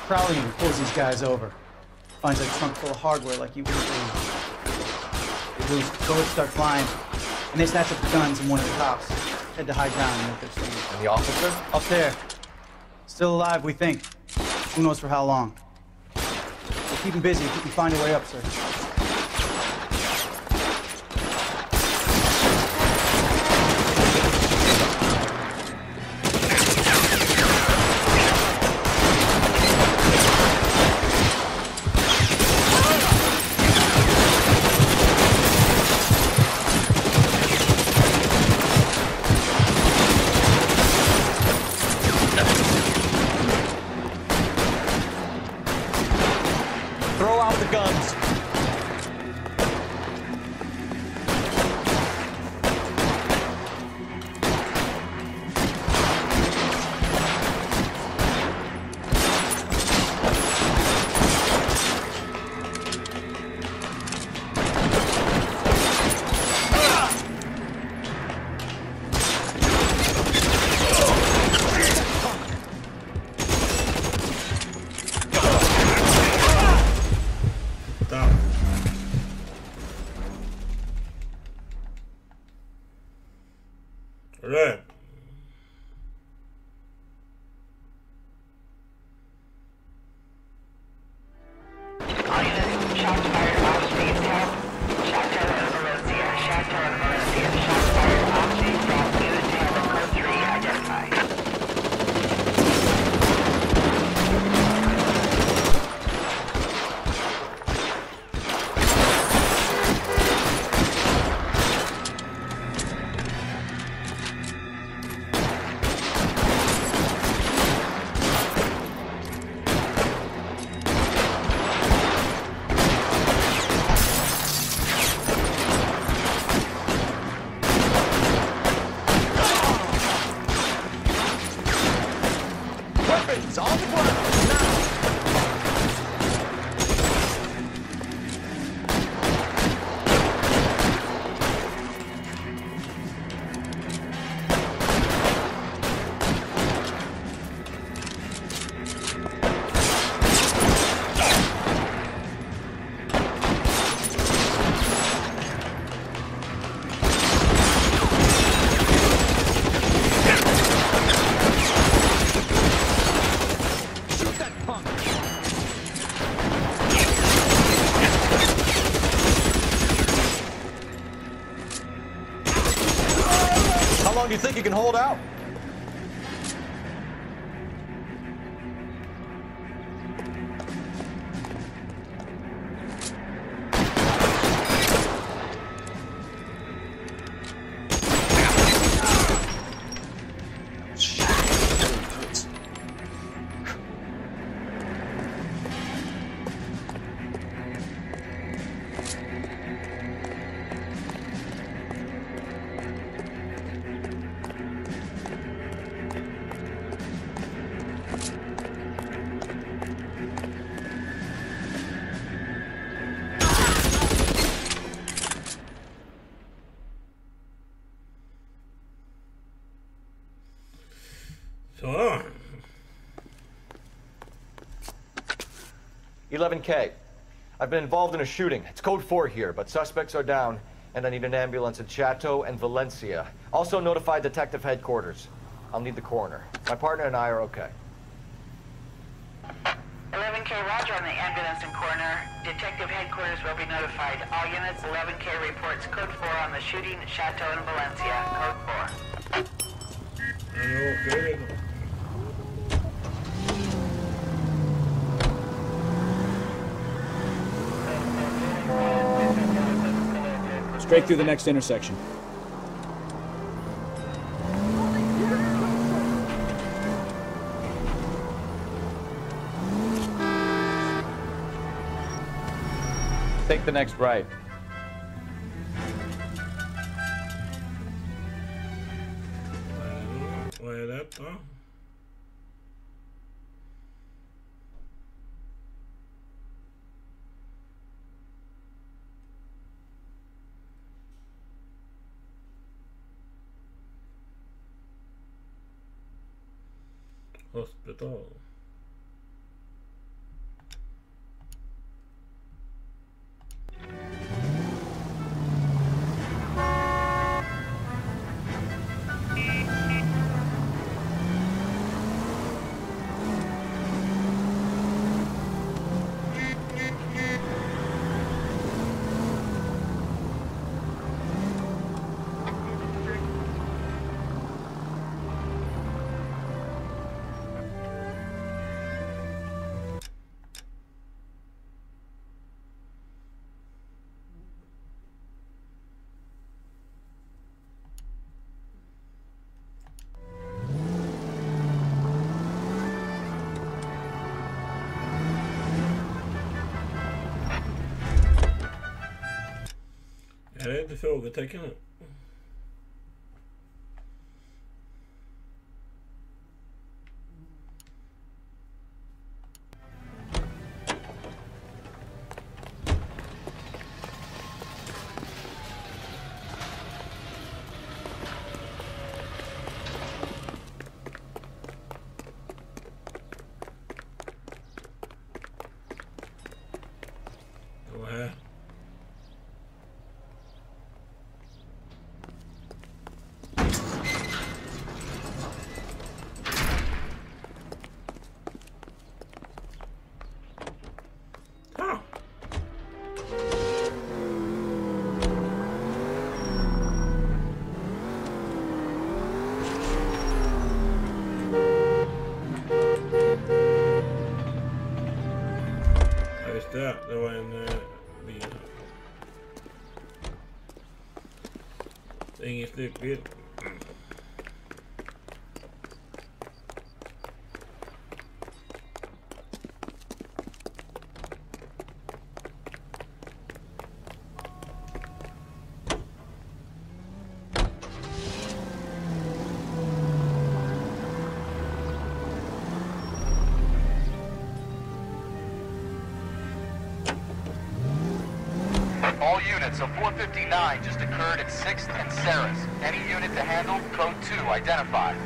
Crowley pulls these guys over. Finds a trunk full of hardware like you wouldn't believe. The bullets start flying, and they snatch up the guns and one of the cops. Head to high ground and make their stand. And the officer? Up there. Still alive, we think. Who knows for how long. We'll keep him busy if you can find a way up, sir. Right. Shots fired off speeds help. Chateau and Valencia. Chateau and Valencia. Shots fired off speeds help. Unit to handle code 3 identified. You think you can hold out? So, 11K. I've been involved in a shooting. It's code 4 here, but suspects are down, and I need an ambulance at Chateau and Valencia. Also notify detective headquarters. I'll need the coroner. My partner and I are okay. 11K, roger on the ambulance and coroner. Detective headquarters will be notified. All units, 11K reports code 4 on the shooting at Chateau and Valencia. Code 4. okay. Straight through the next intersection. Take the next right. Vad är detta? Hospital. Är det inte frågetecken nu? Gå här. Det var en bil. Det är ingen flygbil. All units, a 459 just occurred at 6th and Sarah's. Any unit to handle, code 2, identified.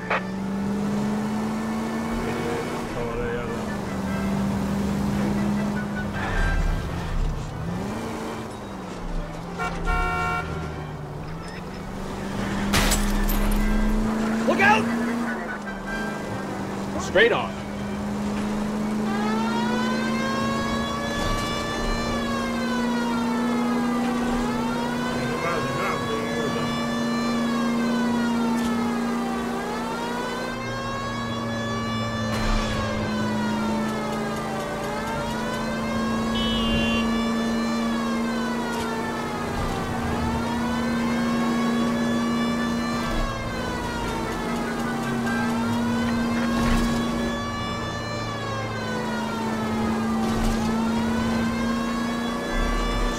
Look out! Straight on.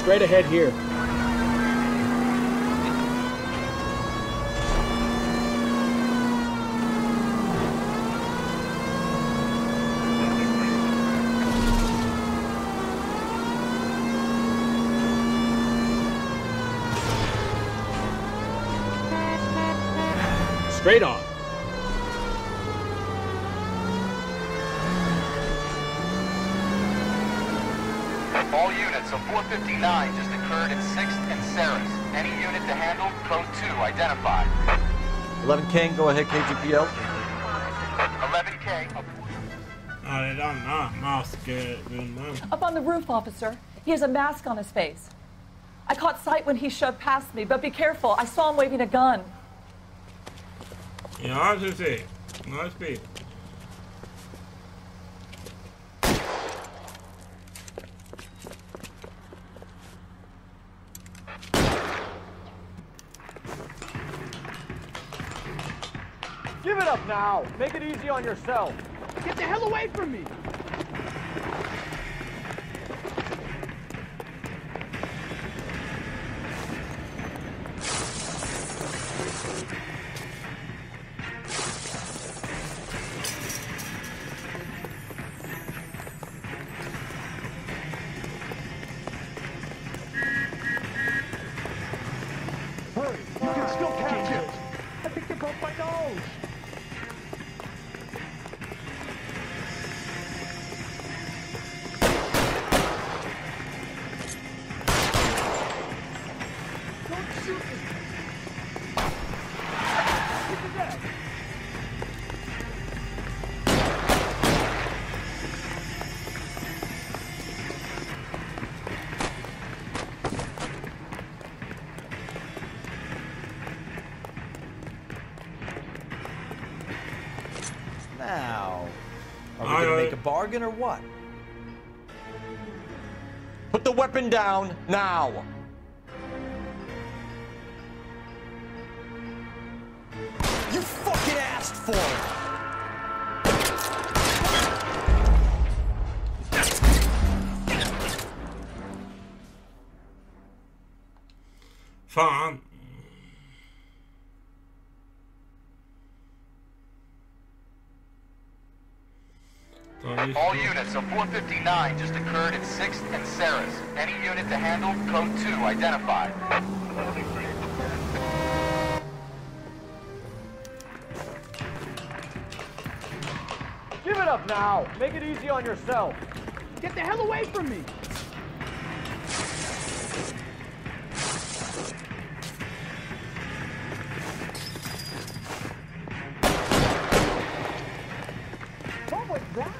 Straight ahead here. Straight on. All units, a 459 just occurred at 6th and Sarah's. Any unit to handle, code 2, identified. 11 King, go ahead, KGPL. 11K. Up on the roof, officer. He has a mask on his face. I caught sight when he shoved past me, but be careful. I saw him waving a gun. Ja, du ser. Nice speed. now. Make it easy on yourself. Get the hell away from me! Hurry! You can still catch it! I think you broke my nose! Don't shoot me! Get to that! Now, are we gonna make a bargain or what? Put the weapon down now. You fucking asked for it! Fan. All units, a 459 just occurred at 6th and Sarah's. Any unit to handle, code 2 identified. Give it up now. Make it easy on yourself. Get the hell away from me! What was that?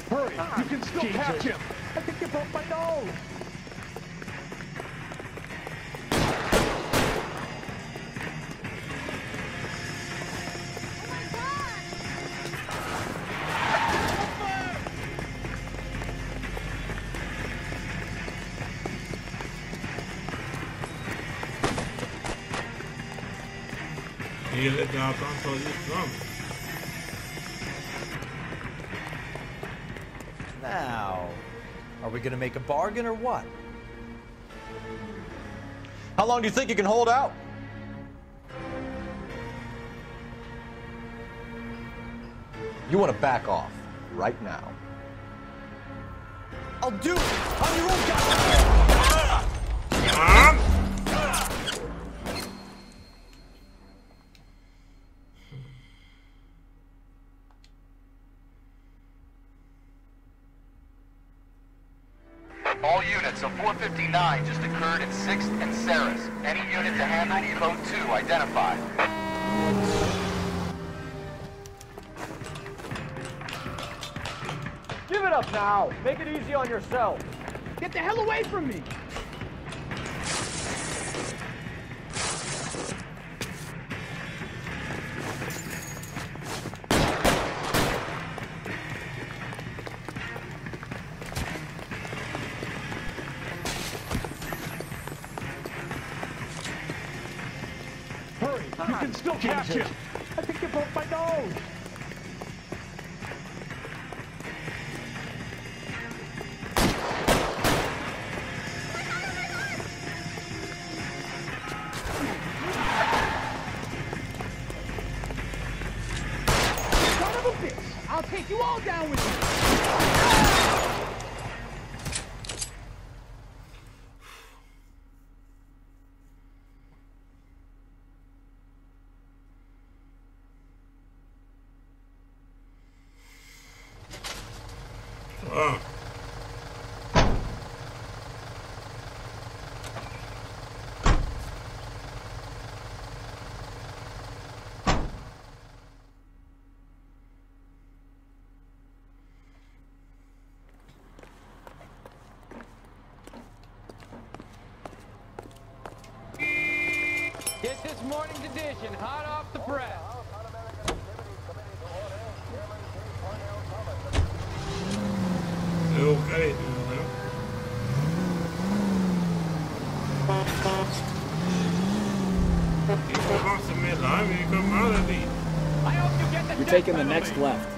Hurry! You can still catch him! I think you broke my nose! Hela datan tagit fram. Now, are we gonna make a bargain or what? How long do you think you can hold out? You want to back off right now. I'll do it on your own goddamn. All units, a 459 just occurred at 6th and Sarah's. Any unit to handle, code 2 identified. Give it up now. Make it easy on yourself. Get the hell away from me! Hurry! You can still catch him! I think you broke my nose! Son of a bitch! I'll take you all down with me! Get this morning's edition hot off the press. Okay. You're taking the next left.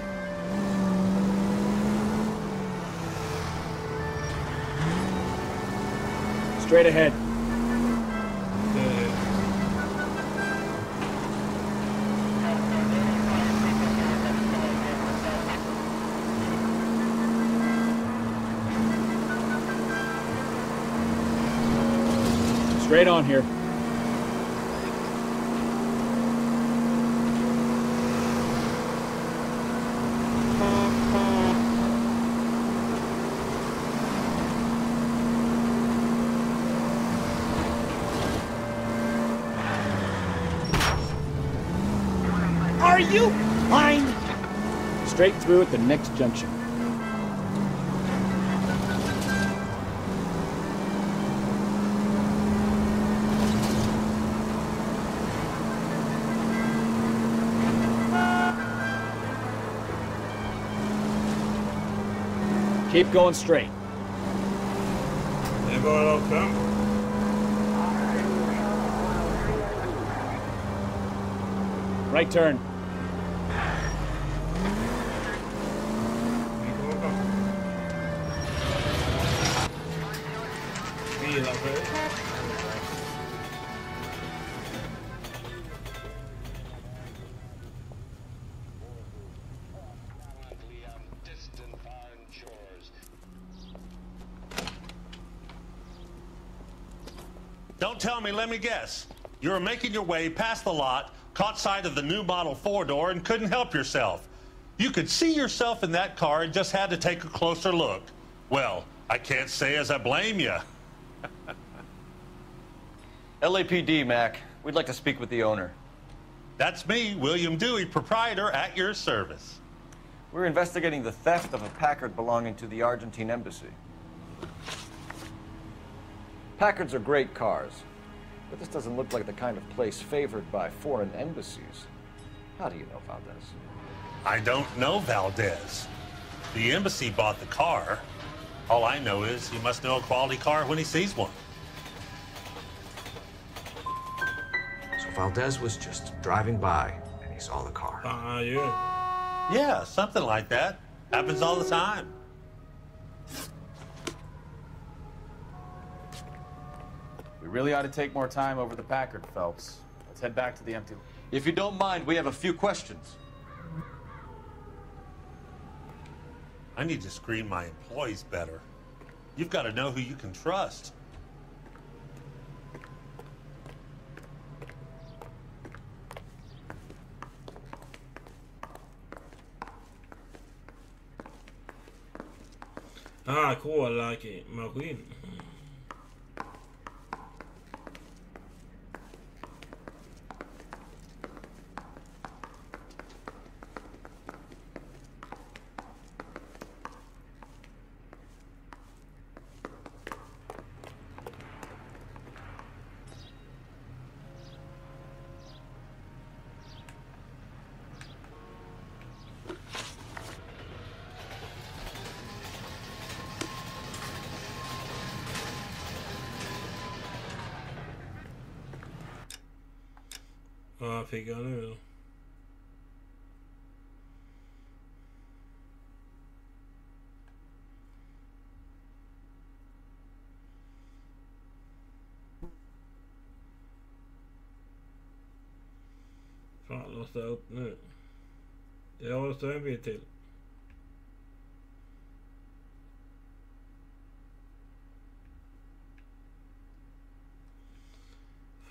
Straight ahead. Straight on here. Are you blind? Straight through at the next junction. Keep going straight. Det är bara rakt fram. Right turn. Bilar för. Don't tell me, let me guess. You were making your way past the lot, caught sight of the new model 4-door, and couldn't help yourself. You could see yourself in that car and just had to take a closer look. Well, I can't say as I blame you. LAPD, Mac. We'd like to speak with the owner. That's me, William Dewey, proprietor, at your service. We're investigating the theft of a Packard belonging to the Argentine embassy. Packards are great cars, but this doesn't look like the kind of place favored by foreign embassies. How do you know Valdez? I don't know Valdez. The embassy bought the car. All I know is he must know a quality car when he sees one. So Valdez was just driving by and he saw the car. Yeah, something like that. Happens all the time. We really ought to take more time over the Packard, Phelps. Let's head back to the empty... If you don't mind, we have a few questions. I need to screen my employees better. You've got to know who you can trust. Ah, kolla maskin. Vad fick jag nu då? Fan, låste jag upp nu? Jag låste en bit till.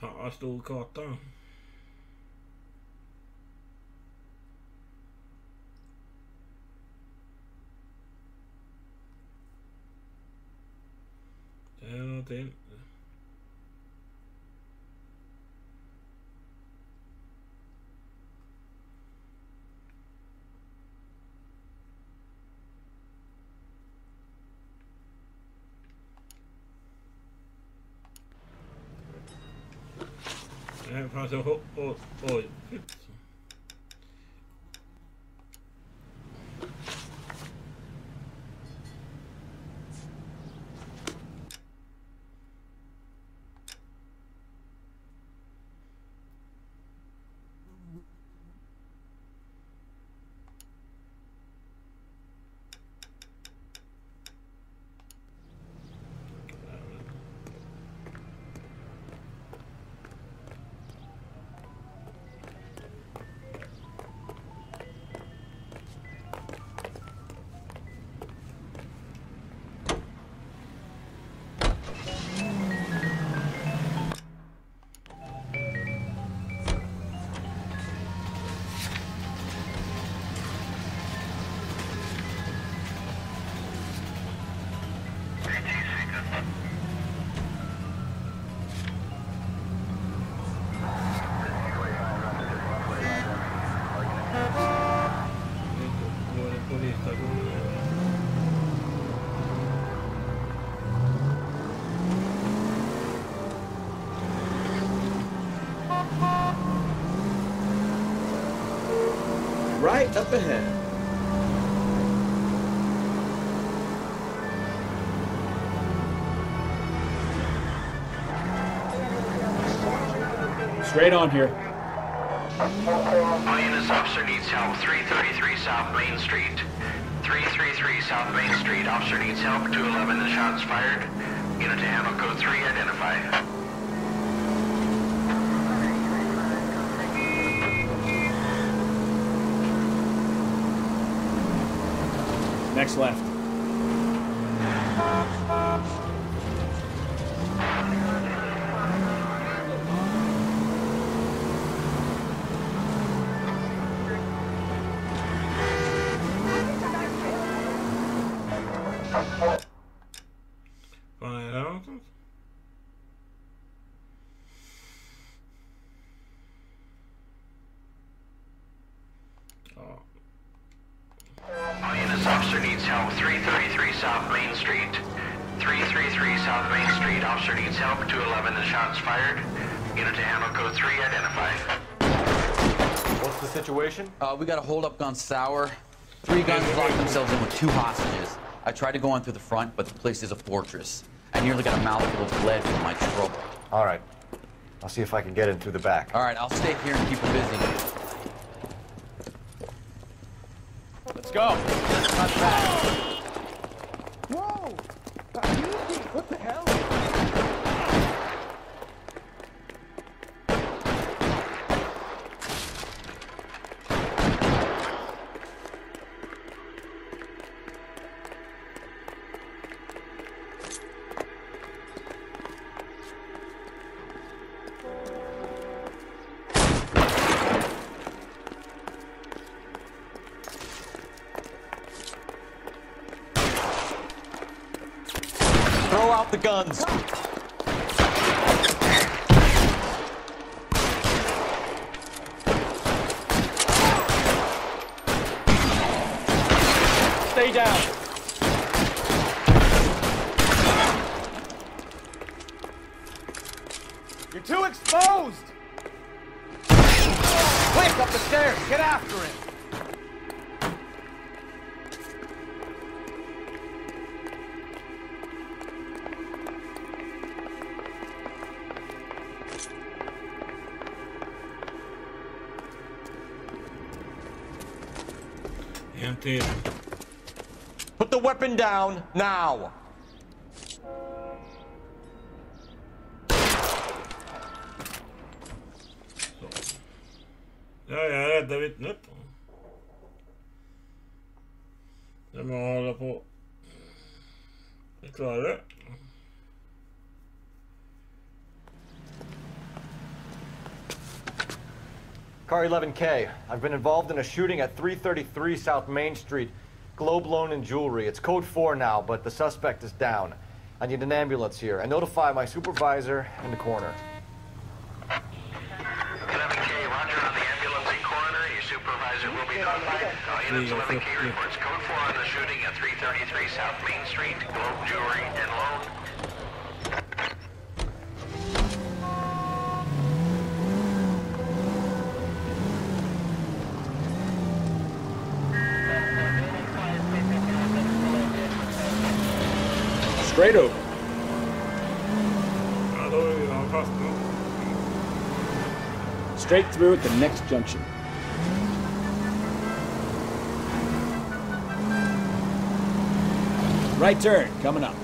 Fan, vad stor kartan. Det är någonting. Det fanns oj. right up ahead. Straight on here. All units, officer needs help. 333 South Main Street. 333 South Main Street. Officer needs help. 211, the shots fired. Unit to handle code 3, identify. Next left. Fan är det någonstans? All units, officer needs help. 333 South Main Street. 333 South Main Street. Officer needs help. 211, the shots fired. Unit to handle code 3, identify. What's the situation? We got a hold-up gun sour. 3 guns locked themselves in with 2 hostages. I tried to go in through the front, but the place is a fortress. I nearly got a mouthful of blood from my trouble. All right. I'll see if I can get in through the back. All right, I'll stay here and keep her busy. Let's go. Not fast. Whoa! Easy! What the hell? Throw out the guns. Stay down. You're too exposed. Quick, up the stairs. Get after him. Empty. Put the weapon down now. Ja, jag räddar vittnet. Det må hålla på. Vi klarar det. Car 11K. I've been involved in a shooting at 333 South Main Street. Globe Loan and Jewelry. It's code 4 now, but the suspect is down. I need an ambulance here. And notify my supervisor in the corner. 11K, roger on the ambulance and coroner. Your supervisor will be notified. All units, 11K reports code 4 on the shooting at 333 South Main Street. Globe Jewelry and Loan. Straight over. Straight through at the next junction. Right turn, coming up.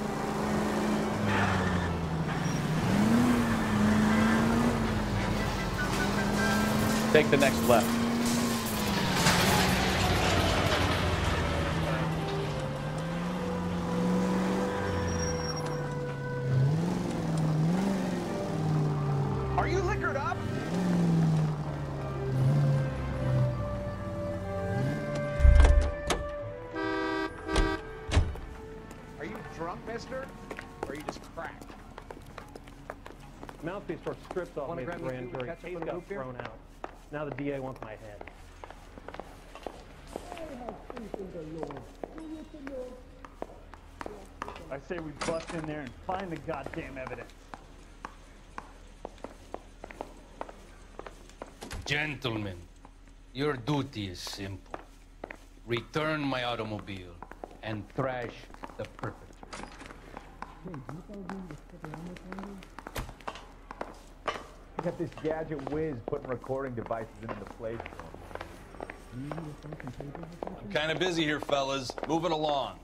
Take the next left. Are you liquored up? Are you drunk, mister? Or are you just cracked? Mouthpiece were stripped off me at the grand jury. Case got thrown out. Now the DA wants my head. I say we bust in there and find the goddamn evidence. Gentlemen, your duty is simple. return my automobile, and thrash the perpetrator. I got this gadget whiz putting recording devices into the playroom. I'm kind of busy here, fellas. Move it along.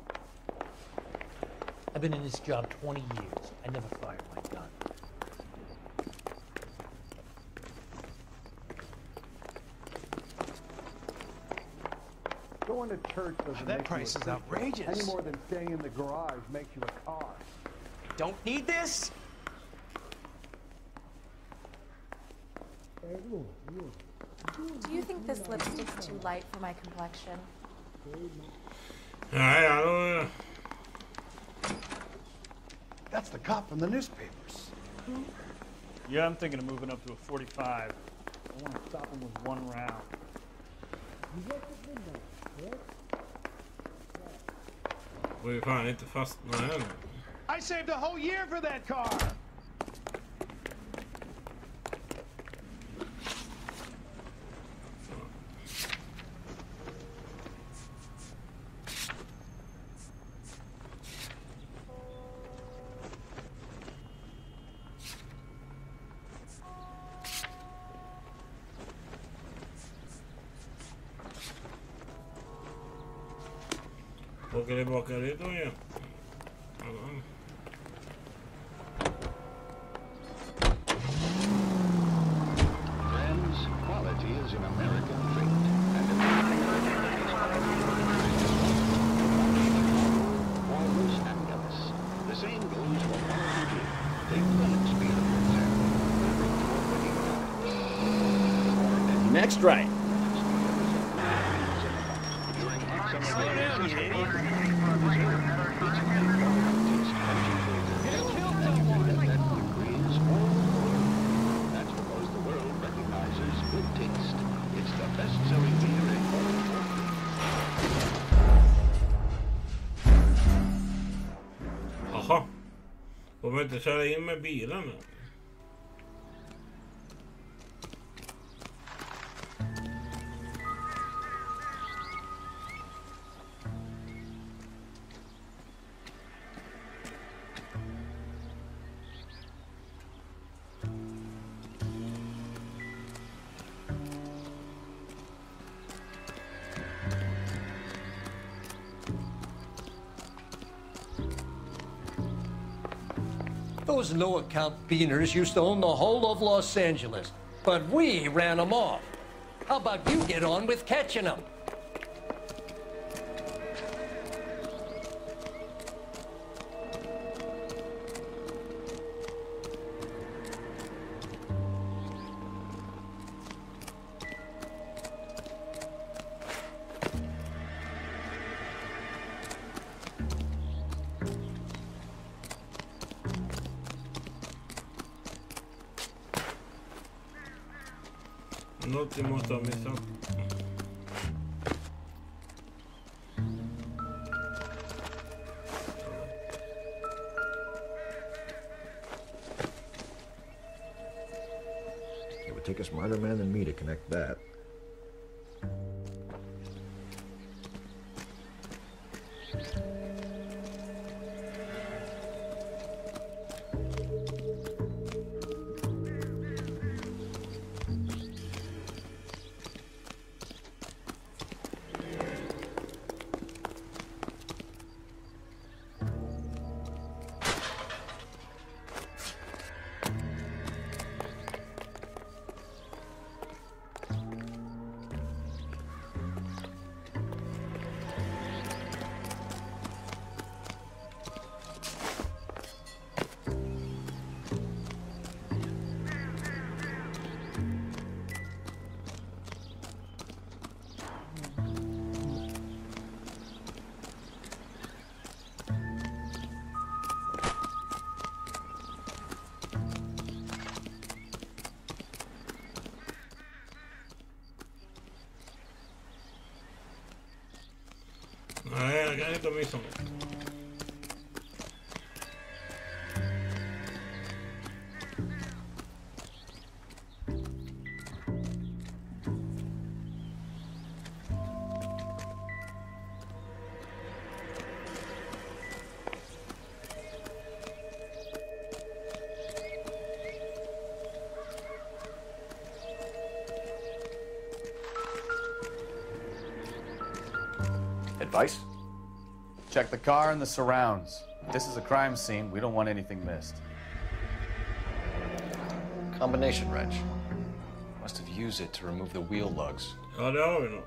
I've been in this job 20 years. I never fired my gun. Going to church doesn't That make price you a is Christian outrageous. any more than staying in the garage makes you a car. Don't need this? Do you think this lipstick's too light for my complexion? That's the cop from the newspapers. Yeah, I'm thinking of moving up to a 45. I want to stop him with one round. Får fan inte fastna här nu. I saved a whole year for that car! Åker tillbaka dit då igen. Friends, quality is an American trait. Walrus and Ellis. The same goes for quality. Take one experience and Next right. slow down, you idiot. That's because the world recognizes good taste. It's the best-selling beer in all. Jaha. Får man inte köra in med bilen nu? Those no-account beaners used to own the whole of Los Angeles, but we ran them off. How about you get on with catching them? Något jag måste ha missat. It would take a smarter man than me to connect that. Nej, jag kan inte missa något. Vice? Check the car and the surrounds. If this is a crime scene, we don't want anything missed. Combination wrench. Must have used it to remove the wheel lugs. Ja, det har vi nog.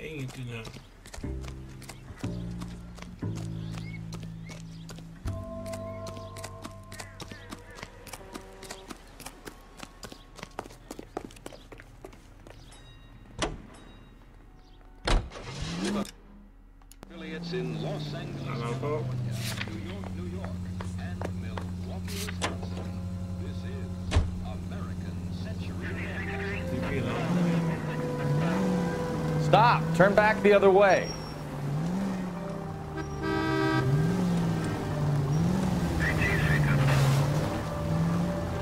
Ingenting här. Affiliates in Los Angeles, California, New York, and Milwaukee, Wisconsin. This is American Century. Stop! Turn back the other way.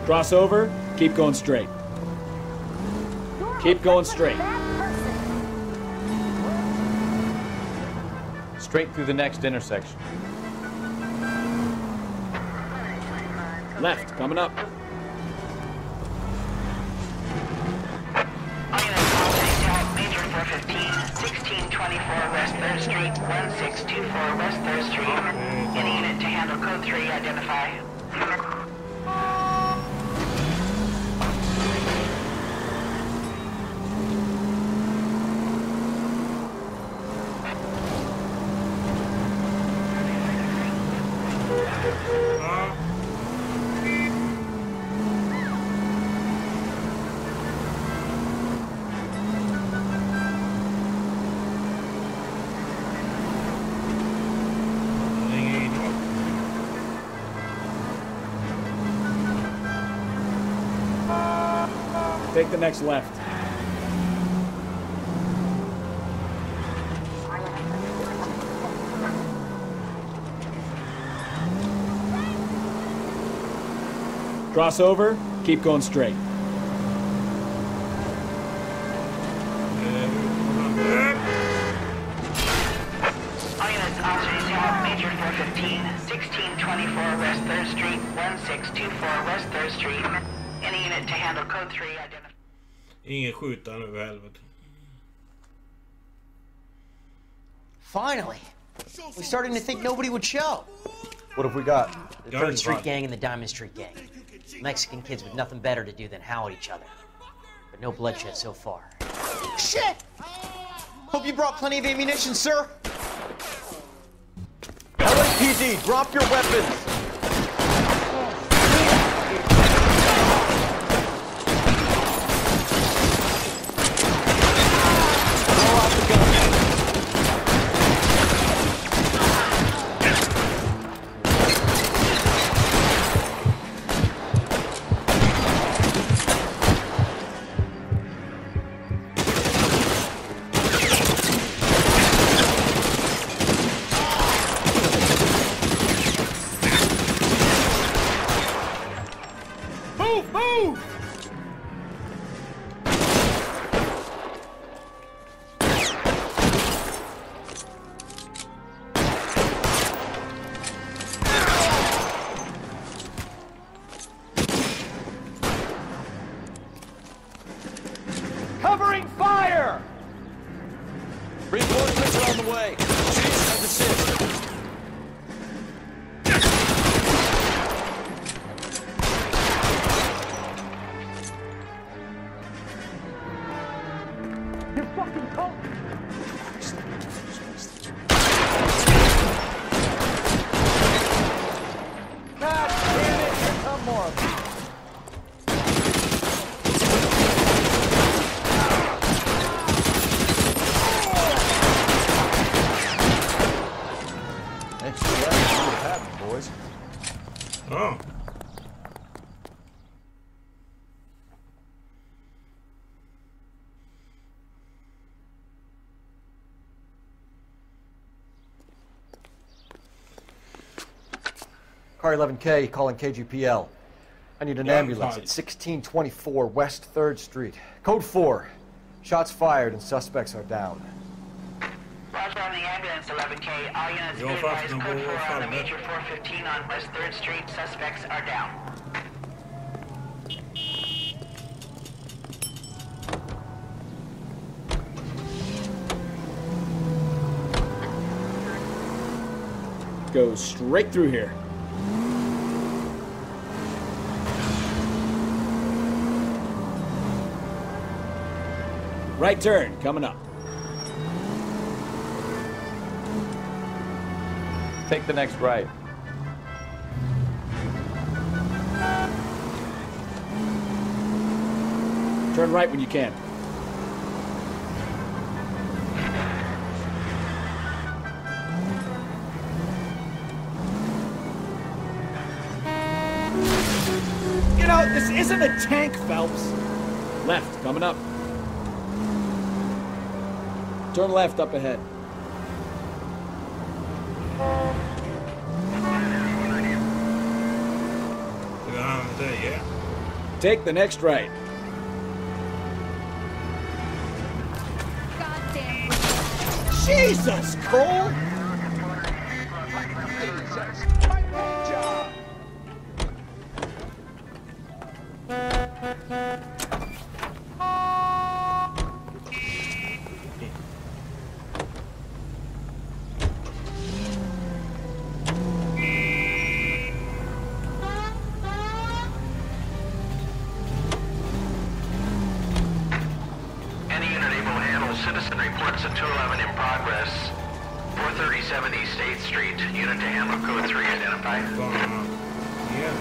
Cross over, keep going straight. Keep going straight. Straight through the next intersection. Left, coming up. Major 415, 1624 West 3rd Street, 1624 West 3rd Street. Any unit to handle code 3, identify. Take the next left. Cross over, keep going straight. Major 415, 1624 West 3rd Street, 1624 West 3rd Street. Any unit to handle code 3, identify. Ingen skjuta nu, helvete. Finally! We're starting to think nobody would show. What have we got? The 3rd Street Gang and the Diamond Street Gang. Mexican kids with nothing better to do than howl at each other. But no bloodshed so far. Shit! Hope you brought plenty of ammunition, sir. LAPD, drop your weapons! covering fire! Reinforcements are on the way. Chief, have the ship. You're fucking cold. God damn it! Here come more of them. Thanks for letting me see what happened, boys. Oh. Car 11K calling KGPL. I need an ambulance at 1624 West 3rd Street. Code 4. Shots fired and suspects are down. Roger on the ambulance, 11K. All units be advised, code 4 on the major 415 on West 3rd Street. Suspects are down. Go straight through here. Right turn, coming up. Take the next right. Turn right when you can. You know, this isn't a tank, Phelps. Left, coming up. Turn left up ahead. Yeah. Take the next right. Goddamn. Jesus, Cole! Citizen reports a 211 in progress. 437 East 8th Street. Unit to handle code 3 identified. Yeah.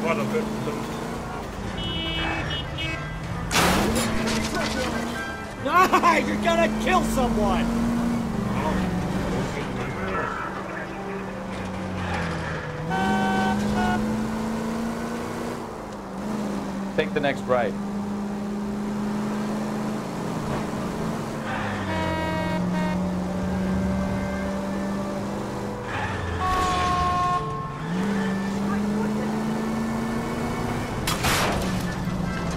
What a good. Ah, you're gonna kill someone! Take the next right.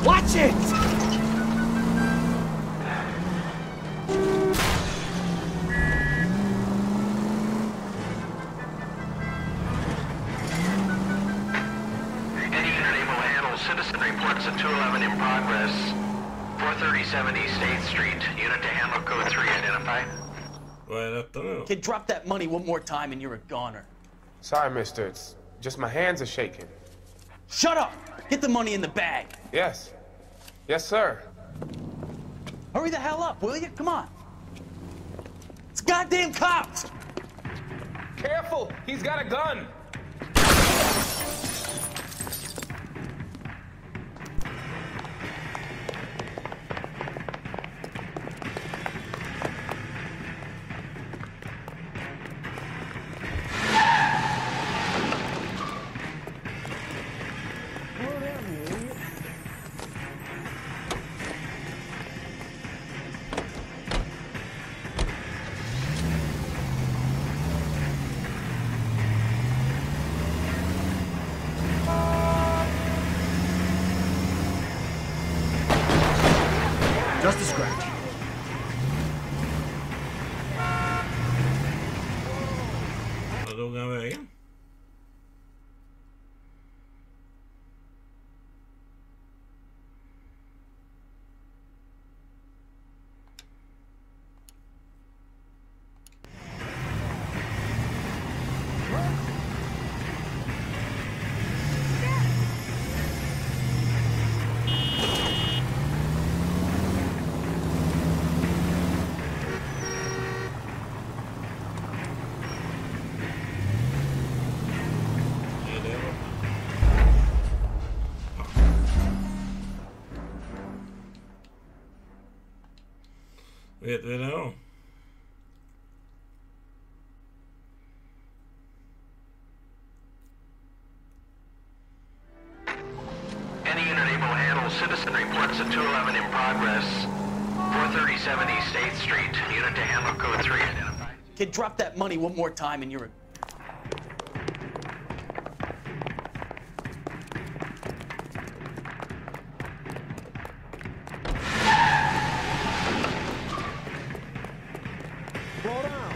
Watch it! Citizen reports a 211 in progress. 437 East 8th Street. Unit to handle code 3 identified. Kid, drop that money one more time and you're a goner. Sorry, mister. It's just my hands are shaking. Shut up! Get the money in the bag. Yes. Yes, sir. Hurry the hell up, will you? Come on. It's goddamn cops! Careful! He's got a gun! Just a scratch. Vad dog han vägen? Vet vi det då? Any unit able to handle citizen reports at 211 in progress. 437 East 8th Street. Unit to handle code 3 identified. Kid, drop that money one more time and you're... Slow down.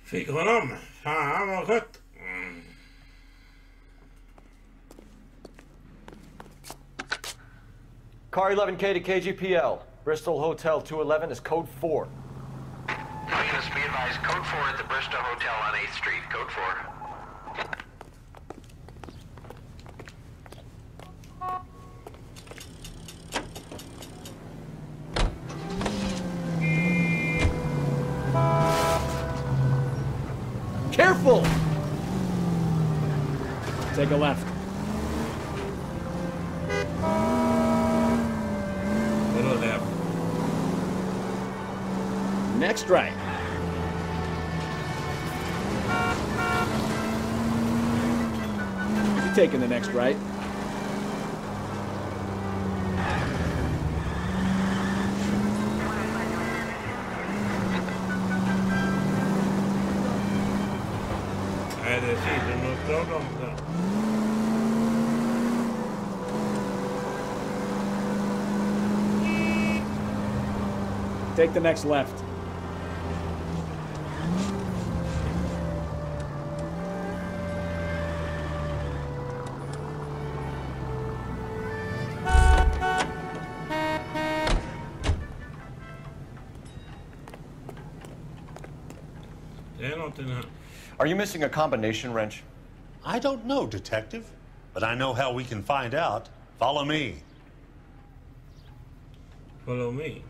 Fick honom. Fan vad skött. Car 11K to KGPL. Bristol Hotel 211 is code 4. All units be advised, code 4 at the Bristol Hotel on 8th Street. Code 4. Careful! Take a left. Hello there. Next right. You're taking the next right. Nej, det är sidan av dem där. Take the next left. Det är någonting här. Are you missing a combination wrench? I don't know, Detective, but I know how we can find out. Follow me. Follow me.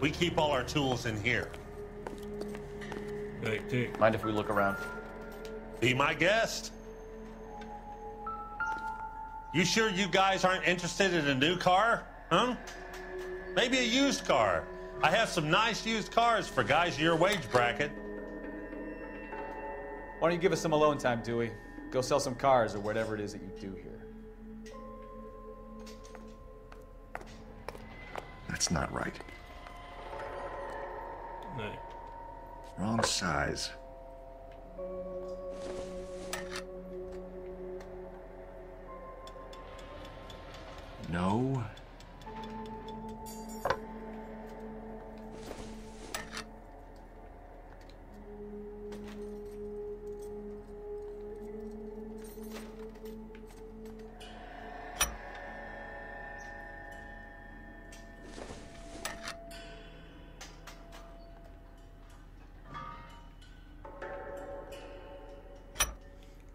We keep all our tools in here. Mind if we look around? Be my guest. You sure you guys aren't interested in a new car? Huh? Maybe a used car. I have some nice used cars for guys in your wage bracket. Why don't you give us some alone time, Dewey? Go sell some cars or whatever it is that you do here. That's not right. No. Wrong size. No.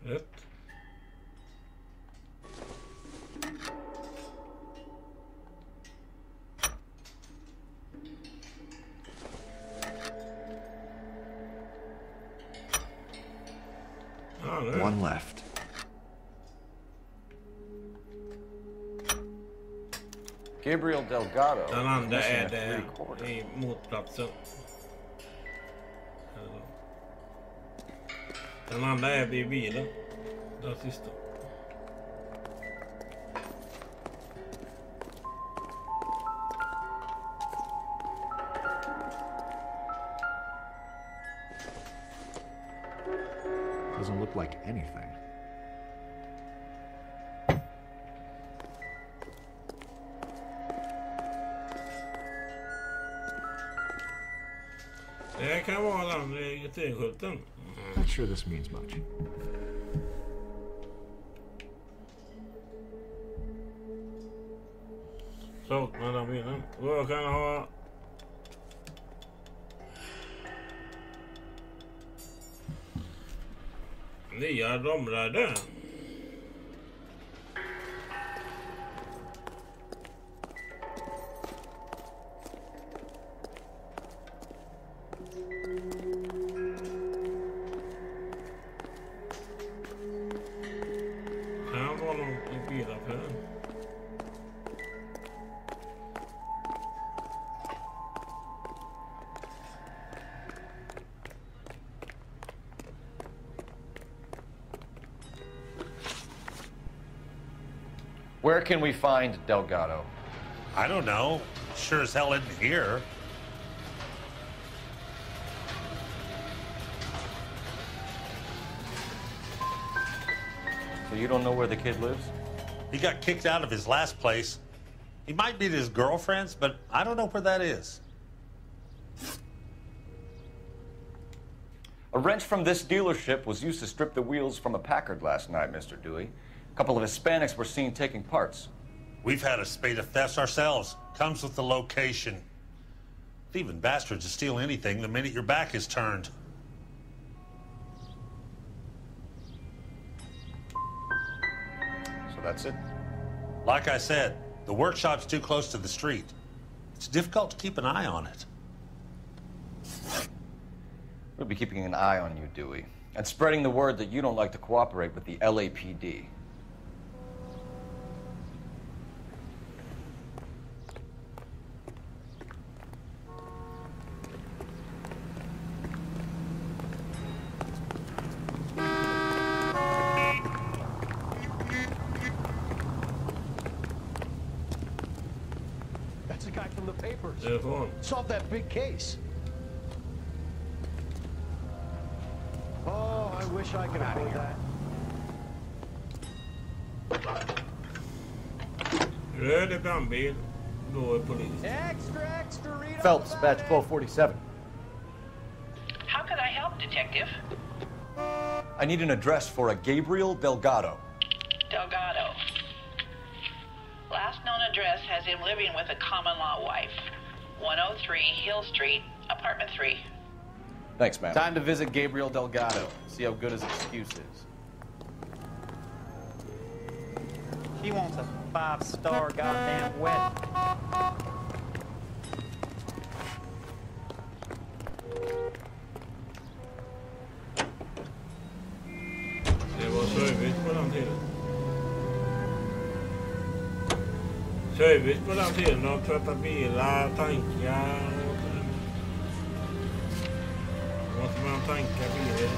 Rätt. One left. Gabriel Delgado. Den andra är det i motplatsen. Den andra är vid bilen. Den sista. Doesn't look like anything. Det kan vara den registreringsskylten. Not sure this means much. Saknar den bilen. Vad kan jag ha? Nya domräder. Kan vara någon i bilaffären. Where can we find Delgado? I don't know. Sure as hell isn't here. So you don't know where the kid lives? He got kicked out of his last place. He might be at his girlfriend's, but I don't know where that is. A wrench from this dealership was used to strip the wheels from a Packard last night, Mr. Dewey. A couple of Hispanics were seen taking parts. We've had a spate of thefts ourselves. Comes with the location. Thieving bastards to steal anything the minute your back is turned. So that's it? Like I said, the workshop's too close to the street. It's difficult to keep an eye on it. We'll be keeping an eye on you, Dewey, and spreading the word that you don't like to cooperate with the LAPD. That's the guy from the papers. Telefon. Solved that big case. Oh, I wish I could afford that. Röd brandbil. Då är polis. Extra, read Phelps, badge 1247. How can I help, Detective? I need an address for a Gabriel Delgado. Delgado. Last known address has him living with a common-law wife. 103 Hill Street, apartment 3. Thanks, ma'am. Time to visit Gabriel Delgado. See how good his excuse is. She wants a 5-star goddamn wedding. Det var service på den tiden. Service på den tiden. De tvättar bilar, tankar. Måste man tanka bilen.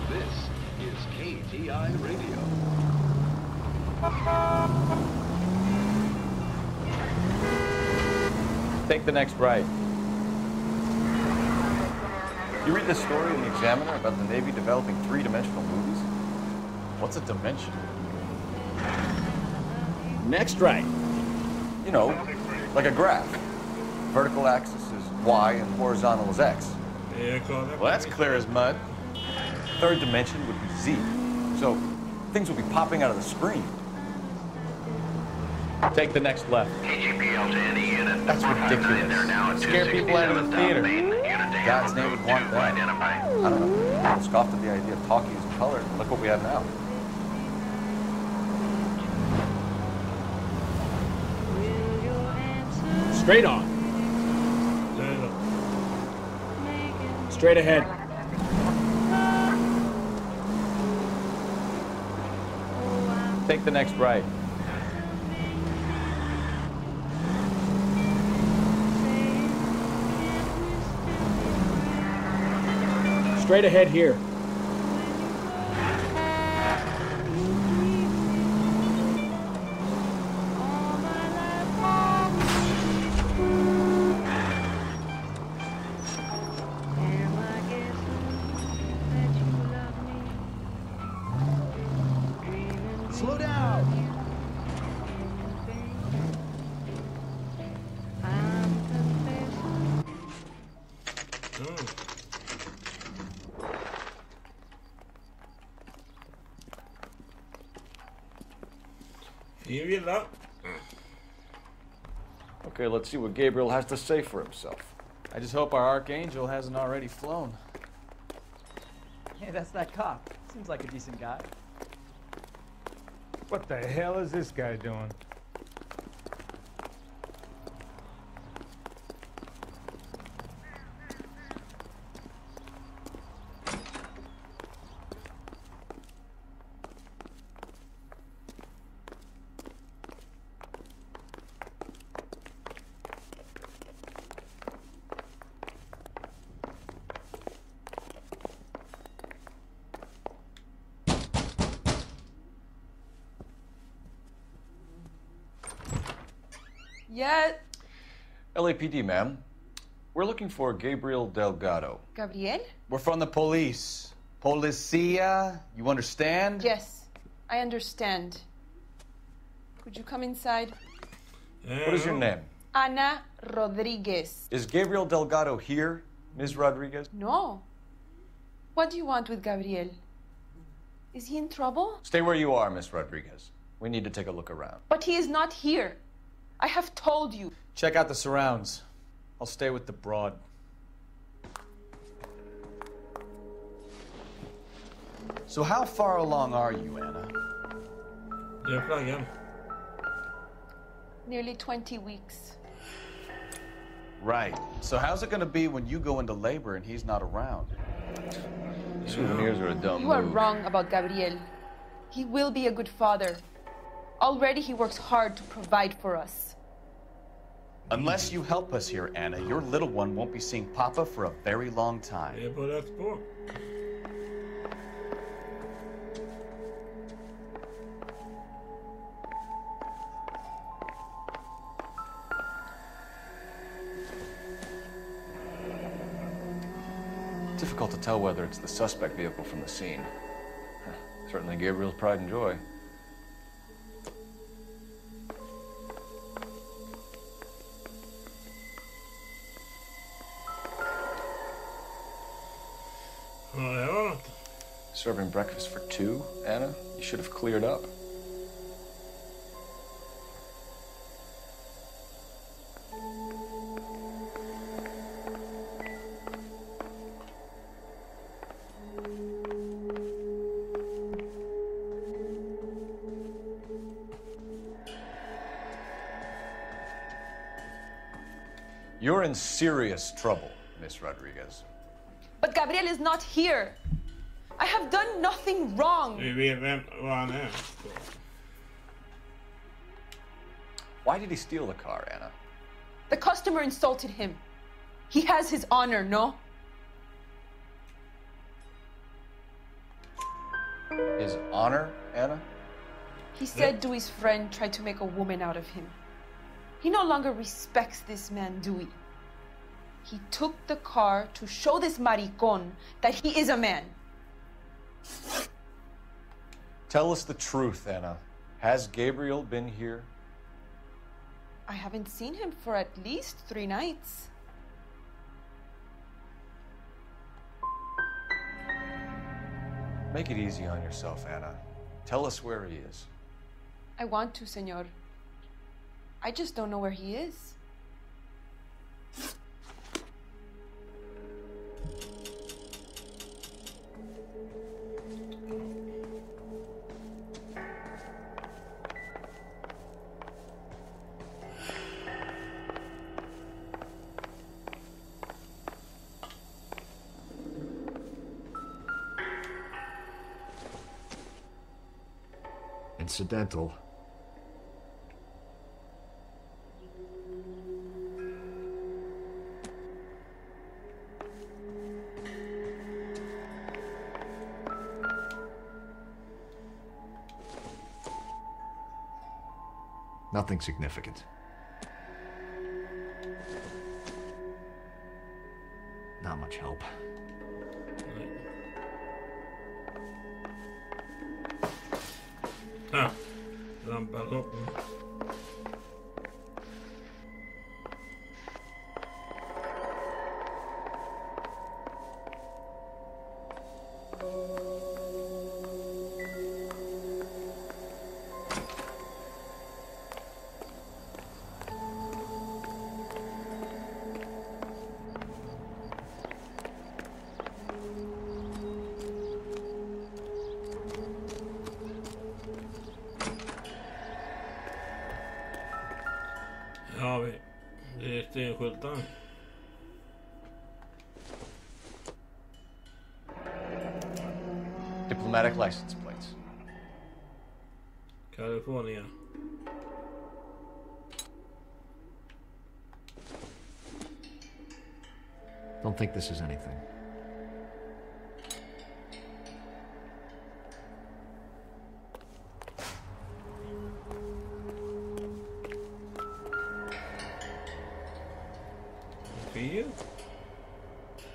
This is KTI Radio. Take the next right. You read this story in the Examiner about the Navy developing three-dimensional movies? What's a dimension? Next right. You know, like a graph. Vertical axis is Y and horizontal is X. Well, that's clear as mud. Third dimension would be Z. So things would be popping out of the screen. Take the next left. KGPL to any unit. That's ridiculous. There now at Scare people out of the 267 theater. Main, unit to God's name would want that? I don't know. People scoffed at the idea of talkie using color. Look what we have now. Straight on. Straight ahead. Take the next right. Straight ahead here. Slow down. Okay, let's see what Gabriel has to say for himself. I just hope our archangel hasn't already flown. Hey, that's that cop. Seems like a decent guy. What the hell is this guy doing? Yet. LAPD, ma'am. We're looking for Gabriel Delgado. Gabriel? We're from the police. Policia, you understand? Yes, I understand. Could you come inside? What is your name? Ana Rodriguez. Is Gabriel Delgado here, Ms. Rodriguez? No. What do you want with Gabriel? Is he in trouble? Stay where you are, Ms. Rodriguez. We need to take a look around. But he is not here. I have told you. Check out the surrounds. I'll stay with the broad. So how far along are you, Anna? Nearly 20 weeks. Right. So how's it gonna be when you go into labor and he's not around? Souvenirs are a dumb You are wrong about Gabriel. He will be a good father. Already he works hard to provide for us. Unless you help us here, Anna, your little one won't be seeing Papa for a very long time. Difficult to tell whether it's the suspect vehicle from the scene. Certainly Gabriel's pride and joy. Serving breakfast for two, Anna? You should have cleared up. You're in serious trouble, Miss Rodriguez. But Gabriel is not here. I have done nothing wrong. Why did he steal the car, Anna? The customer insulted him. He has his honor, no? His honor, Anna? He said Dewey's friend tried to make a woman out of him. He no longer respects this man, Dewey. He took the car to show this maricon that he is a man. Tell us the truth, Anna. Has Gabriel been here? I haven't seen him for at least 3 nights. Make it easy on yourself, Anna. Tell us where he is. I want to, senor. I just don't know where he is. incidental. Nothing significant. Not much help. Ah, lampan upp. Ja, det är stenskyltar. Diplomatic license plates. California. Don't think this is anything.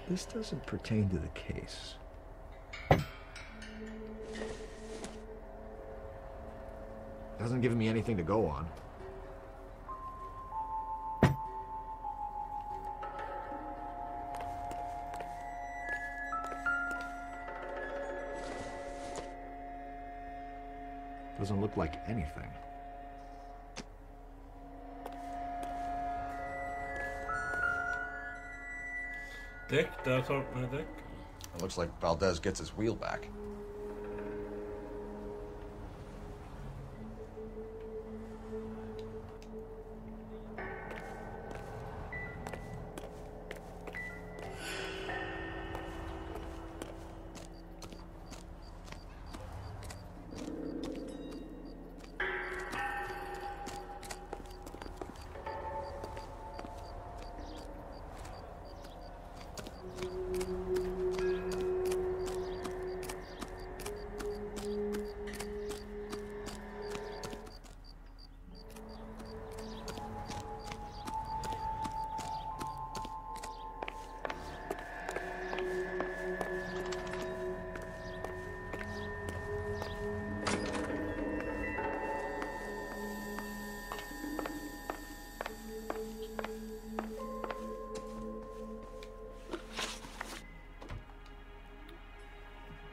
This doesn't pertain to the case. Doesn't give me anything to go on. Doesn't look like anything. Däck, där saknar jag däck. It looks like Valdez gets his wheel back.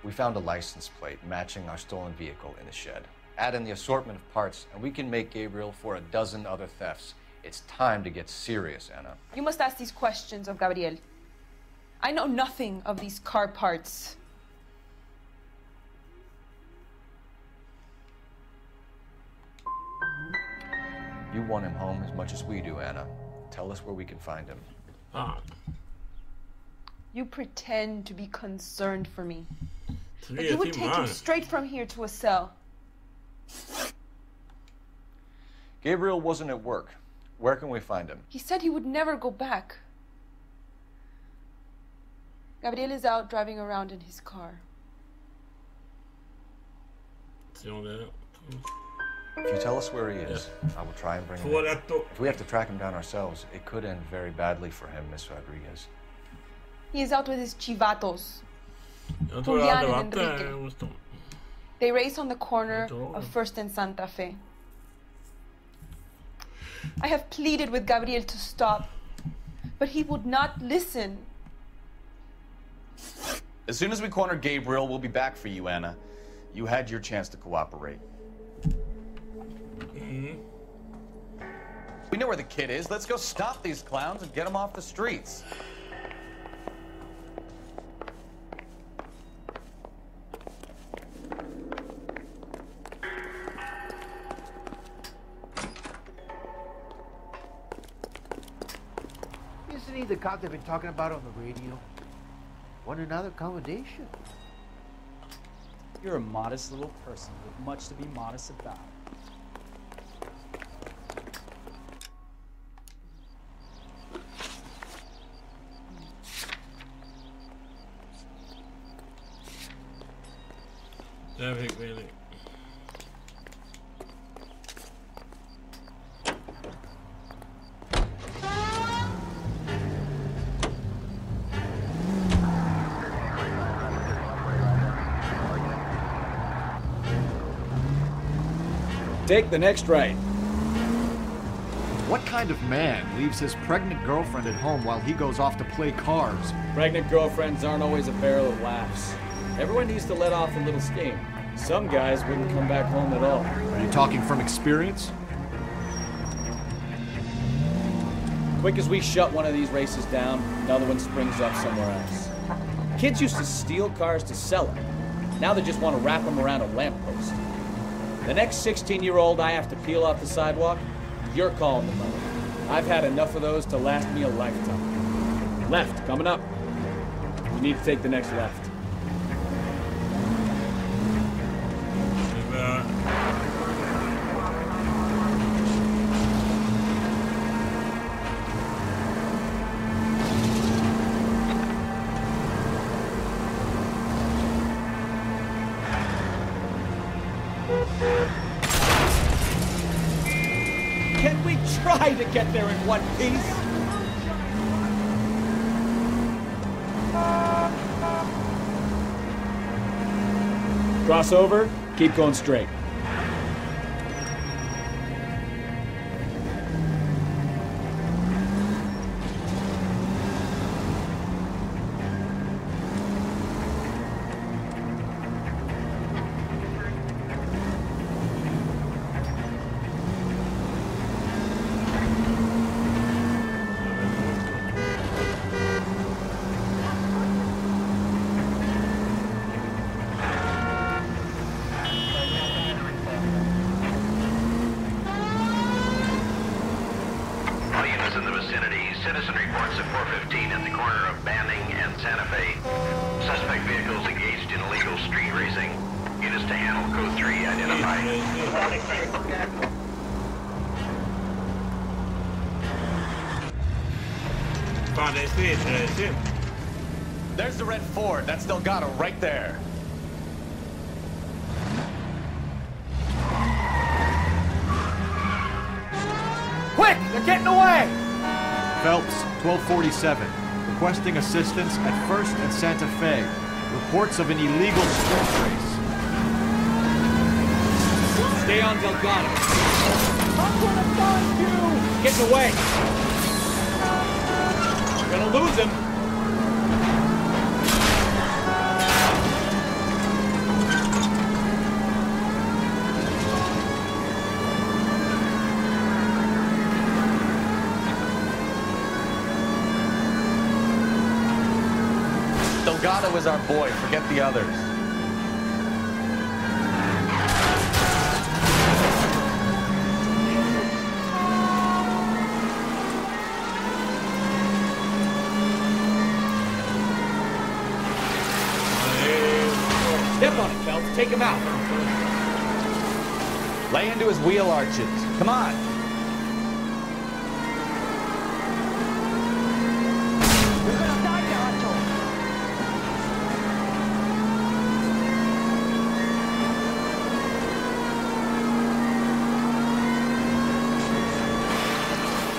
We found a license plate matching our stolen vehicle in the shed. Add in the assortment of parts, and we can make Gabriel for a dozen other thefts. It's time to get serious, Anna. You must ask these questions of Gabriel. I know nothing of these car parts. You want him home as much as we do, Anna. Tell us where we can find him. You pretend to be concerned for me. But Tre you would take him timmar. straight from here to a cell. Gabriel wasn't at work. Where can we find him? He said he would never go back. Gabriel is out driving around in his car. Så det. If you tell us where he is, I will try and bring him in. If we have to track him down ourselves, it could end very badly for him, Miss Rodriguez. He is out with his chivatos. Jag tror jag hade Julian and varit där Enrique. hos dem. They race on the corner of First and Santa Fe. I have pleaded with Gabriel to stop, but he would not listen. As soon as we corner Gabriel, we'll be back for you, Anna. You had your chance to cooperate. We know where the kid is. Let's go stop these clowns and get them off the streets. Isn't he the cop they've been talking about on the radio? Want another accommodation? You're a modest little person with much to be modest about. Där fick vi det. Take the next right. What kind of man leaves his pregnant girlfriend at home while he goes off to play cards? Pregnant girlfriends aren't always a barrel of laughs. Everyone needs to let off a little steam. Some guys wouldn't come back home at all. Are you talking from experience? Quick as we shut one of these races down, another one springs up somewhere else. Kids used to steal cars to sell them. Now they just want to wrap them around a lamppost. The next 16-year-old I have to peel off the sidewalk, you're calling the money. I've had enough of those to last me a lifetime. Left, coming up. You need to take the next left. Can we try to get there in one piece? Cross over, keep going straight. Citizen reports at 415 at the corner of Banning and Santa Fe. Suspect vehicles engaged in illegal street racing. Units to handle code 3 identified. Fan, det är street. There's the red Ford. That's Delgado right there. Quick! They're getting away! Phelps, 1247. Requesting assistance at 1st and Santa Fe. Reports of an illegal street race. Stay on Delgado. I'm gonna find you! Get away! We're gonna lose him. Delgado is our boy. Forget the others. Step on it, Phelps. Take him out. Lay into his wheel arches. Come on.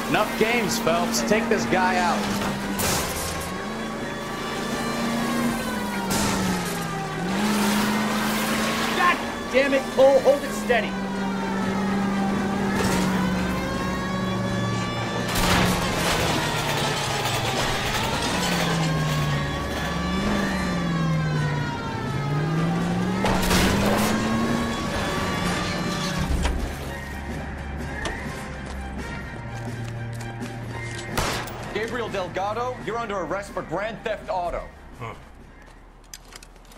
Enough games, Phelps. Take this guy out. God damn it, Cole. Hold it steady. Delgado, you're under arrest for Grand Theft Auto.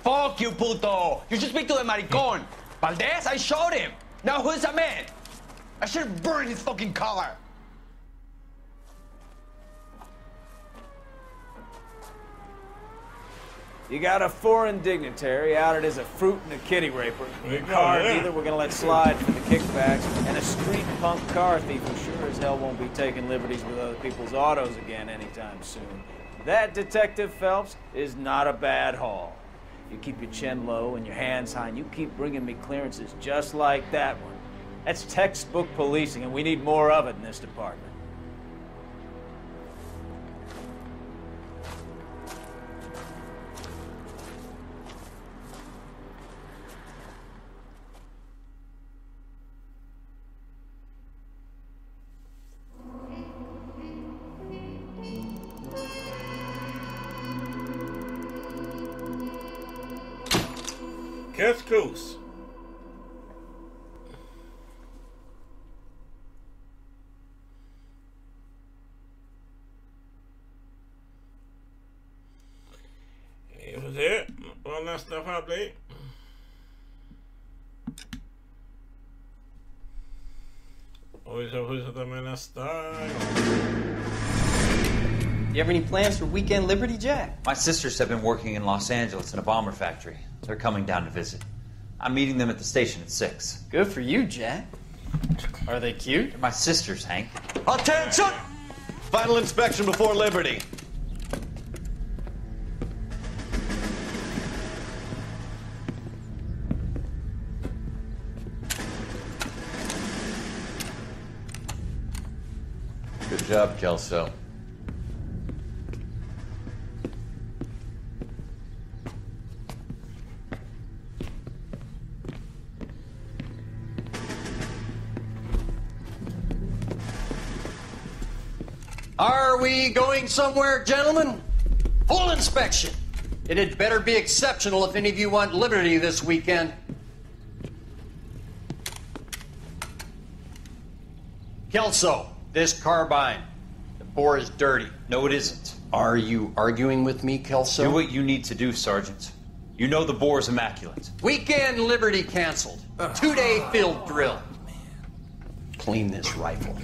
Fuck you, puto! You should speak to the maricon. Valdez, I showed him. Now who's the man? I should have burned his fucking car. You got a foreign dignitary outed as a fruit and a kitty raper, a car dealer we're gonna let slide for the kickbacks, and a street punk car thief who sure as hell won't be taking liberties with other people's autos again anytime soon. That, Detective Phelps, is not a bad haul. You keep your chin low and your hands high, and you keep bringing me clearances just like that one. That's textbook policing, and we need more of it in this department. Couscous. Vi får se vad nästa fall blir. Och vi ska fortsätta med nästa. You have any plans for weekend liberty, Jack? My sisters have been working in Los Angeles in a bomber factory. They're coming down to visit. I'm meeting them at the station at 6. Good for you, Jack. Are they cute? They're my sisters, Hank. Attention! Final inspection before liberty. Good job, Kelso. Are we going somewhere, gentlemen? Full inspection. It had better be exceptional if any of you want liberty this weekend. Kelso, this carbine. The bore is dirty. No, it isn't. Are you arguing with me, Kelso? Do what you need to do, Sergeant. You know the bore is immaculate. Weekend liberty canceled. 2-day field drill. Clean this rifle.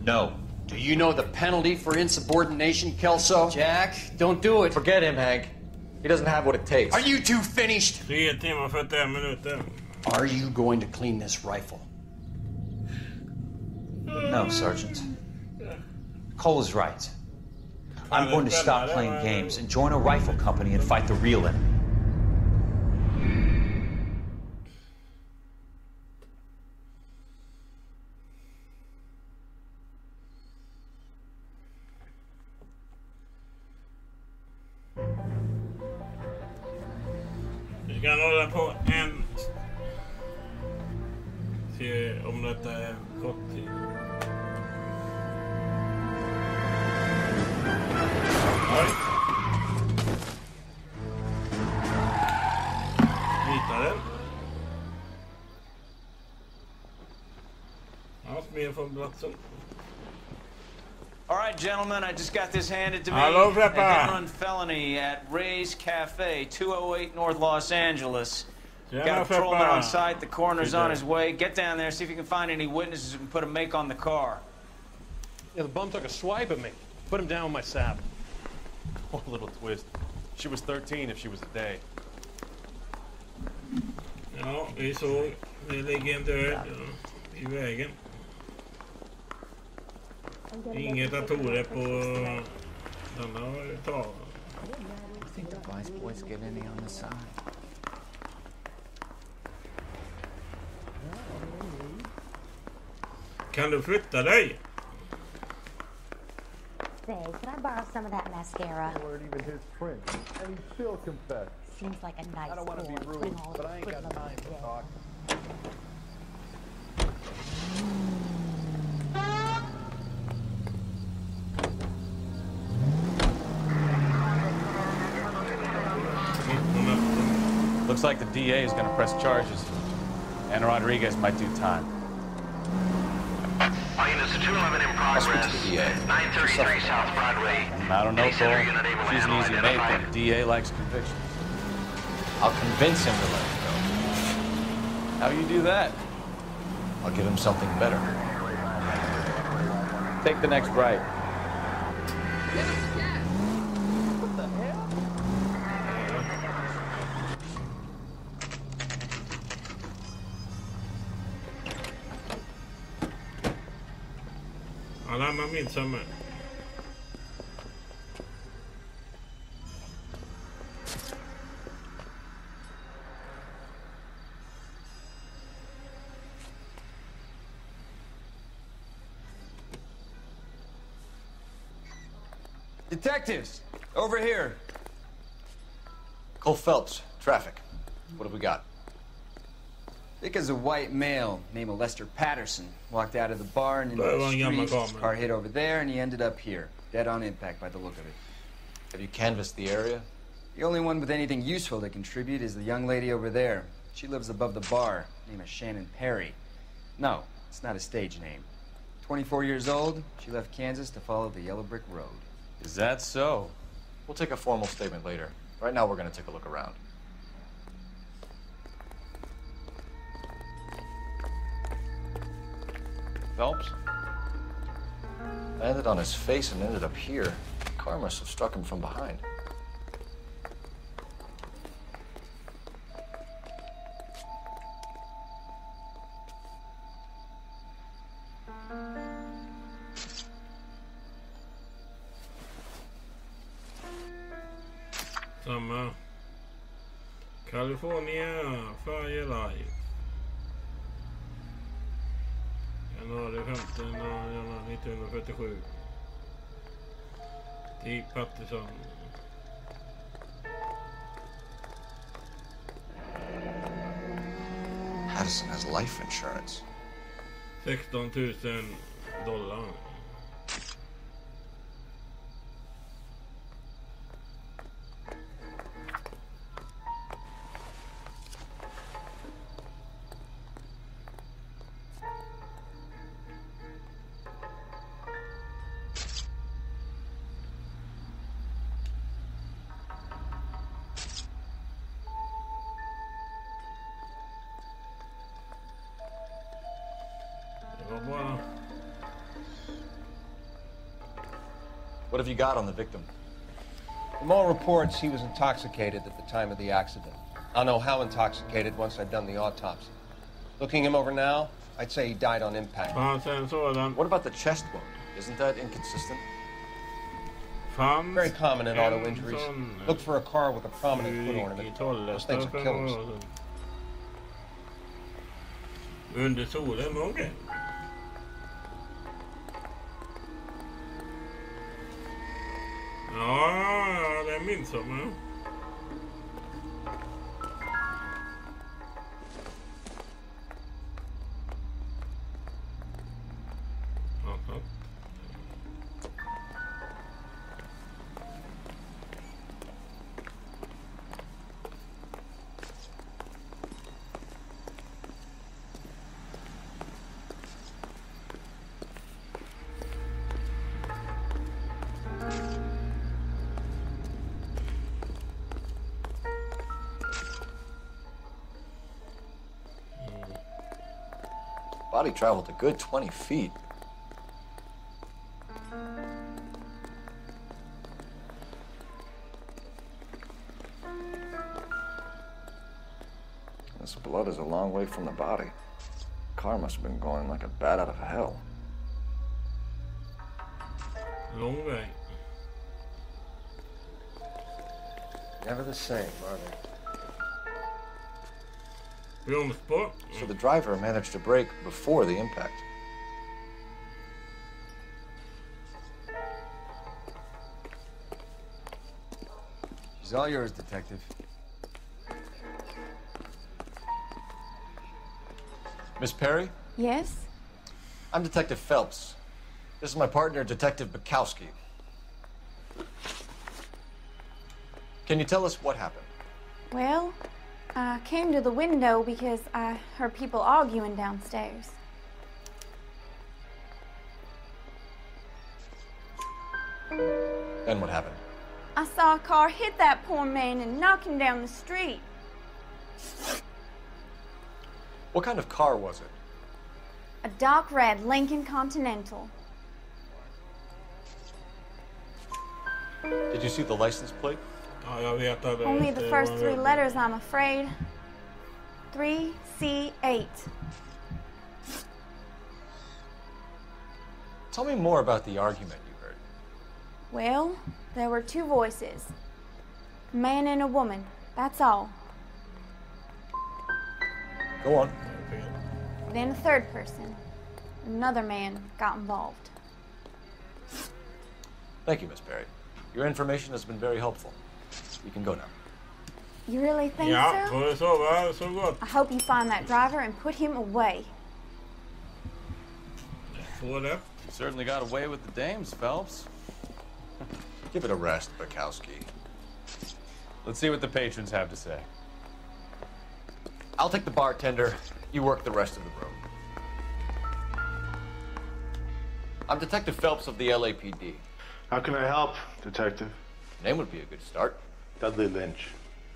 No. Do you know the penalty for insubordination, Kelso? Jack, don't do it. Forget him, Hank. He doesn't have what it takes. Are you two finished? 3 timmar 41 minuter. Are you going to clean this rifle? No, Sergeant. Cole is right. I'm going to stop playing games and join a rifle company and fight the real enemy. Vi kan hålla på en. Se om detta är kort tid. Oj. Hittade den. Ja, mer från platsen. All right, gentlemen, I just got this handed to me. Hello, Peppa. A hit-and-run felony at Ray's Cafe, 208 North Los Angeles. Yeah, got a patrolman Peppa. on site. The coroner's on his way. Get down there, see if you can find any witnesses who can put a make on the car. Yeah, the bum took a swipe at me. Put him down with my sap. One little twist. She was 13 if she was a day. Ja, vi såg. Det ligger en död i vägen. Inget datorer på denna tavlan. I think the vice boys get any on the side. Kan du flytta dig? Say, can I borrow some of that mascara? They weren't even his friend, and he still confessed. Seems like a nice I don't want to be boy, rude, putting all but the I ain't got equipment time on to the talk. Looks like the DA is going to press charges, and Rodriguez might do time. Units 211 in progress. 933 South Broadway. I don't know, Any center Cole. unit able to She's an handle easy mate, identified. but the DA likes convictions. I'll convince him to let it go. How you do that? I'll give him something better. Take the next right. annan midsommar. Detectives, over here. Cole Phelps, traffic. What have we got? Thick as a white male named Lester Patterson walked out of the bar and into the street. Car hit over there, and he ended up here, dead on impact by the look of it. Have you canvassed the area? The only one with anything useful to contribute is the young lady over there. She lives above the bar. Name is Shannon Perry. No, it's not a stage name. 24 years old, she left Kansas to follow the yellow brick road. Is that so? We'll take a formal statement later. Right now, we're going to take a look around. Phelps? Landed on his face and ended up here. The car must have struck him from behind. Samma. California, Fire Life. Januari 15, januari 1947. T. Patterson. Patterson has life insurance. $16,000. What have you got on the victim? From all reports, he was intoxicated at the time of the accident. I'll know how intoxicated once I've done the autopsy. Looking him over now, I'd say he died on impact. What about the chest wound? Isn't that inconsistent? Very common in auto injuries. Look for a car with a prominent foot ornament. Those things are killers. Under solen, okay. Ja, det är midsommar. Body traveled a good 20 feet. This blood is a long way from the body. The car must have been going like a bat out of hell. Long way. Never the same, are they? So the driver managed to brake before the impact. She's all yours, Detective. Miss Perry? Yes? I'm Detective Phelps. This is my partner, Detective Bukowski. Can you tell us what happened? Well, I came to the window because I heard people arguing downstairs. Then what happened? I saw a car hit that poor man and knock him down the street. What kind of car was it? A dark red Lincoln Continental. Did you see the license plate? Only the first three letters, I'm afraid. 3C8. Tell me more about the argument you heard. Well, there were two voices. A man and a woman. That's all. Go on. Then a third person. Another man got involved. Thank you, Miss Perry. Your information has been very helpful. You can go now. You really think Ja, so? får du sova så gott. I hope you find that driver and put him away. Får det. You certainly got away with the dames, Phelps. Give it a rest, Bukowski. Let's see what the patrons have to say. I'll take the bartender. You work the rest of the room. I'm Detective Phelps of the LAPD. How can I help, Detective? Name would be a good start. Dudley Lynch.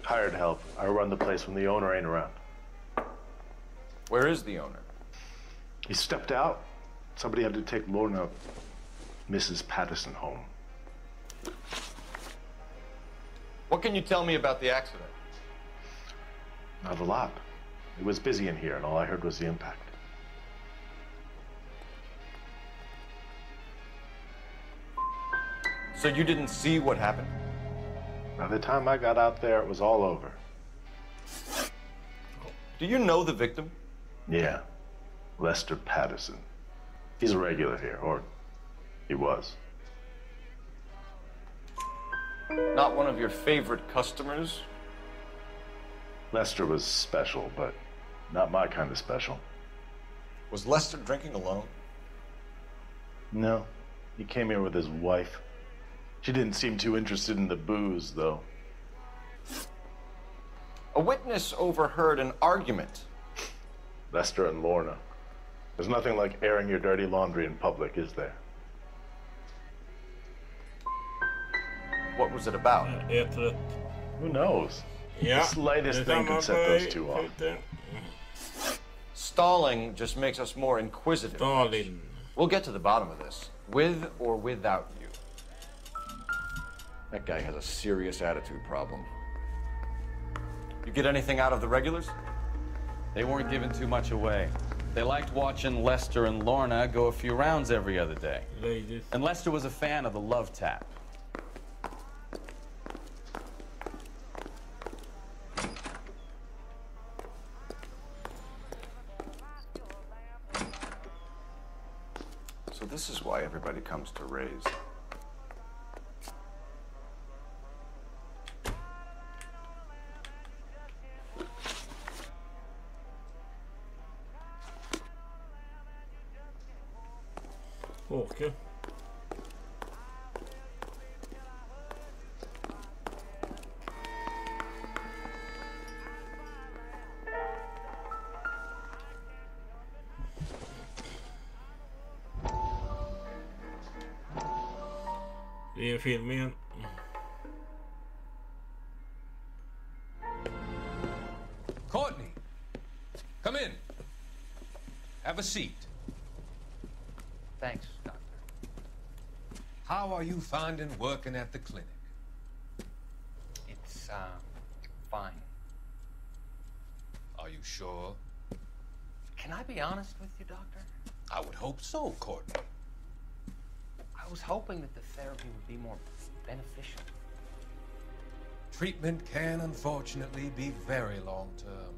Hired help. I run the place when the owner ain't around. Where is the owner? He stepped out. Somebody had to take Lorna, Mrs. Patterson, home. What can you tell me about the accident? Not a lot. It was busy in here, and all I heard was the impact. So you didn't see what happened? By the time I got out there, it was all over. Do you know the victim? Yeah. Lester Patterson. He's a regular here, or he was. Not one of your favorite customers? Lester was special, but not my kind of special. Was Lester drinking alone? No. He came here with his wife. She didn't seem too interested in the booze, though. A witness overheard an argument. Lester and Lorna. There's nothing like airing your dirty laundry in public, is there? What was it about? Who knows? Yeah. The slightest thing could set those two off. Stalling just makes us more inquisitive. Stalling. We'll get to the bottom of this, with or without you. That guy has a serious attitude problem. You get anything out of the regulars? They weren't giving too much away. They liked watching Lester and Lorna go a few rounds every other day. Ladies. And Lester was a fan of the love tap. So this is why everybody comes to Ray's. Okay. Det är filmen. Courtney, come in. Have a seat. Thanks, Doctor. How are you finding working at the clinic? It's, fine. Are you sure? Can I be honest with you, Doctor? I would hope so, Courtney. I was hoping that the therapy would be more beneficial. Treatment can, unfortunately, be very long-term.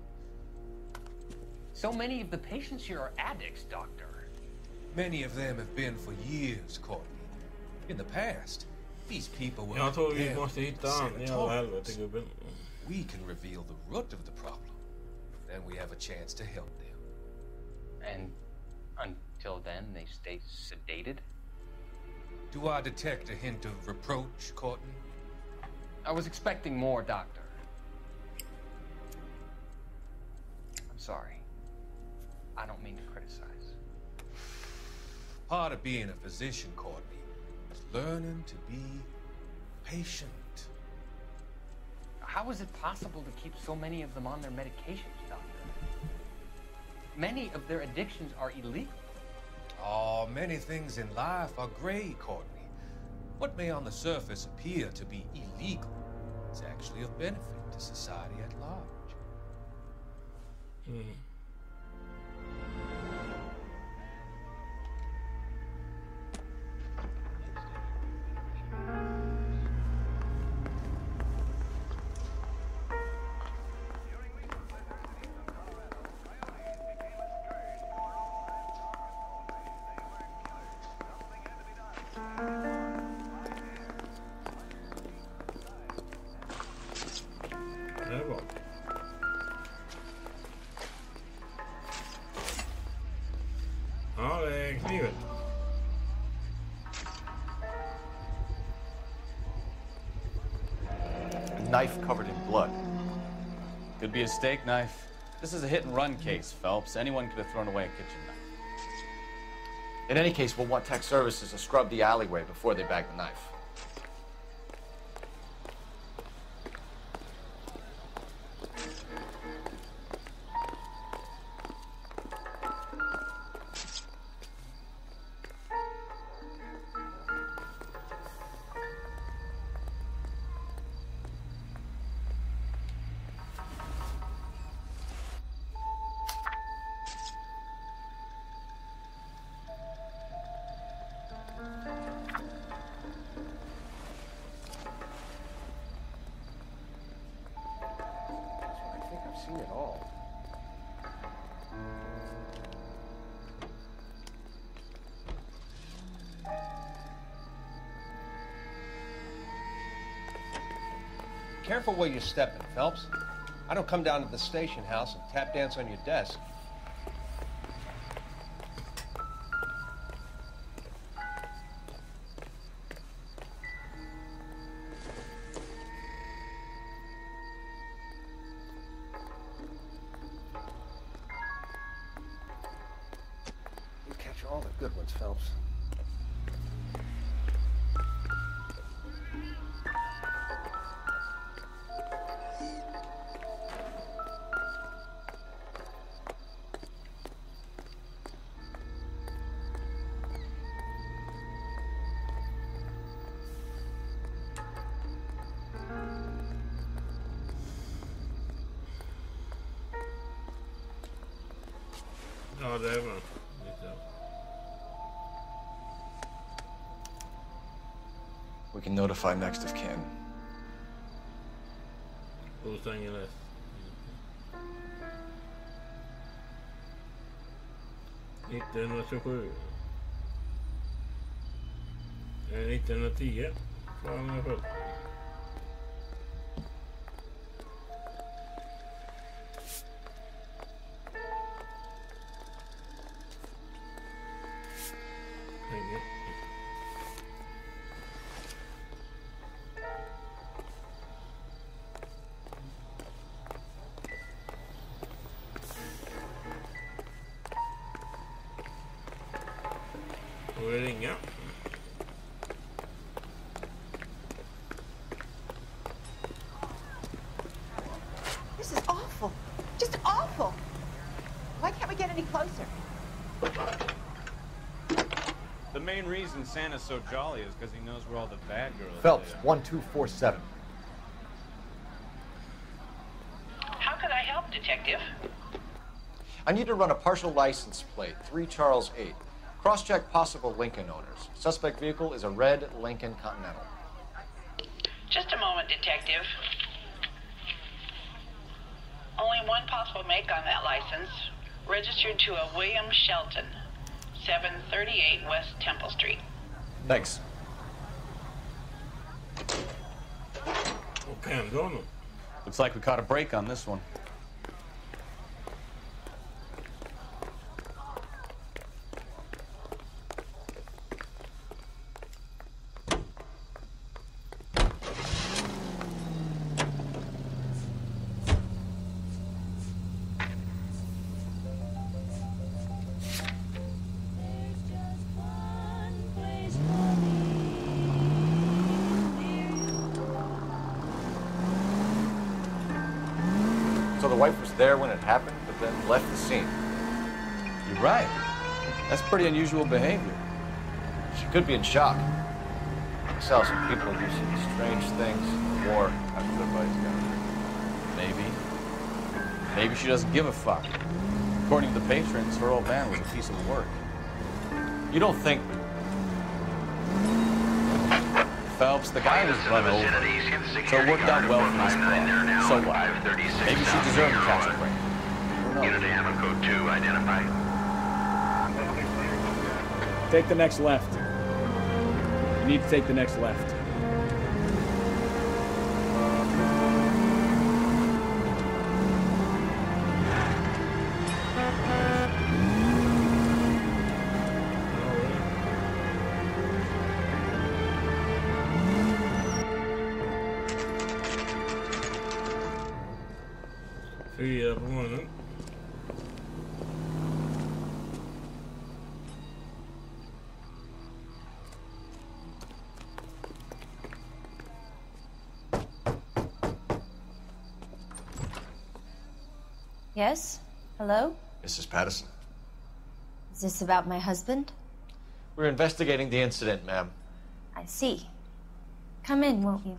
So many of the patients here are addicts, Doctor. Many of them have been for years, Courtney. In the past, these people were Jag tror vi held måste hitta in han i alla helvete, sanatoriums. gubben. We can reveal the root of the problem. Then we have a chance to help them. And until then, they stay sedated? Do I detect a hint of reproach, Courtney? I was expecting more, Doctor. I'm sorry. I don't mean to criticize. Part of being a physician, Courtney, is learning to be patient. How is it possible to keep so many of them on their medications, Doctor? Many of their addictions are illegal. Oh, many things in life are gray, Courtney. What may on the surface appear to be illegal is actually of benefit to society at large. knife covered in blood. Could be a steak knife. This is a hit-and-run case, Phelps. Anyone could have thrown away a kitchen knife. In any case, we'll want tech services to scrub the alleyway before they bag the knife. Seen it all. Careful where you're stepping, Phelps. I don't come down to the station house and tap dance on your desk. All the good ones, Phelps. Ja, det var lite. We can notify next of kin. Los Angeles. 1927. 1910. Fan, jag född. Ringa. This is awful. Just awful. Why can't we get any closer? The main reason Santa's so jolly is because he knows where all the bad girls Phelps, are. 1247. How can I help, Detective? I need to run a partial license plate, 3 Charles 8. Cross-check possible Lincoln owners. Suspect vehicle is a red Lincoln Continental. Just a moment, Detective. Only one possible make on that license. Registered to a William Shelton, 738 West Temple Street. Thanks. Okay, I'm going. Looks like we caught a break on this one. So the wife was there when it happened, but then left the scene. You're right. That's pretty unusual behavior. She could be in shock. I saw some people do some strange things in the war after their buddies got hurt. Maybe. Maybe she doesn't give a fuck. According to the patrons, her old man was a piece of work. You don't think... Phelps, the guy was run over, so it worked out well for this club. So what? Maybe she deserved to catch a break. Unit ammo code 2 identified. Take the next left. You need to take the next left. 4 på morgonen. Yes? Hello? Mrs. Patterson. Is this about my husband? We're investigating the incident, ma'am. I see. Come in, won't you?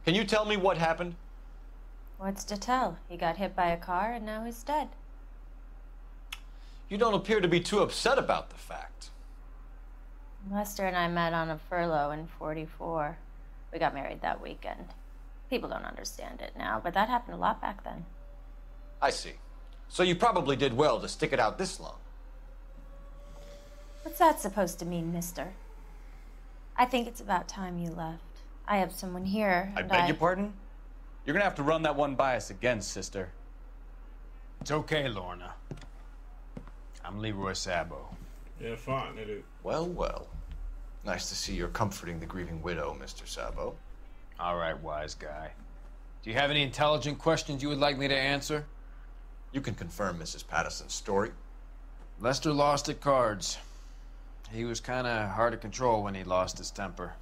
Can you tell me what happened? What's to tell? He got hit by a car and now he's dead. You don't appear to be too upset about the fact. Lester and I met on a furlough in '44. We got married that weekend. People don't understand it now, but that happened a lot back then. I see. So you probably did well to stick it out this long. What's that supposed to mean, mister? I think it's about time you left. I have someone here, I and beg your pardon? You're gonna have to run that one by us again, sister. It's okay, Lorna. I'm Leroy Sabo. Yeah, fine, it is. Well, well. Nice to see you're comforting the grieving widow, Mr. Sabo. All right, wise guy. Do you have any intelligent questions you would like me to answer? You can confirm Mrs. Patterson's story. Lester lost at cards. He was kind of hard to control when he lost his temper.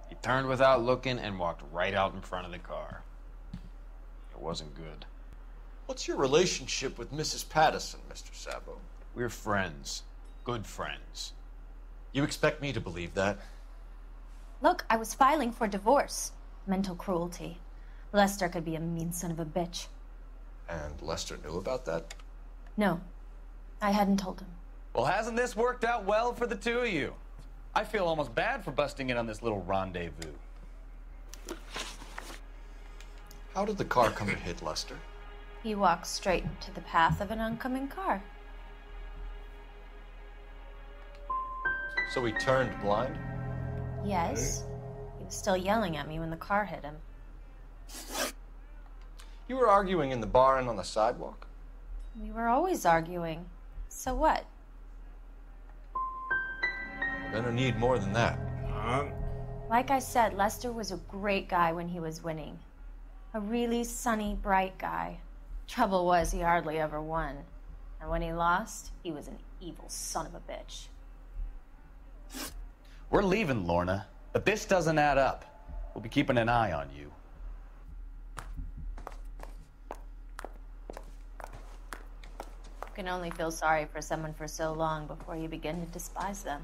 He turned without looking and walked right out in front of the car. It wasn't good. What's your relationship with Mrs. Patterson, Mr. Sabo? We're friends. Good friends. You expect me to believe that? Look, I was filing for divorce. Mental cruelty. Lester could be a mean son of a bitch. And Lester knew about that? No, I hadn't told him. Well, hasn't this worked out well for the two of you? I feel almost bad for busting in on this little rendezvous. How did the car come to hit Lester? He walked straight into the path of an oncoming car. So he turned blind? Yes. He was still yelling at me when the car hit him. You were arguing in the bar and on the sidewalk? We were always arguing. So what? You're gonna need more than that. Like I said, Lester was a great guy when he was winning. A really sunny, bright guy. Trouble was, he hardly ever won. And when he lost, he was an evil son of a bitch. We're leaving, Lorna, but this doesn't add up. We'll be keeping an eye on you. You can only feel sorry for someone for so long before you begin to despise them.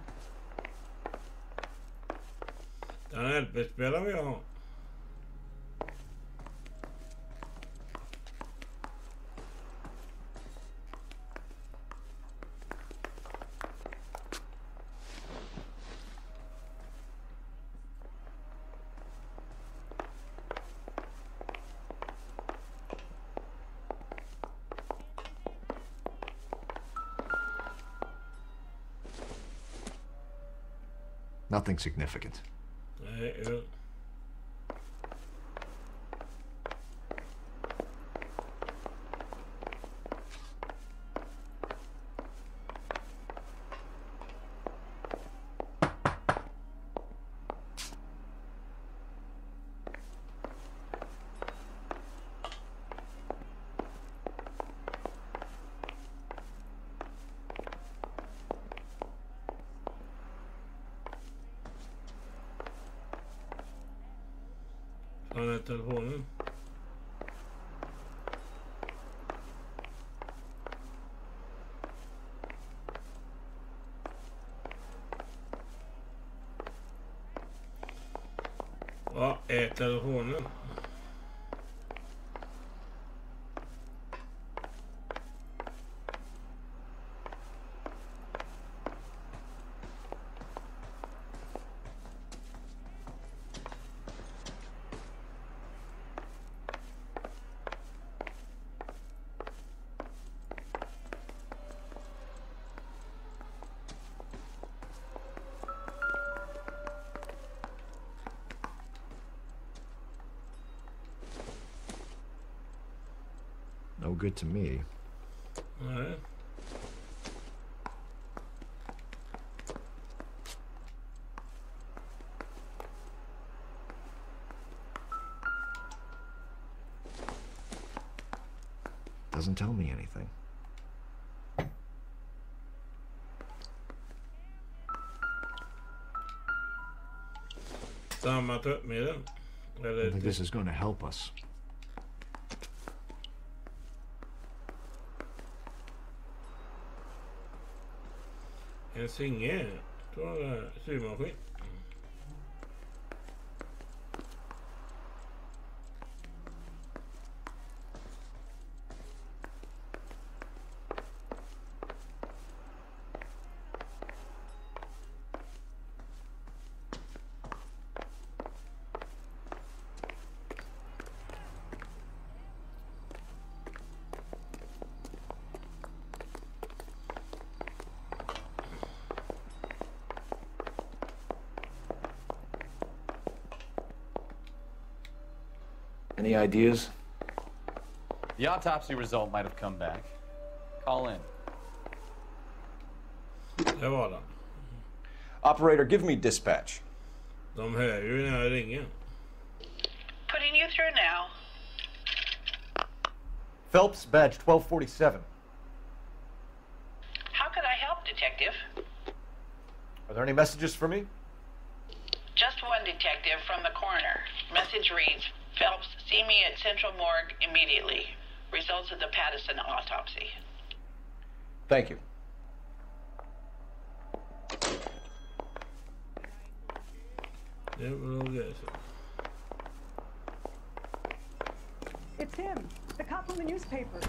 Den LP-spelar vi har. Nothing significant. Nej, öl. Han är telefonen. Vad är telefonen? No good to me. Nej. Doesn't tell me anything. Samma tvättmedel. I don't think this is going to help us. En singel. Symaskin. Any ideas? The autopsy result might have come back. Call in. Det var det. Operator, give me dispatch. De hör ju när jag ringer. Putting you through now. Phelps, badge 1247. How could I help, Detective? Are there any messages for me? Just one detective from the coroner. Message reads, Phelps, see me at Central Morgue immediately. Results of the Pattison autopsy. Thank you. Det var det. It's him, the cop from the newspaper.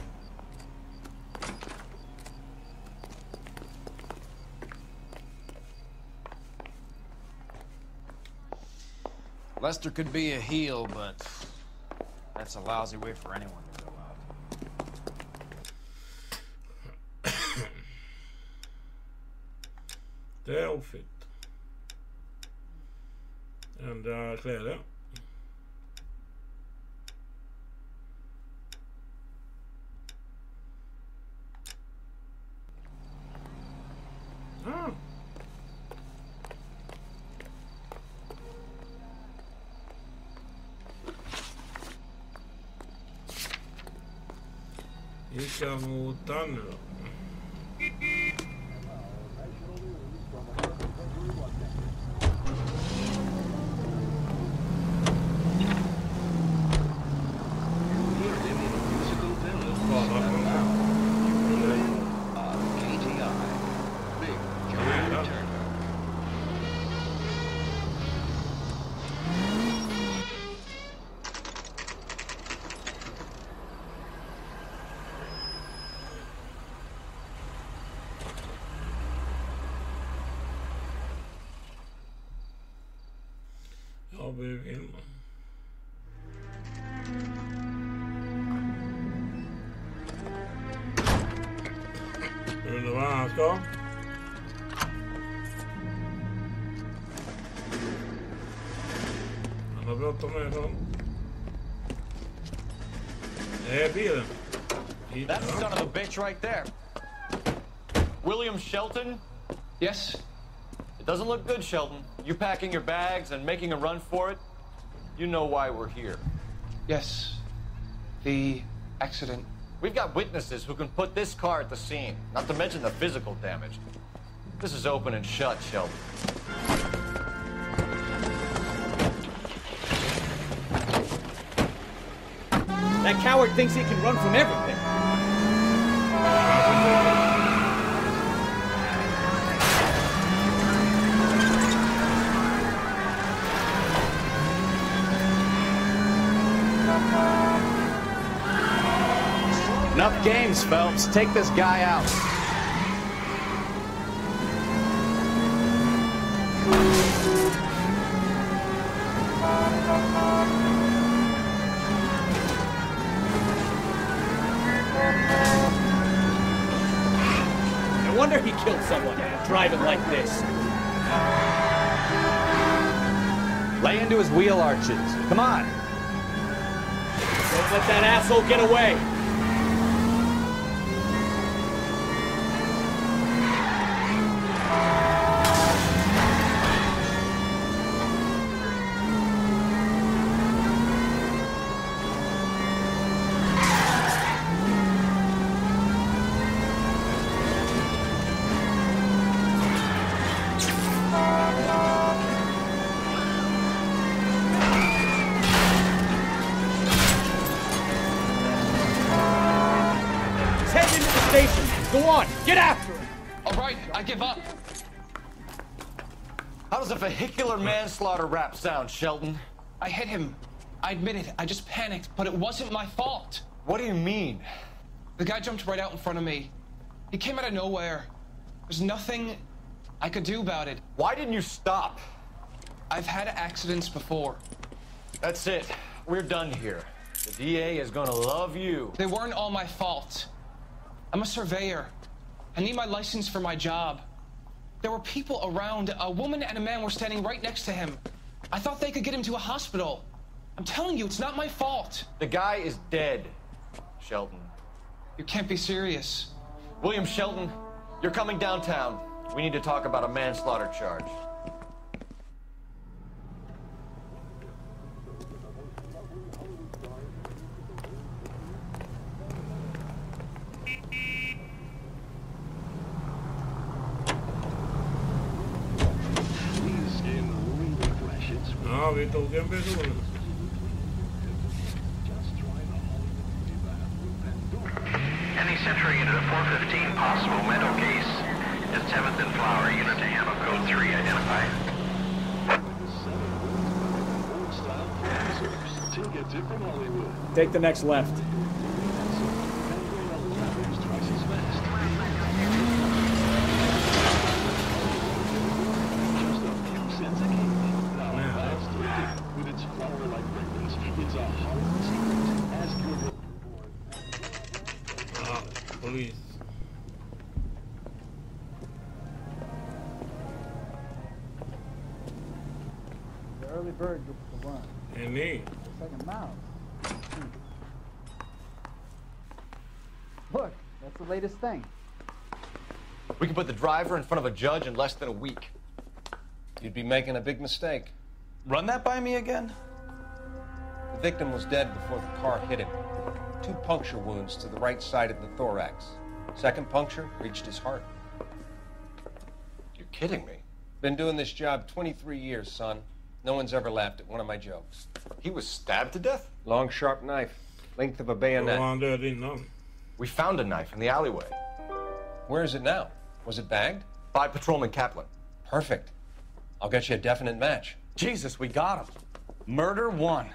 Lester could be a heel, but that's a lousy way for anyone to go out. Det är outfit. Ändra kläder. Ah. Vi ska mot den nu då. Ja, vi vill. Undrar vad han ska. Han har bråttom med sånt. Det är bilen. That son of a bitch right there. William Shelton? Yes? It doesn't look good, Shelton. You packing your bags and making a run for it? You know why we're here. Yes. The accident. We've got witnesses who can put this car at the scene, not to mention the physical damage. This is open and shut, Shelton. That coward thinks he can run from everything. Enough games, Phelps. Take this guy out. No wonder he killed someone driving like this. Lay into his wheel arches. Come on. Don't let that asshole get away. after him! All right, I give up. How does a vehicular manslaughter rap sound, Shelton? I hit him. I admit it. I just panicked, but it wasn't my fault. What do you mean? The guy jumped right out in front of me. He came out of nowhere. There's nothing I could do about it. Why didn't you stop? I've had accidents before. That's it. We're done here. The DA is gonna love you. They weren't all my fault. I'm a surveyor. I need my license for my job. There were people around. A woman and a man were standing right next to him. I thought they could get him to a hospital. I'm telling you, it's not my fault. The guy is dead, Shelton. You can't be serious. William Shelton, you're coming downtown. We need to talk about a manslaughter charge. Ja, vi tog en person. Any Century unit of 415, possible mental case. Is 7th and Flower, unit to handle code 3, identified. Take the next left. Police. The early bird gets the worm. And me. It's like a mouse. Look, that's the latest thing. We can put the driver in front of a judge in less than a week. You'd be making a big mistake. Run that by me again? The victim was dead before the car hit him. 2 puncture wounds to the right side of the thorax. Second puncture reached his heart. You're kidding me. Been doing this job 23 years, son. No one's ever laughed at one of my jokes. He was stabbed to death? Long, sharp knife. Length of a bayonet. We found a knife in the alleyway. Where is it now? Was it bagged? By Patrolman Kaplan. Perfect. I'll get you a definite match. Jesus, we got him. Murder 1.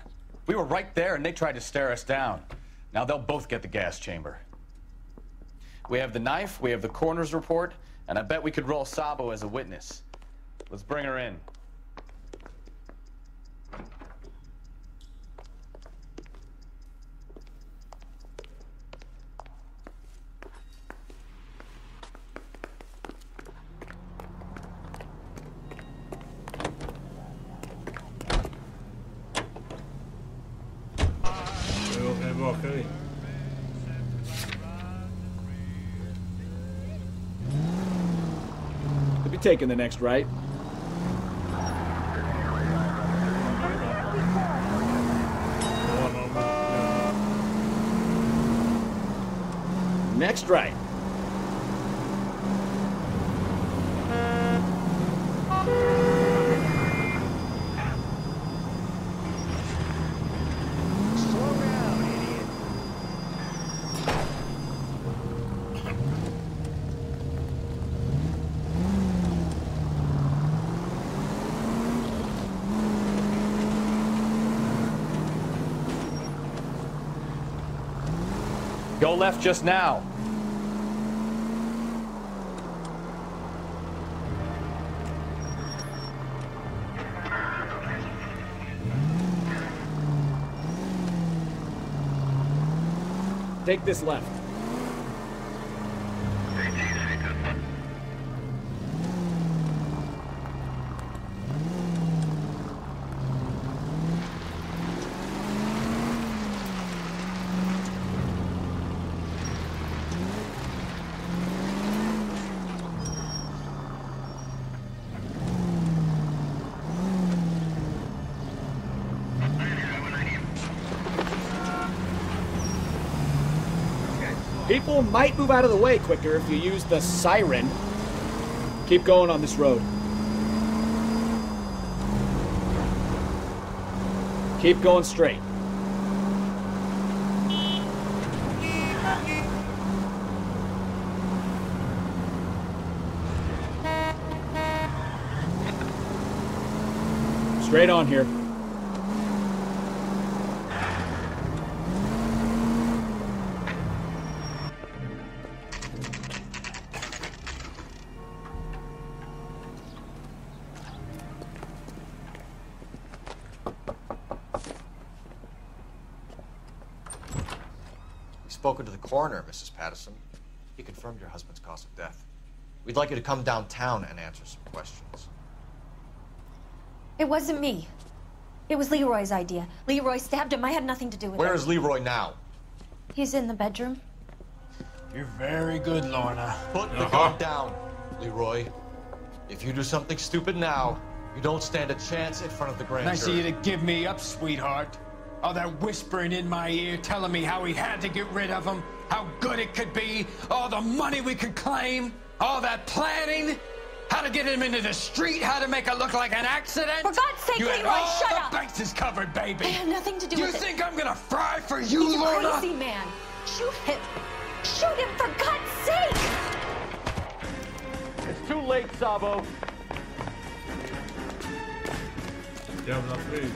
We were right there and they tried to stare us down. Now they'll both get the gas chamber. We have the knife, we have the coroner's report, and I bet we could roll Sabo as a witness. Let's bring her in. We'll be taking the next right. Next right. Go left just now. Take this left. People might move out of the way quicker if you use the siren. Keep going on this road. Keep going straight. Straight on here. Spoken to the coroner, Mrs. Patterson. He confirmed your husband's cause of death. We'd like you to come downtown and answer some questions. It wasn't me. It was Leroy's idea. Leroy stabbed him. I had nothing to do with it. Where is Leroy now? He's in the bedroom. You're very good, Lorna. Put the gun down, Leroy. If you do something stupid now, you don't stand a chance in front of the grand Nice of jury. you to give me up, sweetheart. All that whispering in my ear telling me how he had to get rid of him, how good it could be, all the money we could claim, all that planning, how to get him into the street, how to make it look like an accident. For God's sake, you had Leroy, all shut the up! bases covered, baby. I had nothing to do with it. You think I'm gonna fry for you, He's Lorna? a crazy man. Shoot him. Shoot him, for God's sake! It's too late, Sabo. Jävla flyg.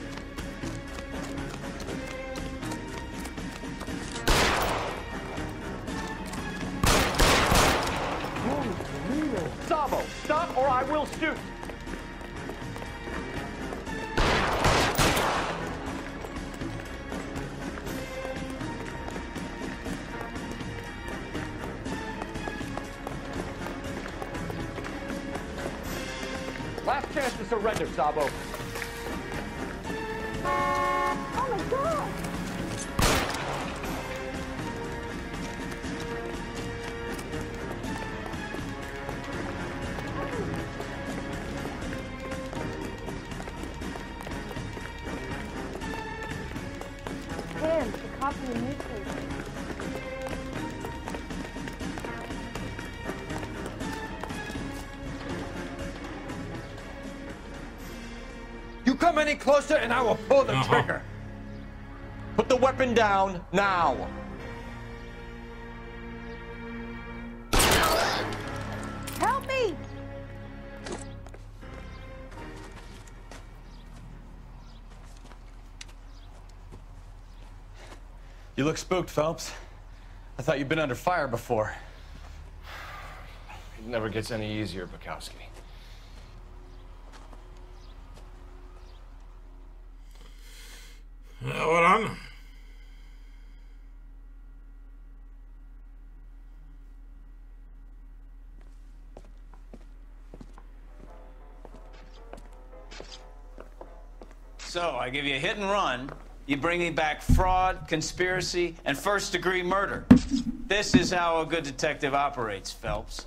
Sabo, stop or I will shoot. Last chance to surrender, Sabo. Oh my God! Him, the cop in the newspaper. You come any closer and I will pull the trigger. Put the weapon down now. Help me! You look spooked, Phelps. I thought you'd been under fire before. It never gets any easier, Bukowski. Ja, varann. So, I give you a hit and run. You bring me back fraud, conspiracy, and first-degree murder. This is how a good detective operates, Phelps.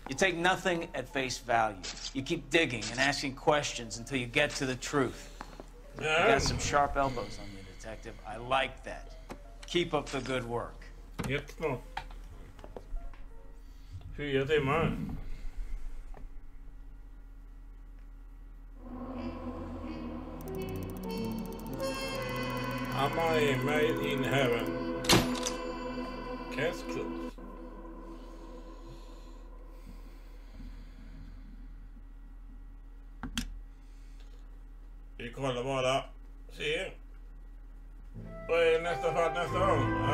You take nothing at face value. You keep digging and asking questions until you get to the truth. You got some sharp elbows on you, detective. I like that. Keep up the good work. Jättebra. 4 timmar. Am I made in heaven? Case closed. Vi kollar bara. Se. Vad är nästa fall nästa gång?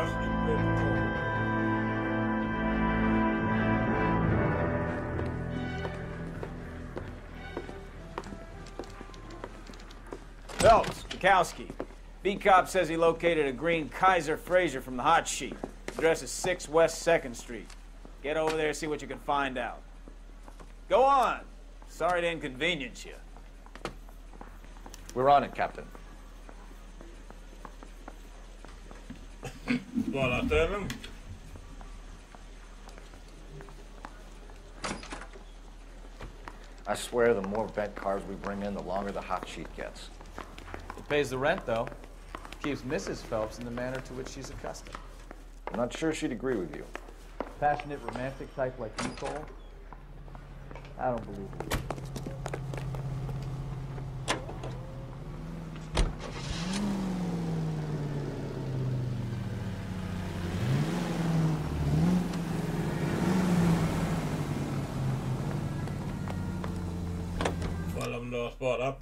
Phelps, Bukowski. B-Cop says he located a green Kaiser Fraser from the hot sheet. Address is 6 West 2nd Street. Get over there, see what you can find out. Go on. Sorry to inconvenience you. We're on it, Captain. Bara ställen. I swear the more bent cars we bring in, the longer the hot sheet gets. It pays the rent, though. Keeps Mrs. Phelps in the manner to which she's accustomed. I'm not sure she'd agree with you. Passionate, romantic type like you, Cole? I don't believe it. Ifall om du har sparat.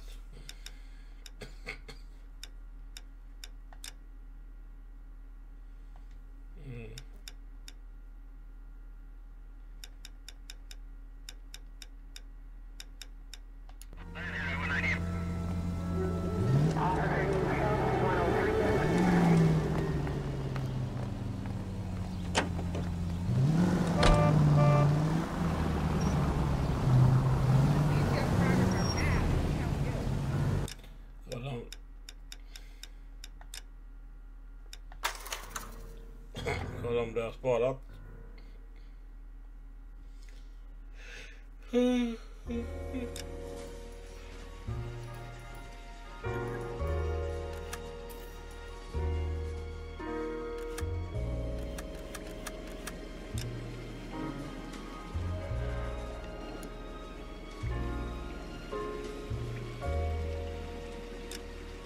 om du har sparat.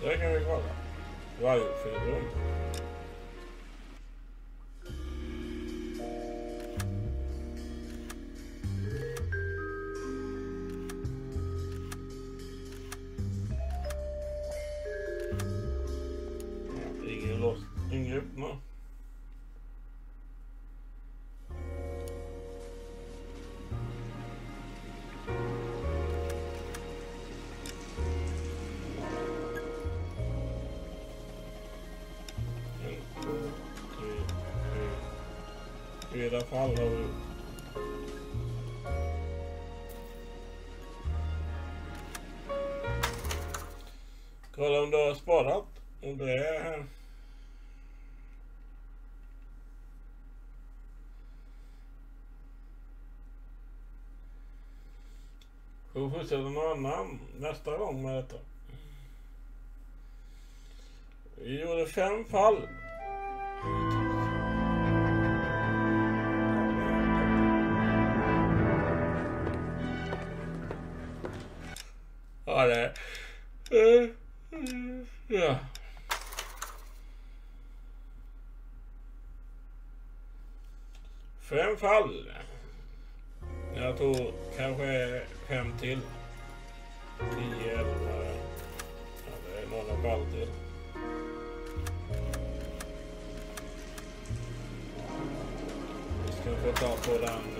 Där kan vi kolla. Vargfilm. Ingen lås. Ingen öppna. I alla fall har vi kolla om du har sparat. Om det är här. Får vi fortsätta någon annan nästa gång med detta. Vi gjorde 5 fall. Ja, det ja. Fem fall. Jag tror kanske 5 till. 10 eller ja, det är några fall till. Vi ska få ta på den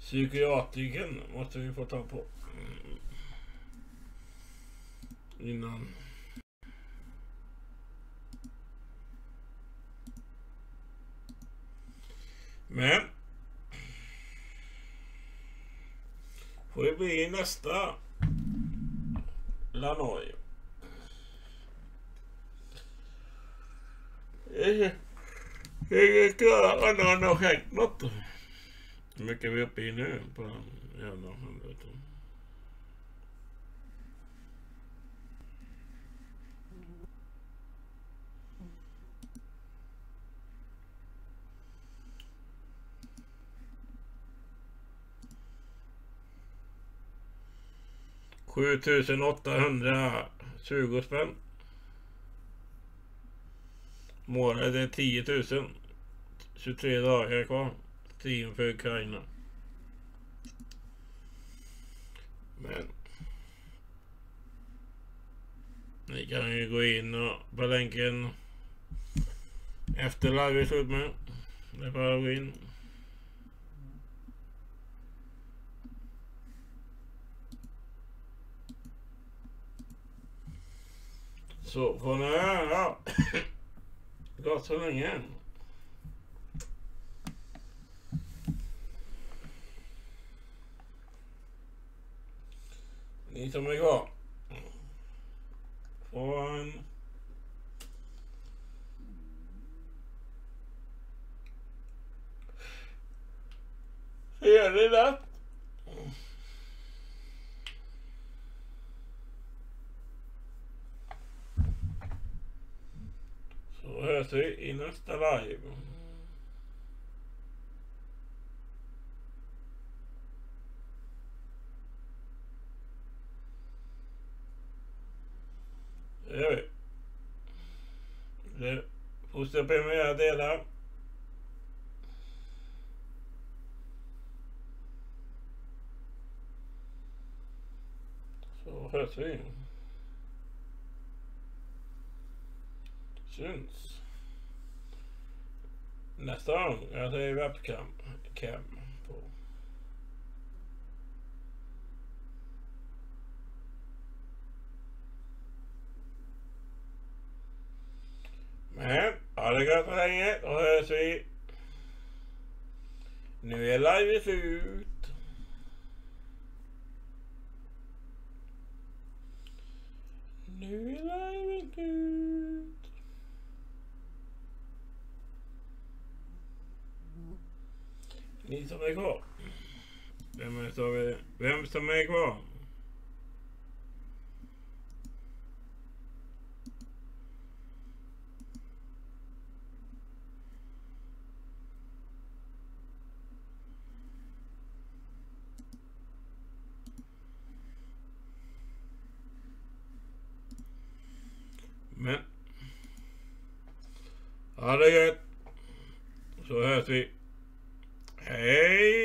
psykiatriken måste vi få ta på innan. Men får det bli nästa L.A Noice. Jag ska annan har skänkt något. Hur mycket är vi uppe i nu på den jävla helveten? $7,820 spänn. Målet är 10 000. 23 dagar kvar. Team för Ukraina. Men ni kan ju gå in och på länken efter live är slut med. Det är bara att gå in. Så får ni höra. Gott så länge. Ni som är kvar. Får en trevlig natt. Så hörs vi i nästa live. Det gör vi. Det fortsätter premiera delar. Så hörs vi. Syns. Nästa gång jag säger webcam på. Men ha det gott så länge och hörs vi. Nu är live slut. Nu är live slut. som är kvar? Vem som är kvar? Men ha det gött, så hörs vi. Hej!